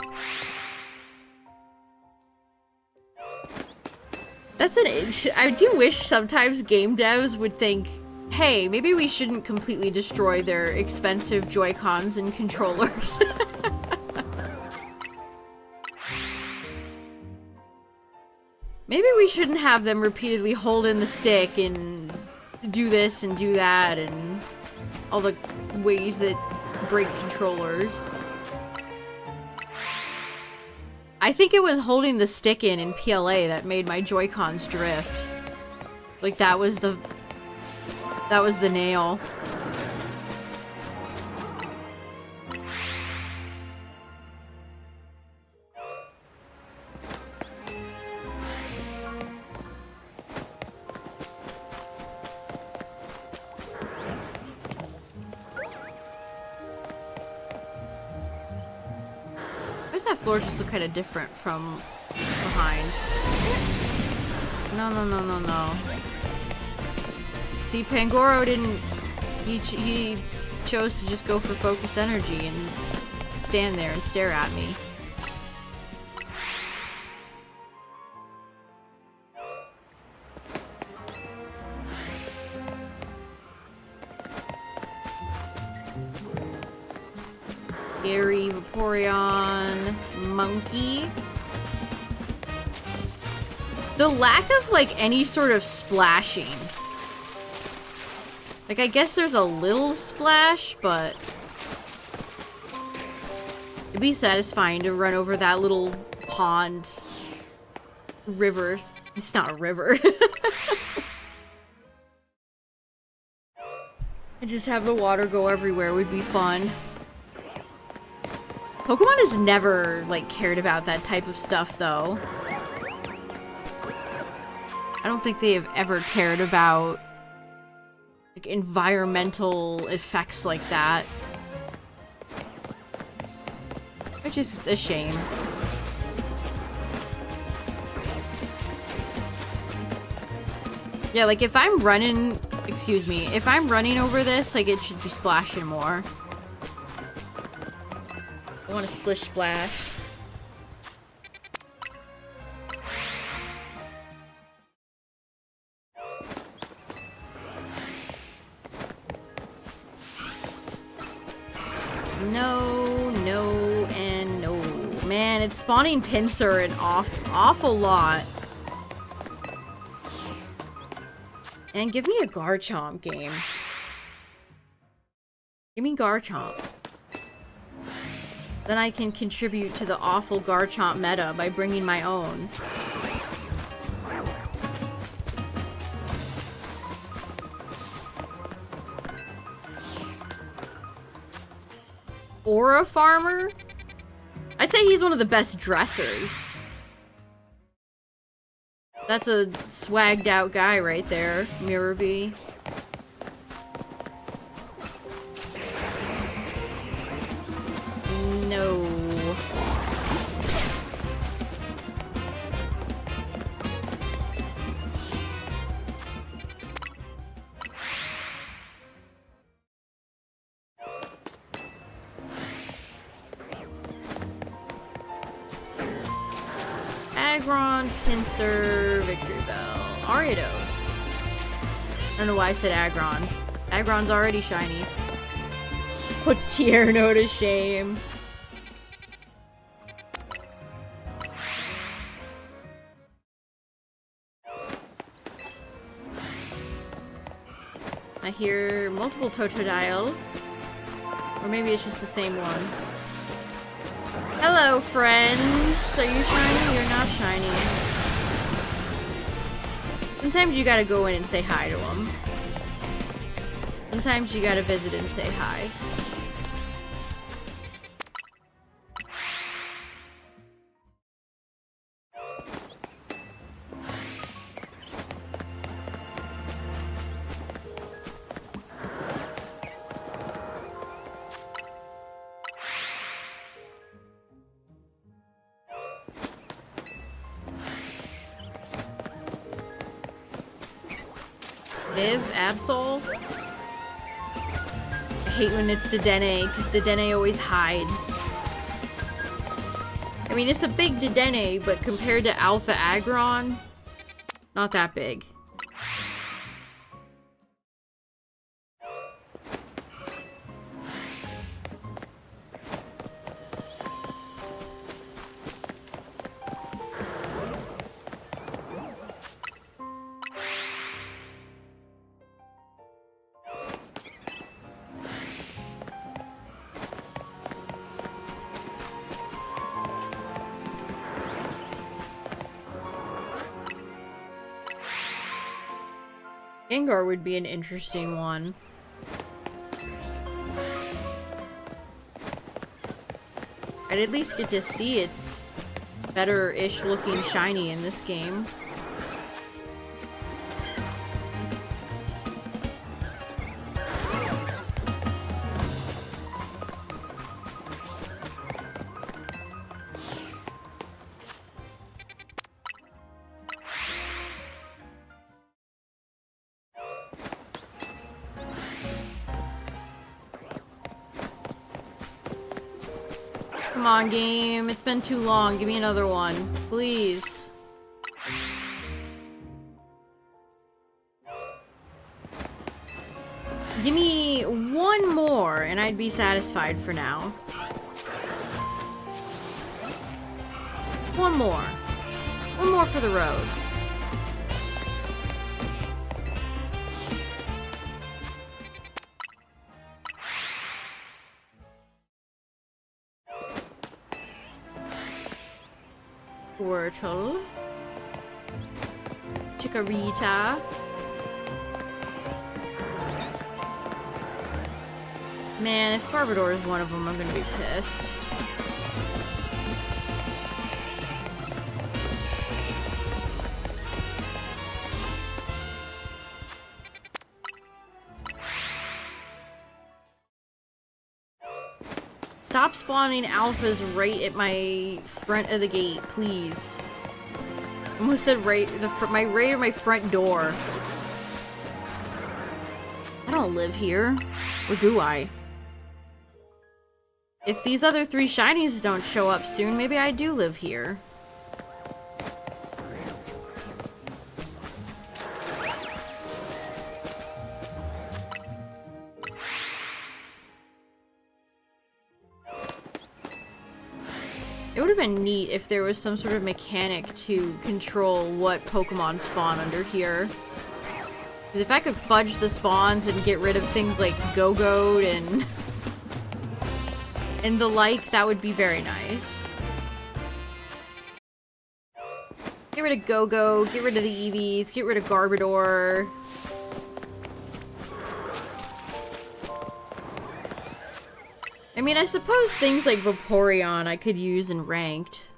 S1: I do wish sometimes game devs would think, hey, maybe we shouldn't completely destroy their expensive Joy-Cons and controllers. Maybe we shouldn't have them repeatedly hold in the stick and do this and do that and all the ways that break controllers. I think it was holding the stick in PLA that made my Joy-Cons drift. Like, that was the nail. That floor just look kind of different from behind. No, no, no, no, no. See, Pangoro didn't... He chose to just go for focus energy and stand there and stare at me. Gary, Vaporeon, Monkey. The lack of, like, any sort of splashing. Like, I guess there's a little splash, but it'd be satisfying to run over that little pond. River. It's not a river. And just have the water go everywhere would be fun. Pokemon has never, like, cared about that type of stuff, though. I don't think they have ever cared about, like, environmental effects like that. Which is a shame. Yeah, like, if I'm running... Excuse me. If I'm running over this, like, it should be splashing more. I want a splish splash. No, no, and no. Man, it's spawning Pinsir an awful lot. And give me a Garchomp game. Give me Garchomp. Then I can contribute to the awful Garchomp meta by bringing my own. Aura Farmer? I'd say he's one of the best dressers. That's a swagged out guy right there, Mirabee. No. Aggron, Pinsir, Victory Bell, Ariados. I don't know why I said Aggron. Aggron's already shiny. Puts Tierno to shame. I hear multiple Totodile. Or maybe it's just the same one. Hello, friends! Are you shiny? You're not shiny. Sometimes you gotta go in and say hi to them. Sometimes you gotta visit and say hi. Viv, Absol. I hate when it's Dedenne, because Dedenne always hides. I mean, it's a big Dedenne, but compared to Alpha Aggron, not that big. Gengar would be an interesting one. I'd at least get to see its better-ish looking shiny in this game. Come on, game. It's been too long. Give me another one. Please. Give me one more, and I'd be satisfied for now. One more. One more for the road. Squirtle. Chikorita. Man, if Garbodor is one of them, I'm gonna be pissed. Stop spawning alphas right at my front of the gate, please. I almost said right at my front door. I don't live here. Or do I? If these other 3 shinies don't show up soon, maybe I do live here. It would have been neat if there was some sort of mechanic to control what Pokemon spawn under here. Because if I could fudge the spawns and get rid of things like Go-Goat and the like, that would be very nice. Get rid of Go-Goat, get rid of the Eevees, get rid of Garbodor. I mean, I suppose things like Vaporeon I could use in ranked.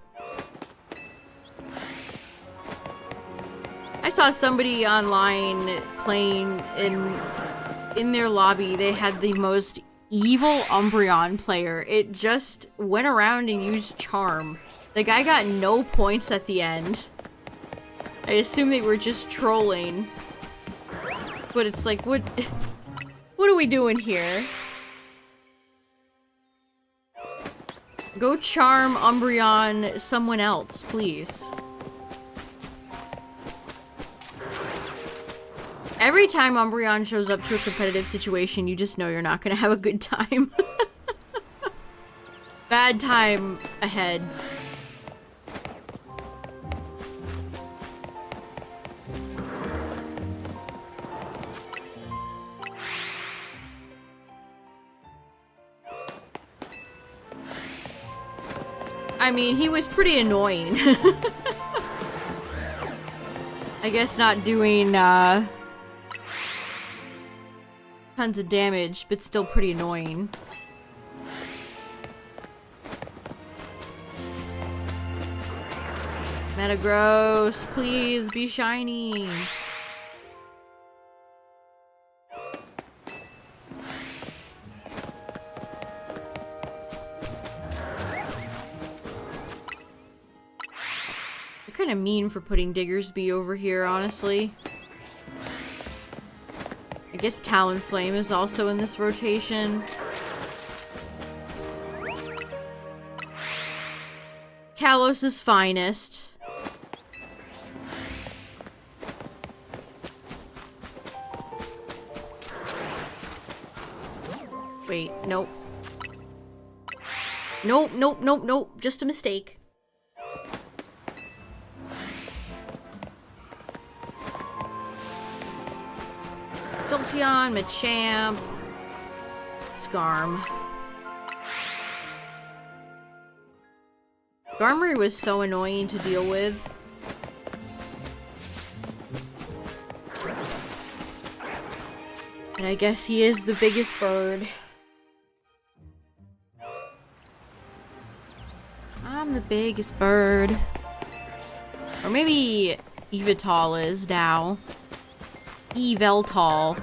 S1: I saw somebody online playing in their lobby. They had the most evil Umbreon player. It just went around and used Charm. The guy got no points at the end. I assume they were just trolling. But it's like, what are we doing here? Go charm Umbreon someone else, please. Every time Umbreon shows up to a competitive situation, you just know you're not gonna have a good time. Bad time ahead. I mean, he was pretty annoying. I guess not doing, tons of damage, but still pretty annoying. Metagross, please be shiny. Kind of mean for putting Diggersby over here, honestly. I guess Talonflame is also in this rotation. Kalos' finest. Wait, nope. Nope, nope, nope, nope. Just a mistake. Jolteon, Machamp, Skarm. Skarmory was so annoying to deal with. And I guess he is the biggest bird. I'm the biggest bird. Or maybe Evital is now. Eveltal.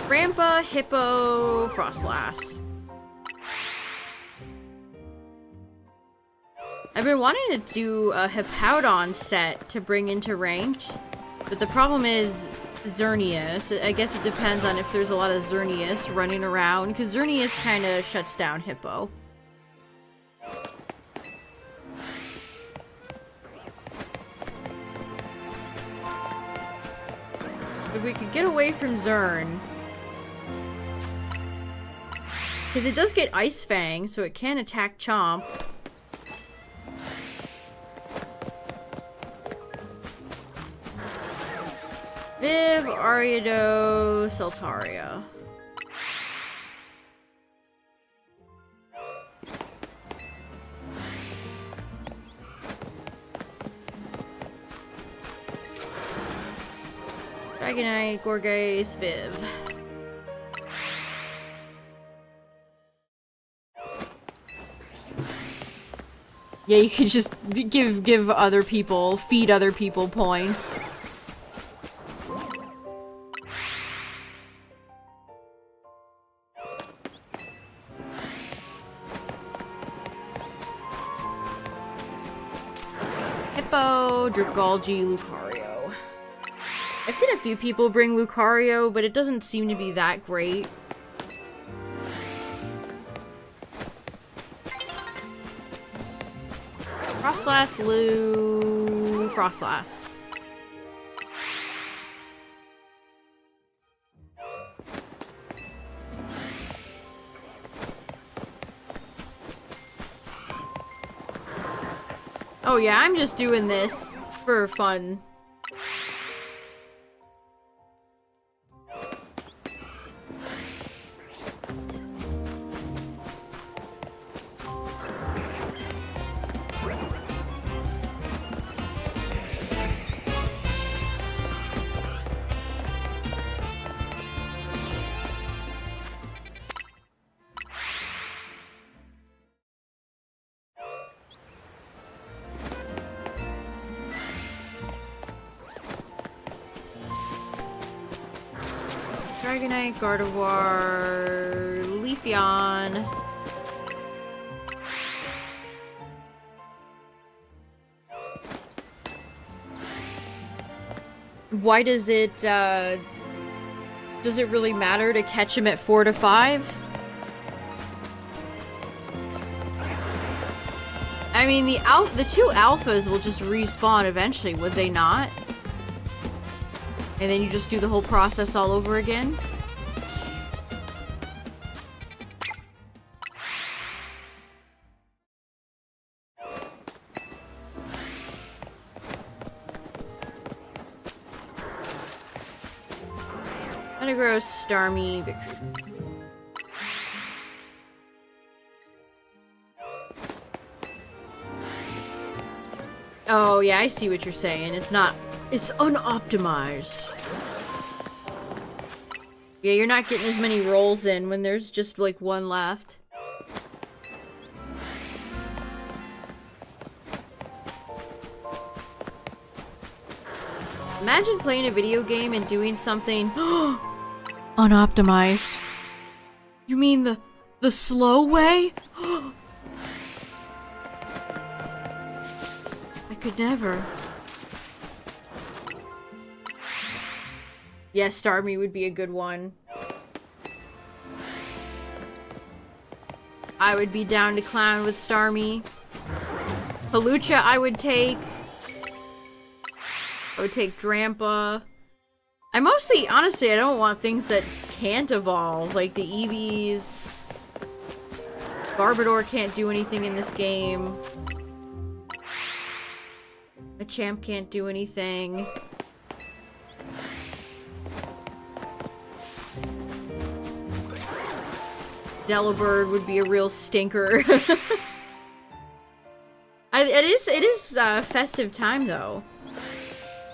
S1: Grandpa, Hippo, Frostlass. I've been wanting to do a Hippowdon set to bring into Ranked, but the problem is Xerneas. I guess it depends on if there's a lot of Xerneas running around, because Xerneas kind of shuts down Hippo. If we could get away from Zern. Because it does get Ice Fang, so it can attack Chomp. Viv, Ariado, Saltaria. Dragonite, Gorgeous, Viv. Yeah, you could just give other people, feed other people points. Hippo, Dragalge, Lucario. I've seen a few people bring Lucario, but it doesn't seem to be that great. Frostlass, Lou... Frostlass. Oh yeah, I'm just doing this for fun. Dragonite, Gardevoir, Leafeon. Why does it really matter to catch him at 4 to 5? I mean, the two alphas will just respawn eventually, would they not? And then you just do the whole process all over again? Metagross, Starmie, Victory. Oh, yeah, I see what you're saying. It's unoptimized. Yeah, you're not getting as many rolls in when there's just, like, one left. Imagine playing a video game and doing something unoptimized. You mean the slow way? I could never. Yeah, Starmie would be a good one. I would be down to clown with Starmie. Halucha I would take. I would take Drampa. I mostly, honestly, I don't want things that can't evolve, like the Eevees. Barbador can't do anything in this game. Machamp can't do anything. Delibird would be a real stinker. It is festive time though.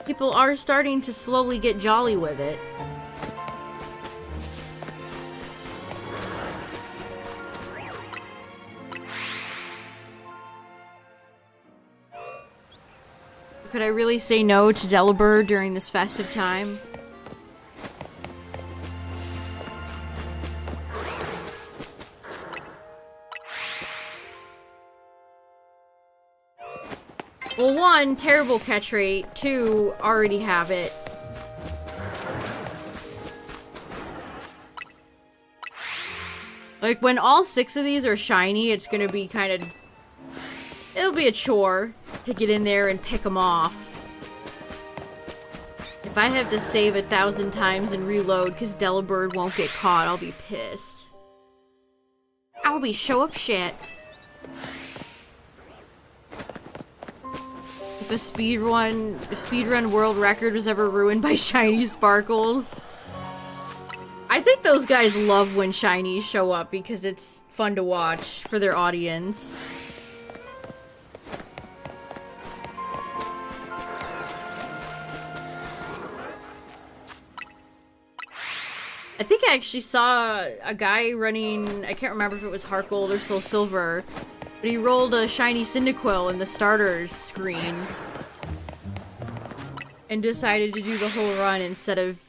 S1: People are starting to slowly get jolly with it. Could I really say no to Delibird during this festive time? Well, one, terrible catch rate. Two, already have it. Like, when all 6 of these are shiny, it's gonna be kind of... It'll be a chore to get in there and pick them off. If I have to save 1,000 times and reload because Delibird won't get caught, I'll be pissed. I'll be show up shit. If a speedrun world record was ever ruined by shiny sparkles. I think those guys love when shinies show up because it's fun to watch for their audience. I think I actually saw a guy running, I can't remember if it was Heart Gold or Soul Silver, but he rolled a shiny Cyndaquil in the starters screen and decided to do the whole run instead of,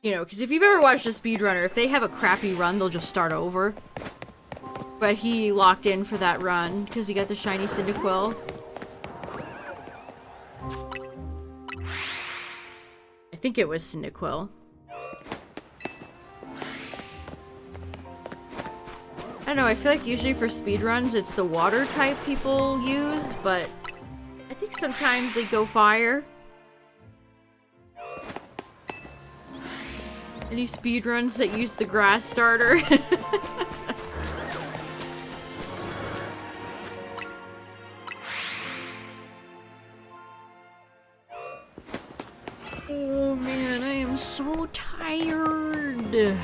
S1: you know, because if you've ever watched a speedrunner, if they have a crappy run, they'll just start over. But he locked in for that run because he got the shiny Cyndaquil. I think it was Cyndaquil. I don't know, I feel like usually for speedruns it's the water type people use, but I think sometimes they go fire. Any speedruns that use the grass starter? Oh man, I am so tired.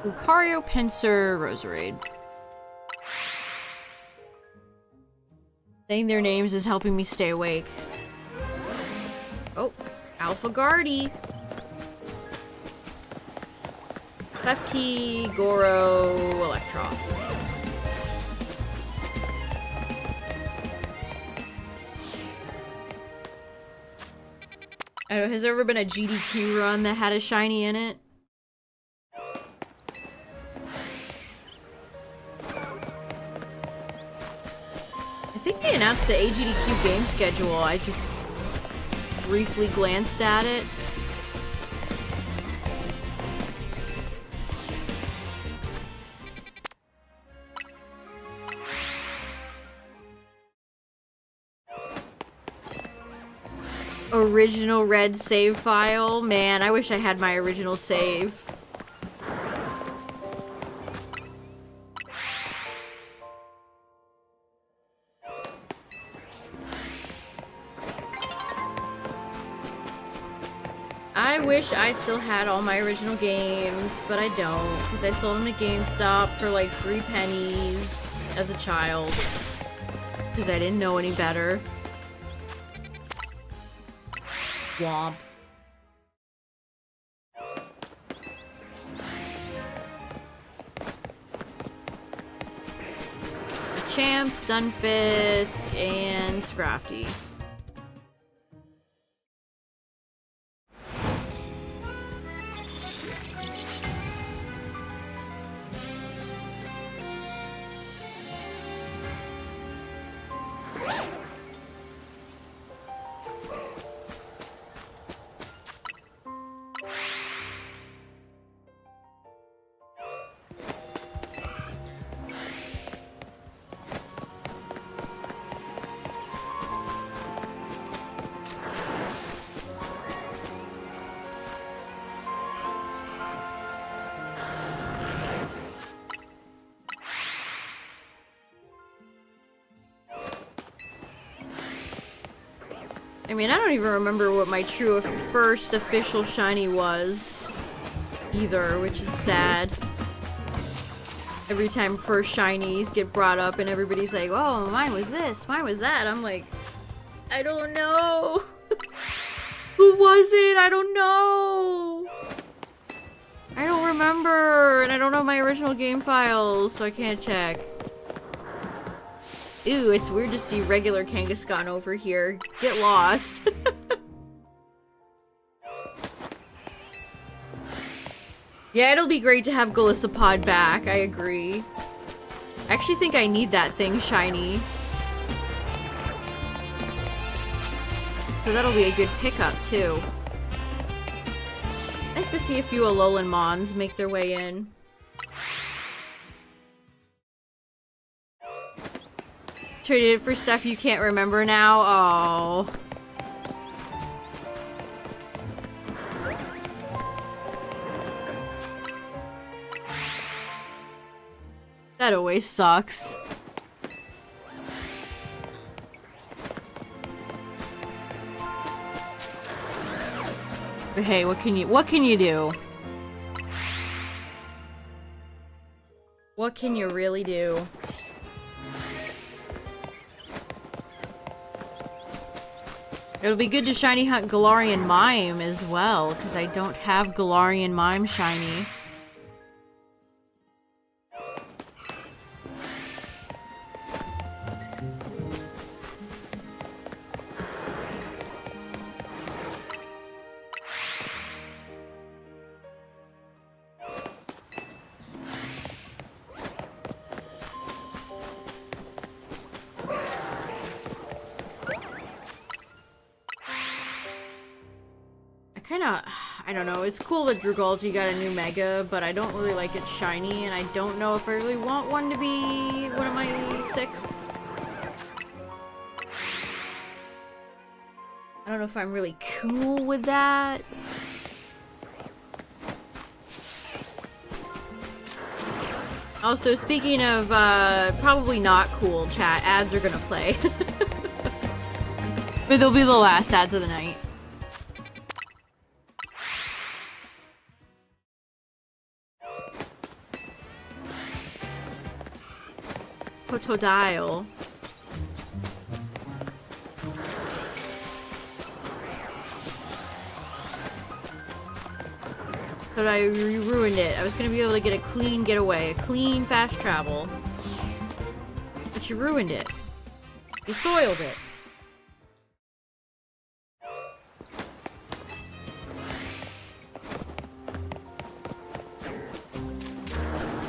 S1: Lucario, Pinsir, Roserade. Saying their names is helping me stay awake. Oh, Alpha Guardy. Klefki, Goro, Electros. I don't know, has there ever been a GDQ run that had a shiny in it? I think they announced the AGDQ game schedule. I just briefly glanced at it. Original red save file. Man, I wish I had my original save. I wish I still had all my original games, but I don't, because I sold them to GameStop for like 3 pennies as a child, because I didn't know any better. Womp. Champ, Stunfisk, and Scrafty. I mean, I don't even remember what my true first official shiny was. either, which is sad. Every time first shinies get brought up and everybody's like, oh, mine was this, mine was that. I'm like, I don't know. Who was it? I don't know. I don't remember, and I don't know my original game files, so I can't check. Ew, it's weird to see regular Kangaskhan over here. Get lost. Yeah, it'll be great to have Golisopod back, I agree. I actually think I need that thing shiny. So that'll be a good pickup, too. Nice to see a few Alolan Mons make their way in. Traded it for stuff you can't remember now? Oh. That always sucks. But hey, what can you do? What can you really do? It'll be good to shiny hunt Galarian Mime as well, because I don't have Galarian Mime shiny. I don't know, it's cool that Drugalgi got a new Mega, but I don't really like it shiny, and I don't know if I really want one to be one of my 6. I don't know if I'm really cool with that. Also, speaking of, probably not cool, chat, ads are gonna play. But they'll be the last ads of the night. Totodile. But I ruined it. I was gonna be able to get a clean getaway, a clean fast travel. But you ruined it. You soiled it.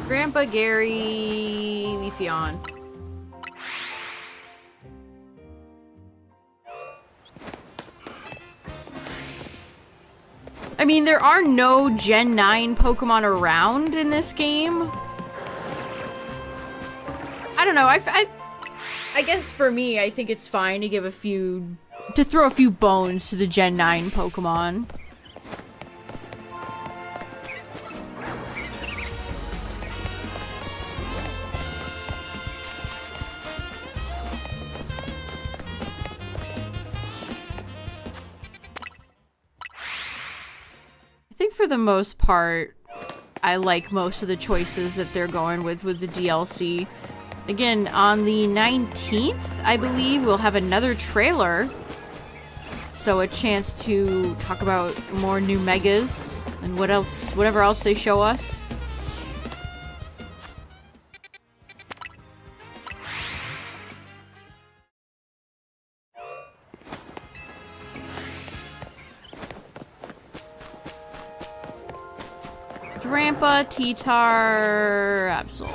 S1: Grandpa Gary Leafeon. I mean, there are no Gen 9 Pokemon around in this game. I don't know, I guess for me, I think it's fine to give to throw a few bones to the Gen 9 Pokemon. I think for the most part, I like most of the choices that they're going with the DLC. Again, on the 19th, I believe, we'll have another trailer. So a chance to talk about more new Megas and whatever else they show us. Grandpa, T-Tar, Absol.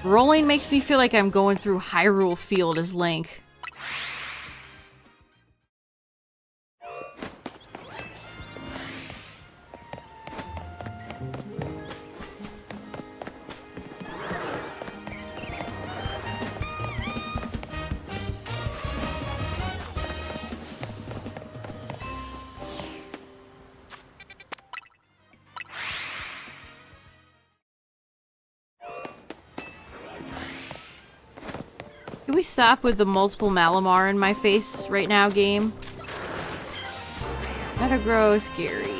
S1: Rolling makes me feel like I'm going through Hyrule Field as Link. Can we stop with the multiple Malamar in my face right now, game? Metagross, Gary.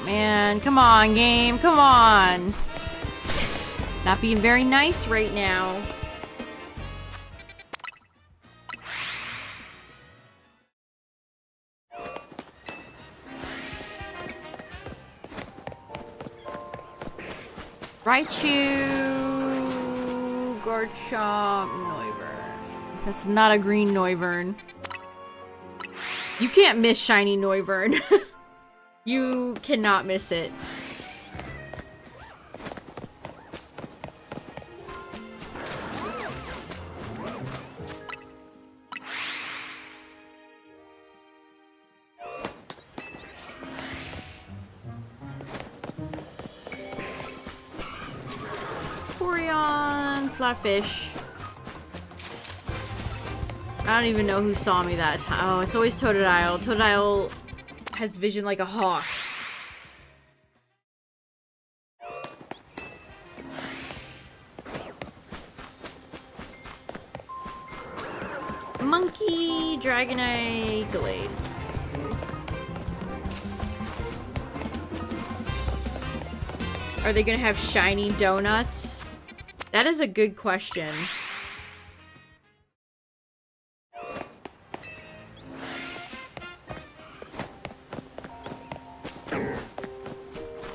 S1: Man, come on, game. Come on. Not being very nice right now. Raichu, Garchomp, Noivern. That's not a green Noivern. You can't miss shiny Noivern. You cannot miss it. Flatfish. I don't even know who saw me that time. Oh, it's always Totodile. Totodile has vision like a hawk. Monkey, Dragonite, Gallade. Are they gonna have shiny donuts? That is a good question.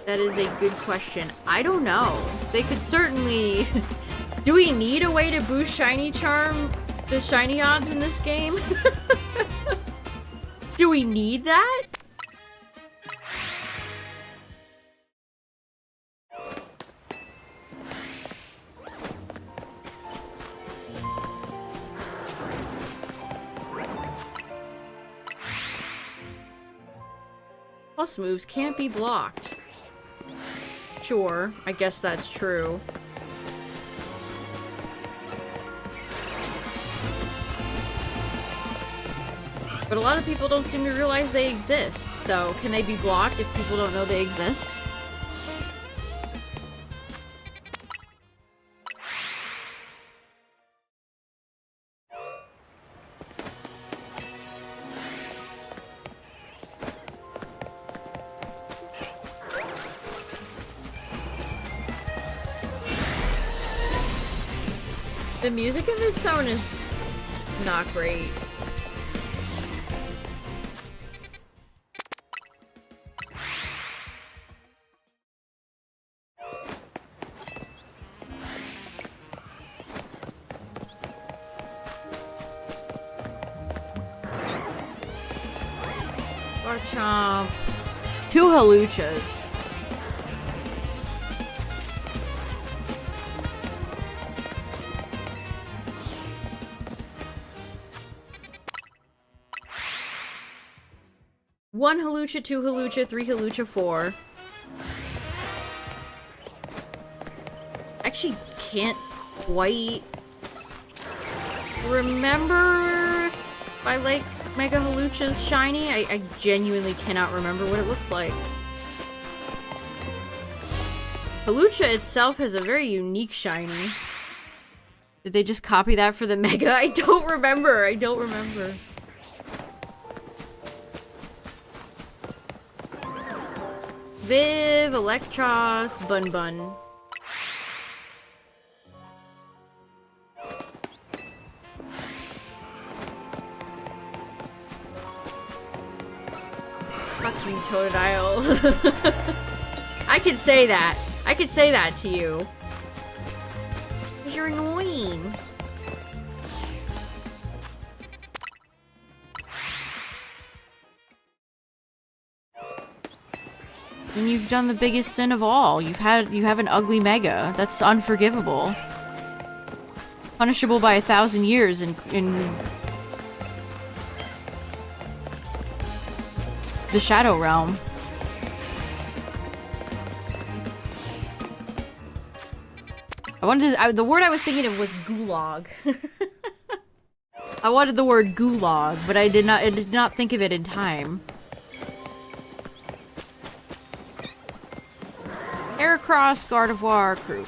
S1: That is a good question. I don't know. They could certainly... Do we need a way to boost shiny charm? The shiny odds in this game? Do we need that? Plus moves can't be blocked. Sure, I guess that's true. But a lot of people don't seem to realize they exist, so can they be blocked if people don't know they exist? The music in this zone is not great. Garchomp. 2 Haluchas. One Halucha, 2 Halucha, 3 Halucha, 4. Actually, can't quite remember if I like Mega Halucha's shiny. I genuinely cannot remember what it looks like. Halucha itself has a very unique shiny. Did they just copy that for the Mega? I don't remember. I don't remember. Viv, Electros, Bun Bun. Fuck you, Totodile. I could say that. I could say that to you. 'Cause you're annoying. And you've done the biggest sin of all. You have an ugly Mega. That's unforgivable. Punishable by 1,000 years in the Shadow Realm. The word I was thinking of was gulag. I wanted the word gulag, but I did not think of it in time. Heracross, Gardevoir, Krook.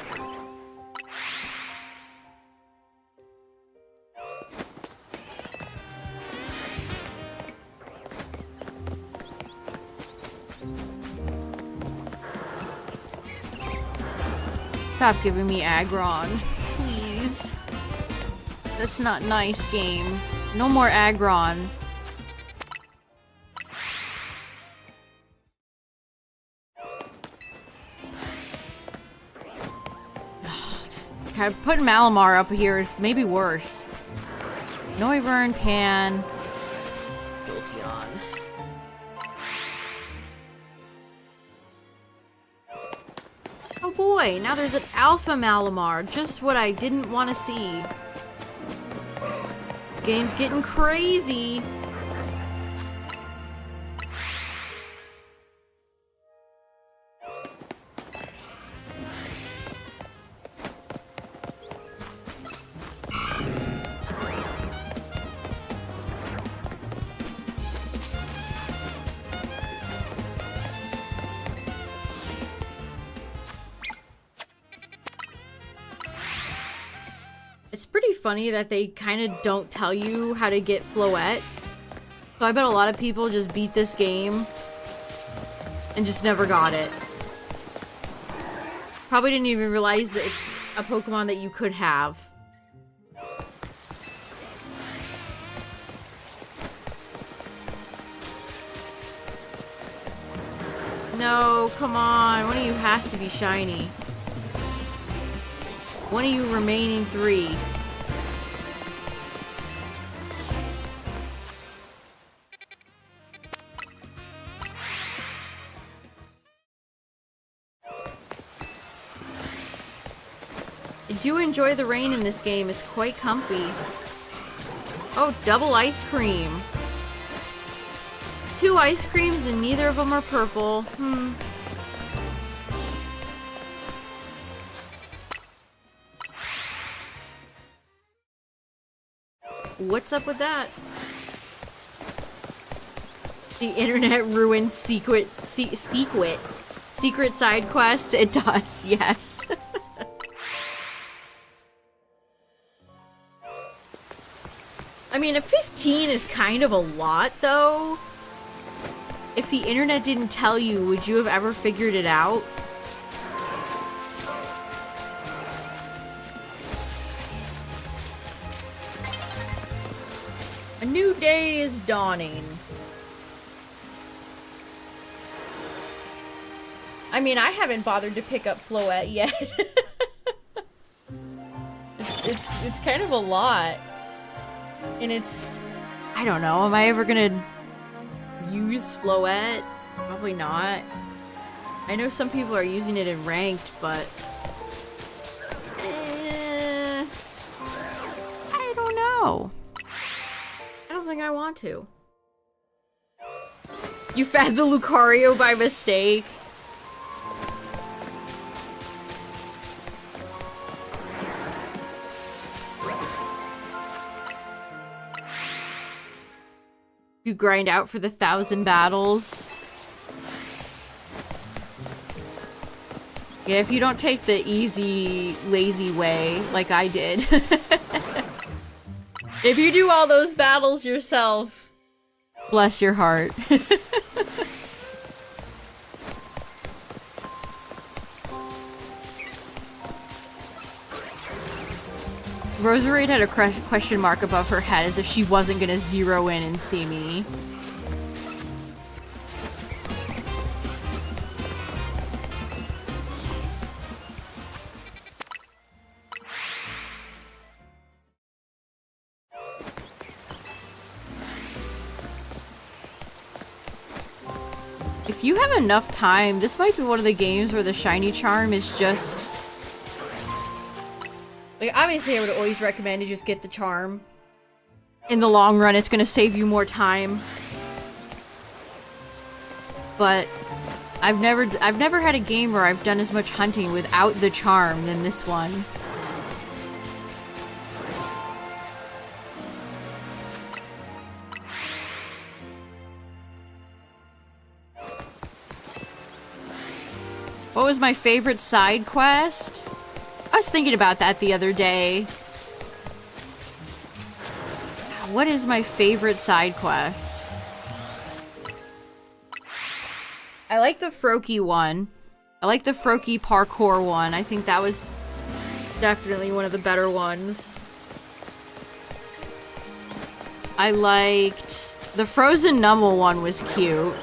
S1: Stop giving me aggron. Please. That's not nice, game. No more aggron. Okay, putting Malamar up here is maybe worse. Noivern, Pan, Jolteon. Oh boy, now there's an Alpha Malamar. Just what I didn't want to see. This game's getting crazy. It's pretty funny that they kind of don't tell you how to get Floette. So I bet a lot of people just beat this game and just never got it. Probably didn't even realize it's a Pokemon that you could have. No, come on. One of you has to be shiny. One of you remaining 3. I do enjoy the rain in this game. It's quite comfy. Oh, double ice cream. 2 ice creams and neither of them are purple. What's up with that? The internet ruins secret side quests? It does, yes. I mean, a 15 is kind of a lot, though. If the internet didn't tell you, would you have ever figured it out? A new day is dawning. I mean, I haven't bothered to pick up Floette yet. it's kind of a lot. And it's... I don't know, am I ever gonna use Floette? Probably not. I know some people are using it in ranked, but... I don't know. I don't think I want to. You fed the Lucario by mistake. You grind out for the 1,000 battles. Yeah, if you don't take the easy, lazy way, like I did. If you do all those battles yourself, bless your heart. Roserade had a question mark above her head as if she wasn't gonna zero in and see me. If you have enough time, this might be one of the games where the shiny charm is just... Like, obviously I would always recommend to just get the charm. In the long run, it's gonna save you more time. But I've never had a game where I've done as much hunting without the charm than this one. What was my favorite side quest? I was thinking about that the other day. What is my favorite side quest? I like the Froakie one. I like the Froakie parkour one. I think that was definitely one of the better ones. I liked... the Frozen Numble one was cute.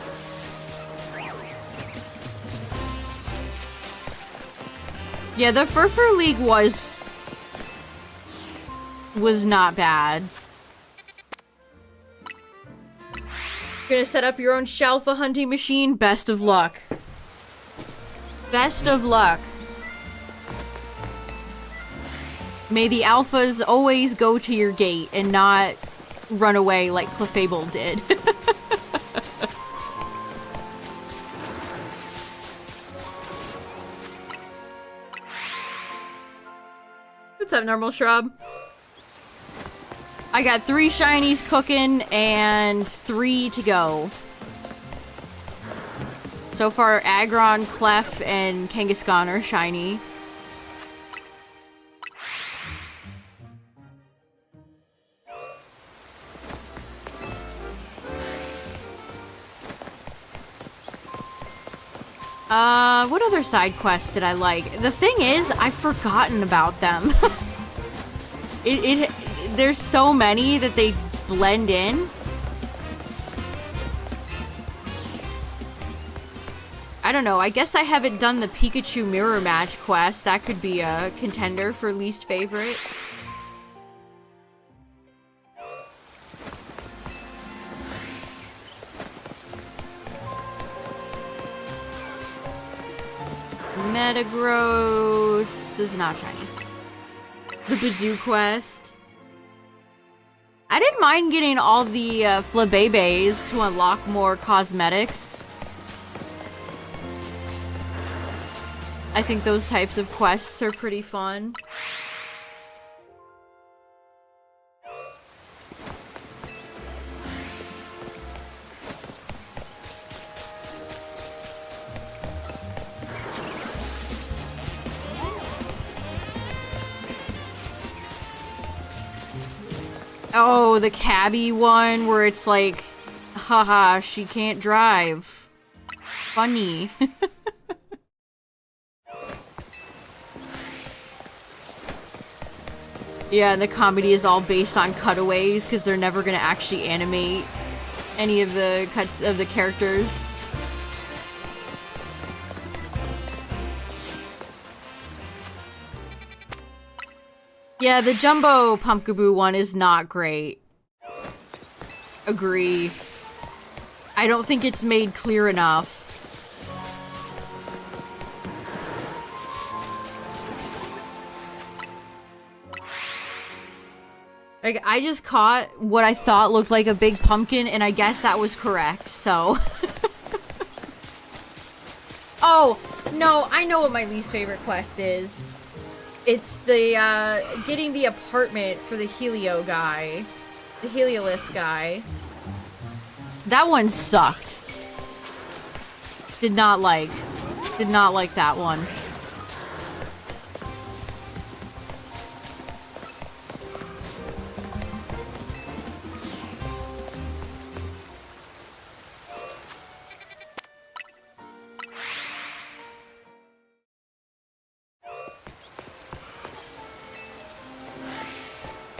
S1: Yeah, the Fur League was not bad. Gonna set up your own Shalfa hunting machine? Best of luck. Best of luck. May the alphas always go to your gate and not run away like Clefable did. What's up, Normal Shrub? I got 3 shinies cooking and 3 to go. So far, Aggron, Clef, and Kangaskhan are shiny. What other side quests did I like? The thing is, I've forgotten about them. There's so many that they blend in. I don't know, I guess I haven't done the Pikachu Mirror Match quest. That could be a contender for least favorite. Metagross is not shiny. The Badoo quest. I didn't mind getting all the Flabébés to unlock more cosmetics. I think those types of quests are pretty fun. Oh, the cabbie one where it's like, haha, she can't drive. Funny. Yeah, and the comedy is all based on cutaways because they're never gonna actually animate any of the cuts of the characters. Yeah, the Jumbo Pumpkaboo one is not great. Agree. I don't think it's made clear enough. Like, I just caught what I thought looked like a big pumpkin, and I guess that was correct, so... Oh, no, I know what my least favorite quest is. It's the, getting the apartment for the Helio guy. The Heliolist guy. That one sucked. Did not like that one.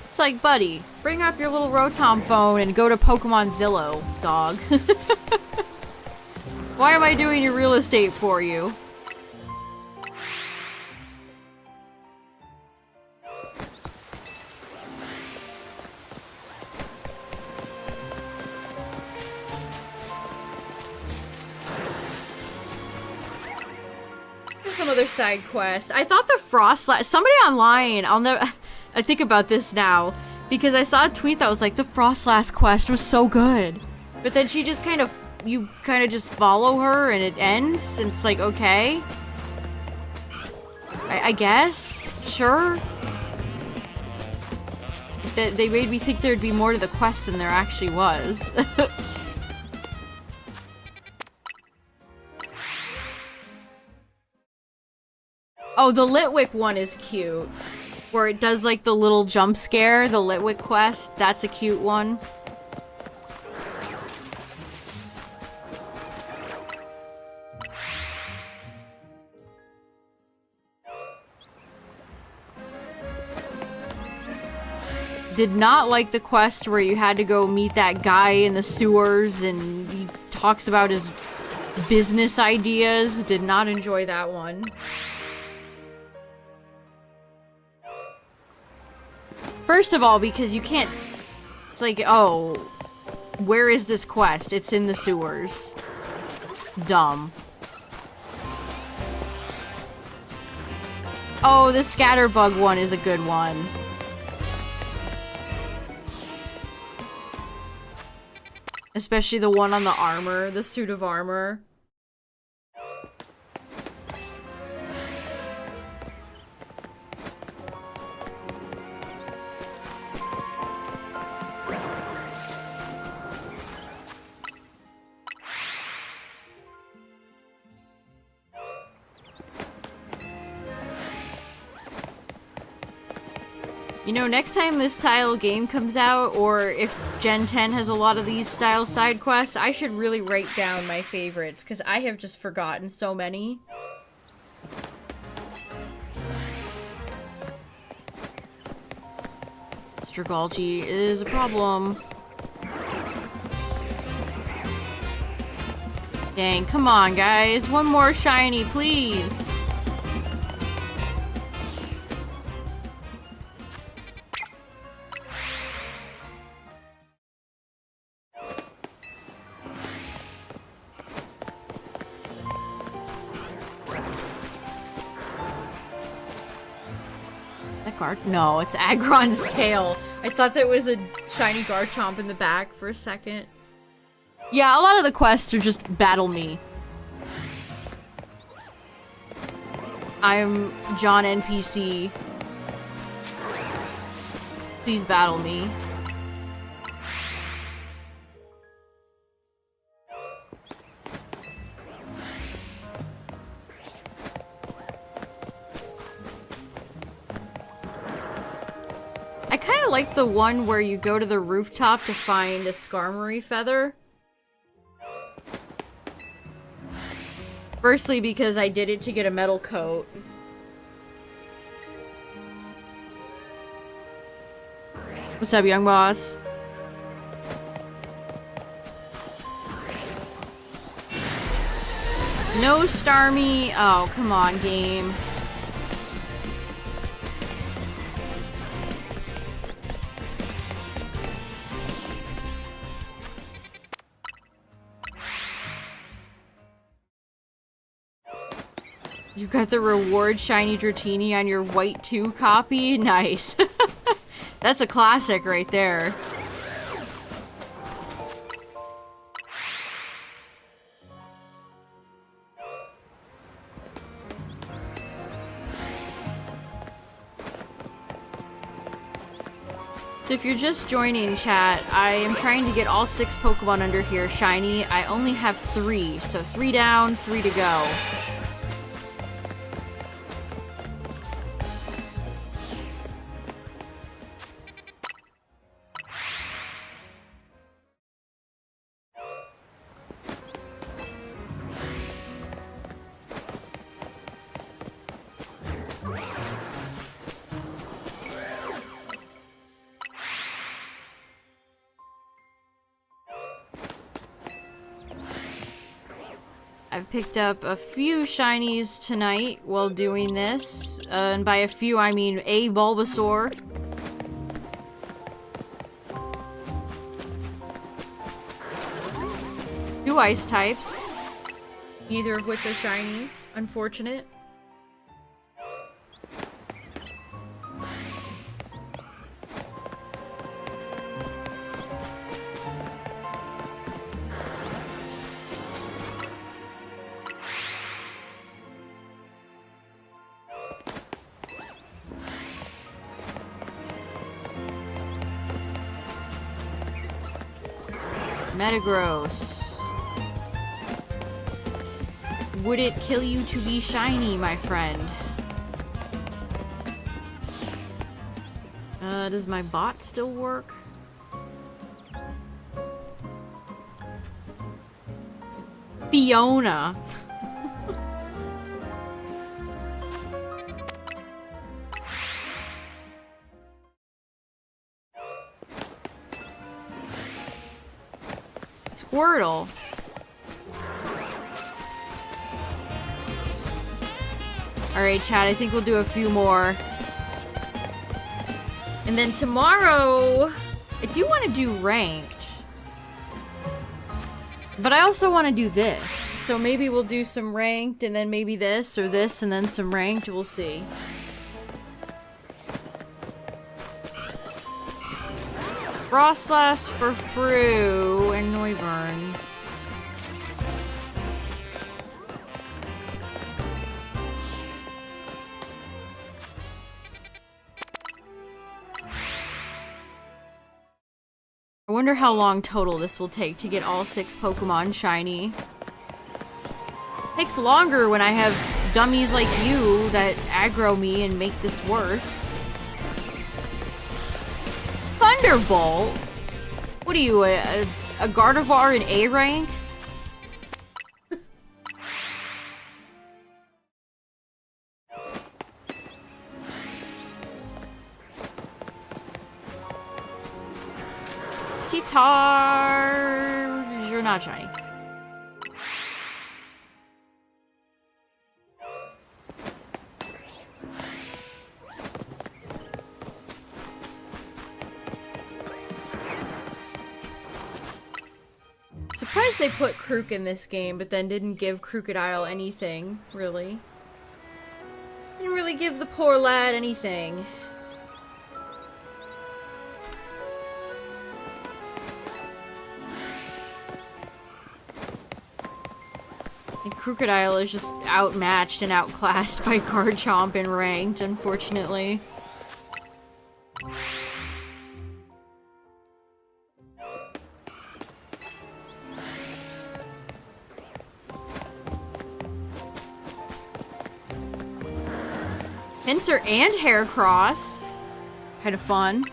S1: It's like, buddy, bring up your little Rotom phone and go to Pokemon Zillow, dog. Why am I doing your real estate for you? Here's some other side quest. I thought the somebody online, I think about this now, because I saw a tweet that was like, the Frostlass quest was so good. But then she just you kind of just follow her and it ends, and it's like, okay. I guess? Sure? They made me think there'd be more to the quest than there actually was. Oh, the Litwick one is cute. Where it does like the little jump scare, the Litwick quest. That's a cute one. Did not like the quest where you had to go meet that guy in the sewers and he talks about his business ideas. Did not enjoy that one. First of all, because you can't... It's like, oh, where is this quest? It's in the sewers. Dumb. Oh, the scatterbug one is a good one. Especially the one on the armor, the suit of armor. You know, next time this style game comes out, or if Gen 10 has a lot of these style side quests, I should really write down my favorites, because I have just forgotten so many. Stragalgi is a problem. Dang, come on, guys. One more shiny, please. No, it's Aggron's tail. I thought that was a shiny Garchomp in the back for a second. Yeah, a lot of the quests are just battle me. I'm John NPC. Please battle me. I kind of like the one where you go to the rooftop to find a Skarmory feather. Firstly, because I did it to get a metal coat. What's up, young boss? No Starmie. Oh, come on, game. You got the reward shiny Dratini on your white 2 copy? Nice. That's a classic right there. So if you're just joining chat, I am trying to get all 6 Pokemon under here shiny. I only have 3, so 3 down, 3 to go. I've picked up a few shinies tonight while doing this, and by a few I mean a Bulbasaur. Two ice types, neither of which are shiny. Unfortunate. Metagross. Would it kill you to be shiny, my friend? Does my bot still work? Fiona. Squirtle. Alright, chat, I think we'll do a few more. And then tomorrow, I do want to do ranked. But I also want to do this. So maybe we'll do some ranked, and then maybe this, or this, and then some ranked. We'll see. Frostlass for Fru and Noivern. I wonder how long total this will take to get all 6 Pokemon shiny. Takes longer when I have dummies like you that aggro me and make this worse. Thunderbolt? What are you, a Gardevoir in A rank? Guitar, you're not shiny. Surprised they put Krook in this game, but then didn't give Crocodile anything, really. Didn't really give the poor lad anything. And Crocodile is just outmatched and outclassed by Garchomp in ranked, unfortunately. Pinsir and Heracross. Kind of fun.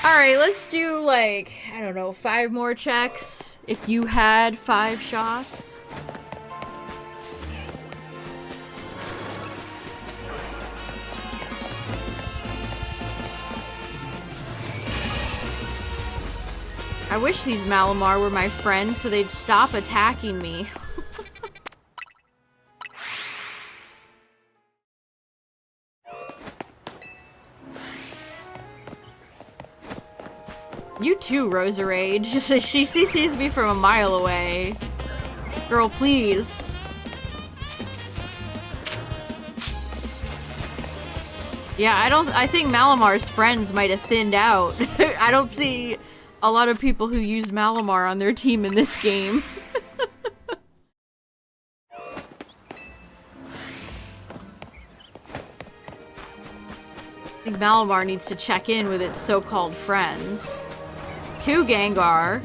S1: Alright, let's do like, I don't know, 5 more checks. If you had 5 shots. I wish these Malamar were my friends so they'd stop attacking me. You too, Roserade. She CCs me from a mile away. Girl, please. Yeah, I think Malamar's friends might have thinned out. I don't see a lot of people who used Malamar on their team in this game. I think Malamar needs to check in with its so-called friends. 2 Gengar.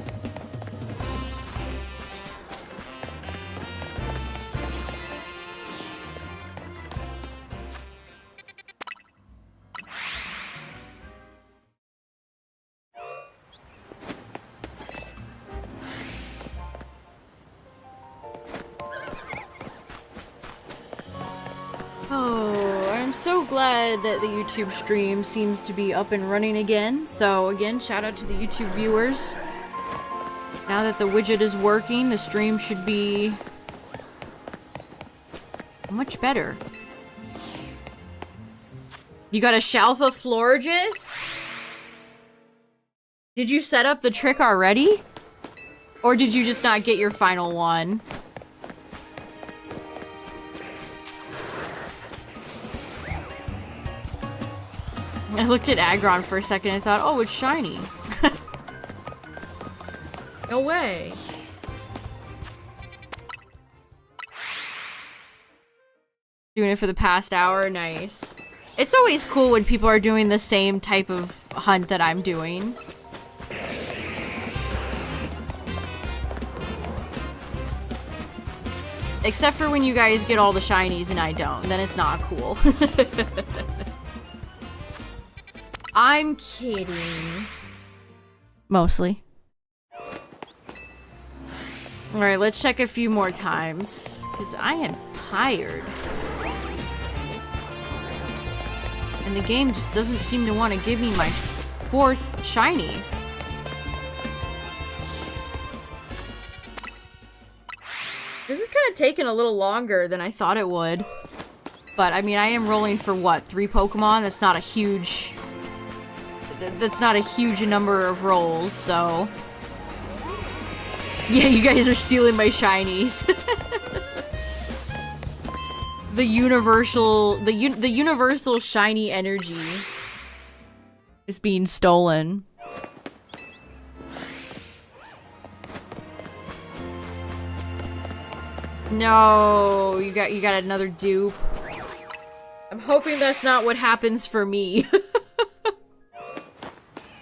S1: Oh, I'm so glad that the YouTube stream seems to be up and running again. So again, shout out to the YouTube viewers. Now that the widget is working, the stream should be much better. You got a Shalfa Florges? Did you set up the trick already? Or did you just not get your final one? I looked at Aggron for a second and thought, oh, it's shiny. No way. Doing it for the past hour, nice. It's always cool when people are doing the same type of hunt that I'm doing. Except for when you guys get all the shinies and I don't, then it's not cool. I'm kidding. Mostly. Alright, let's check a few more times. Because I am tired. And the game just doesn't seem to want to give me my 4th shiny. of taken a little longer than I thought it would. But, I mean, I am rolling for, what, 3 Pokemon? That's not a huge... That's not a huge number of rolls, so... Yeah, you guys are stealing my shinies. The universal shiny energy is being stolen. No, you got another dupe. I'm hoping that's not what happens for me.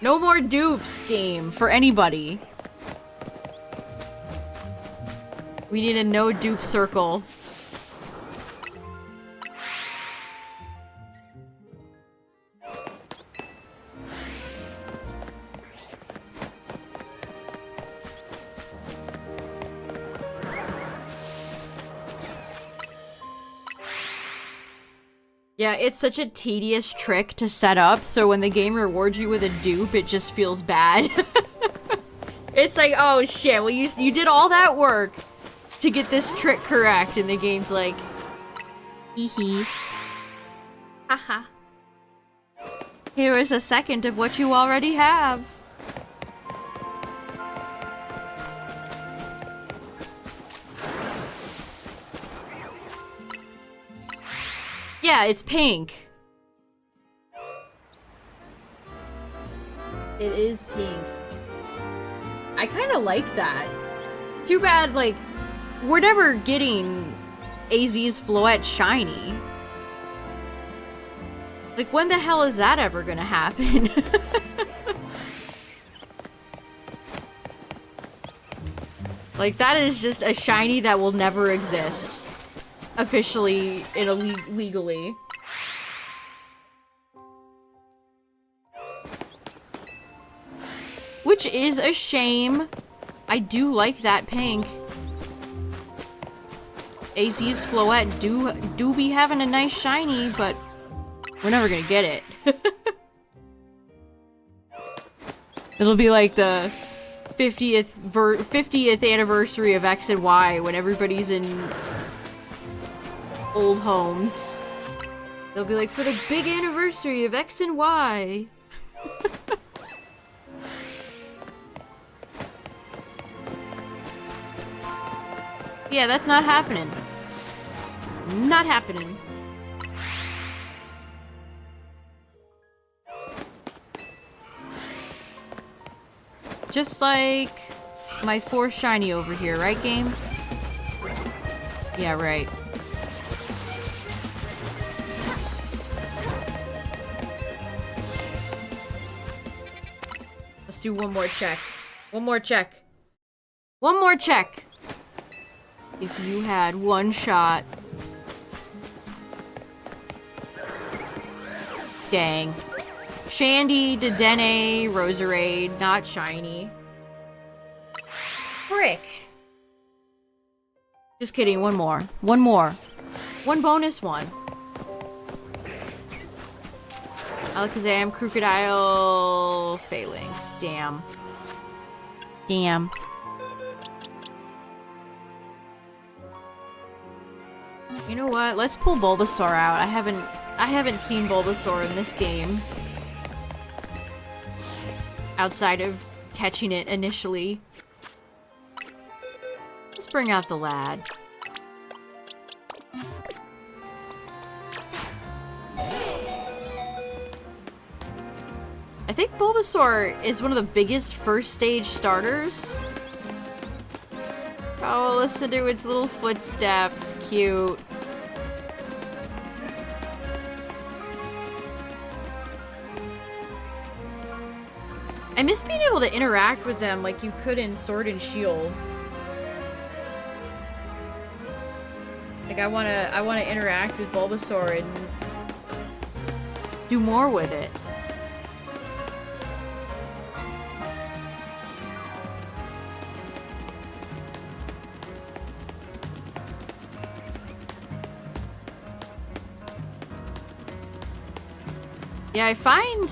S1: No more dupes, game, for anybody. We need a no dupe circle. Yeah, it's such a tedious trick to set up, so when the game rewards you with a dupe, it just feels bad. It's like, oh shit, well you did all that work to get this trick correct, and the game's like, hee hee. Haha. Here is a second of what you already have. Yeah, it's pink. It is pink. I kind of like that. Too bad, like, we're never getting AZ's Floette shiny. Like, when the hell is that ever gonna happen? Like, that is just a shiny that will never exist. Officially, legally. Which is a shame. I do like that pink. AZ's Floette do be having a nice shiny, but we're never gonna get it. It'll be like the 50th anniversary of X and Y when everybody's in old homes. They'll be like, for the big anniversary of X and Y. Yeah, that's not happening. Not happening. Just like my 4th shiny over here, right, game? Yeah, right. Let's do one more check. One more check. One more check. If you had one shot. Dang. Shandy, Dedenne, Roserade, not shiny. Frick. Just kidding, one more. One more. One bonus one. Alakazam, Crocodile, Phalanx. Damn. Damn. You know what? Let's pull Bulbasaur out. I haven't seen Bulbasaur in this game. Outside of catching it initially. Let's bring out the lad. I think Bulbasaur is one of the biggest first stage starters. Oh, listen to its little footsteps. Cute. I miss being able to interact with them like you could in Sword and Shield. Like, I wanna interact with Bulbasaur and do more with it. Yeah, I find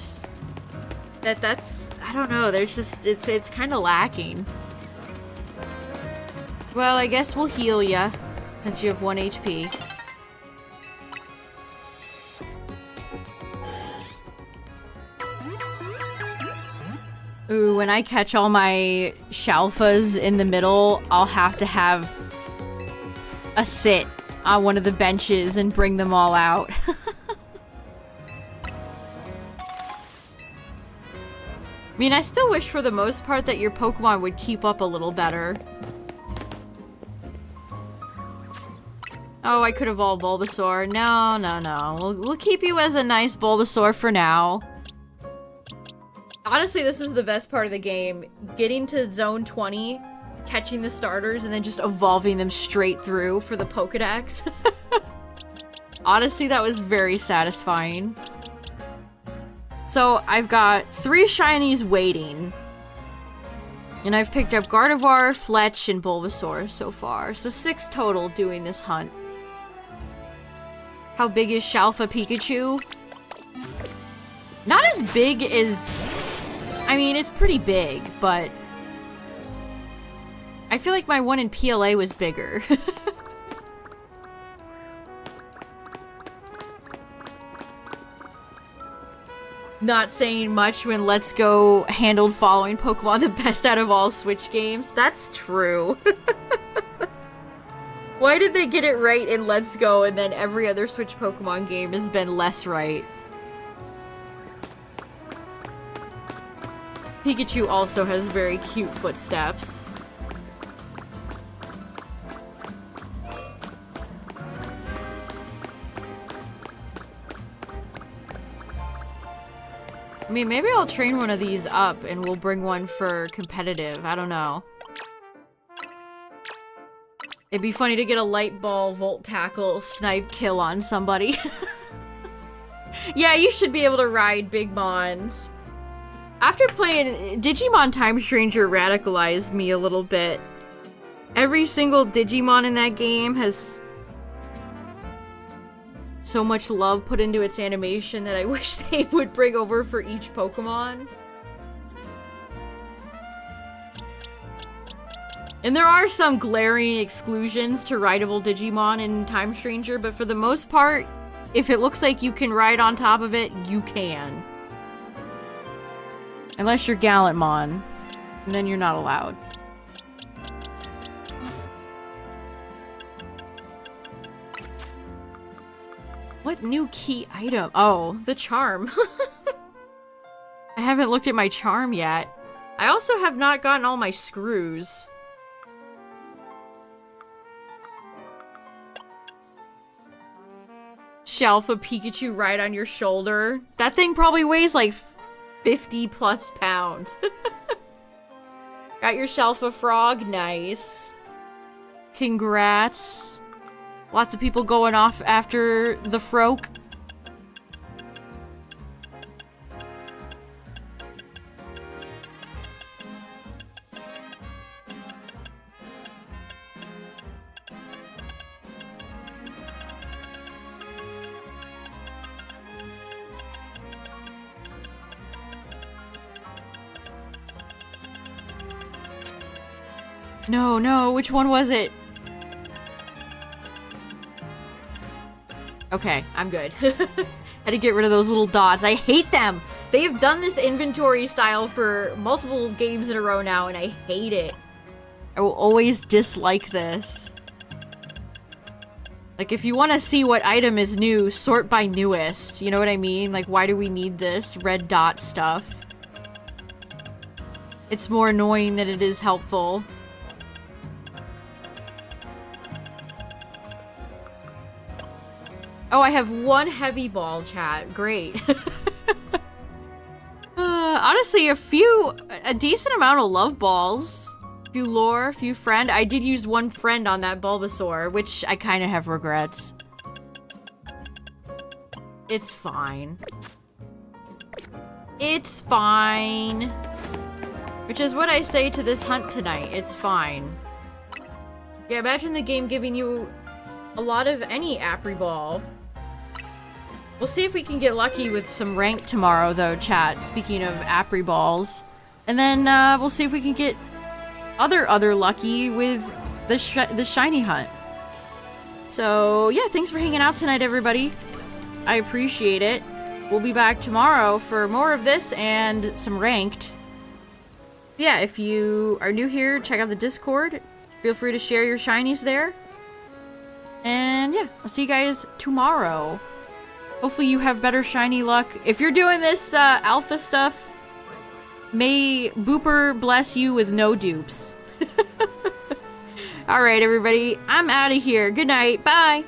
S1: that that's, I don't know, there's just, it's kind of lacking. Well, I guess we'll heal ya. since you have 1 HP. Ooh, when I catch all my Shalfas in the middle, I'll have to have a sit on one of the benches and bring them all out. I mean, I still wish for the most part that your Pokemon would keep up a little better. Oh, I could have all Bulbasaur. No, no, no. We'll keep you as a nice Bulbasaur for now. Honestly, this was the best part of the game. Getting to Zone 20, catching the starters, and then just evolving them straight through for the Pokedex. Honestly, that was very satisfying. So, I've got 3 shinies waiting. And I've picked up Gardevoir, Fletch, and Bulbasaur so far. So 6 total doing this hunt. How big is Shalfa Pikachu? Not as big as... I mean, it's pretty big, but... I feel like my one in PLA was bigger. Not saying much when Let's Go handled following Pokemon the best out of all Switch games. That's true. Why did they get it right in Let's Go and then every other Switch Pokemon game has been less right? Pikachu also has very cute footsteps. I mean, maybe I'll train one of these up and we'll bring one for competitive. I don't know. It'd be funny to get a Light Ball, Volt Tackle, Snipe kill on somebody. Yeah, you should be able to ride Big Mons. After playing Digimon Time Stranger radicalized me a little bit. Every single Digimon in that game has so much love put into its animation that I wish they would bring over for each Pokemon. And there are some glaring exclusions to rideable Digimon in Time Stranger, but for the most part, if it looks like you can ride on top of it, you can. Unless you're Gallantmon, and then you're not allowed. What new key item? Oh, the charm. I haven't looked at my charm yet. I also have not gotten all my screws. Shelf of Pikachu right on your shoulder. That thing probably weighs like 50 plus pounds. Got your shelf of frog. Nice. Congrats. Lots of people going off after the Froak. No, no, which one was it? Okay, I'm good. Had to get rid of those little dots. I hate them! They've done this inventory style for multiple games in a row now, and I hate it. I will always dislike this. Like, if you want to see what item is new, sort by newest. You know what I mean? Like, why do we need this red dot stuff? It's more annoying than it is helpful. Oh, I have 1 heavy ball, chat. Great. Honestly, a decent amount of love balls. A few lore, a few friend. I did use 1 friend on that Bulbasaur, which I kind of have regrets. It's fine. It's fine. Which is what I say to this hunt tonight. It's fine. Yeah, imagine the game giving you a lot of any Apri Ball. We'll see if we can get lucky with some rank tomorrow, though, chat. Speaking of Apri Balls. And then, we'll see if we can get other lucky with the shiny hunt. So, yeah, thanks for hanging out tonight, everybody. I appreciate it. We'll be back tomorrow for more of this and some ranked. Yeah, if you are new here, check out the Discord. Feel free to share your shinies there. And yeah, I'll see you guys tomorrow. Hopefully you have better shiny luck. If you're doing this alpha stuff, may Booper bless you with no dupes. Alright, everybody, I'm out of here. Good night. Bye.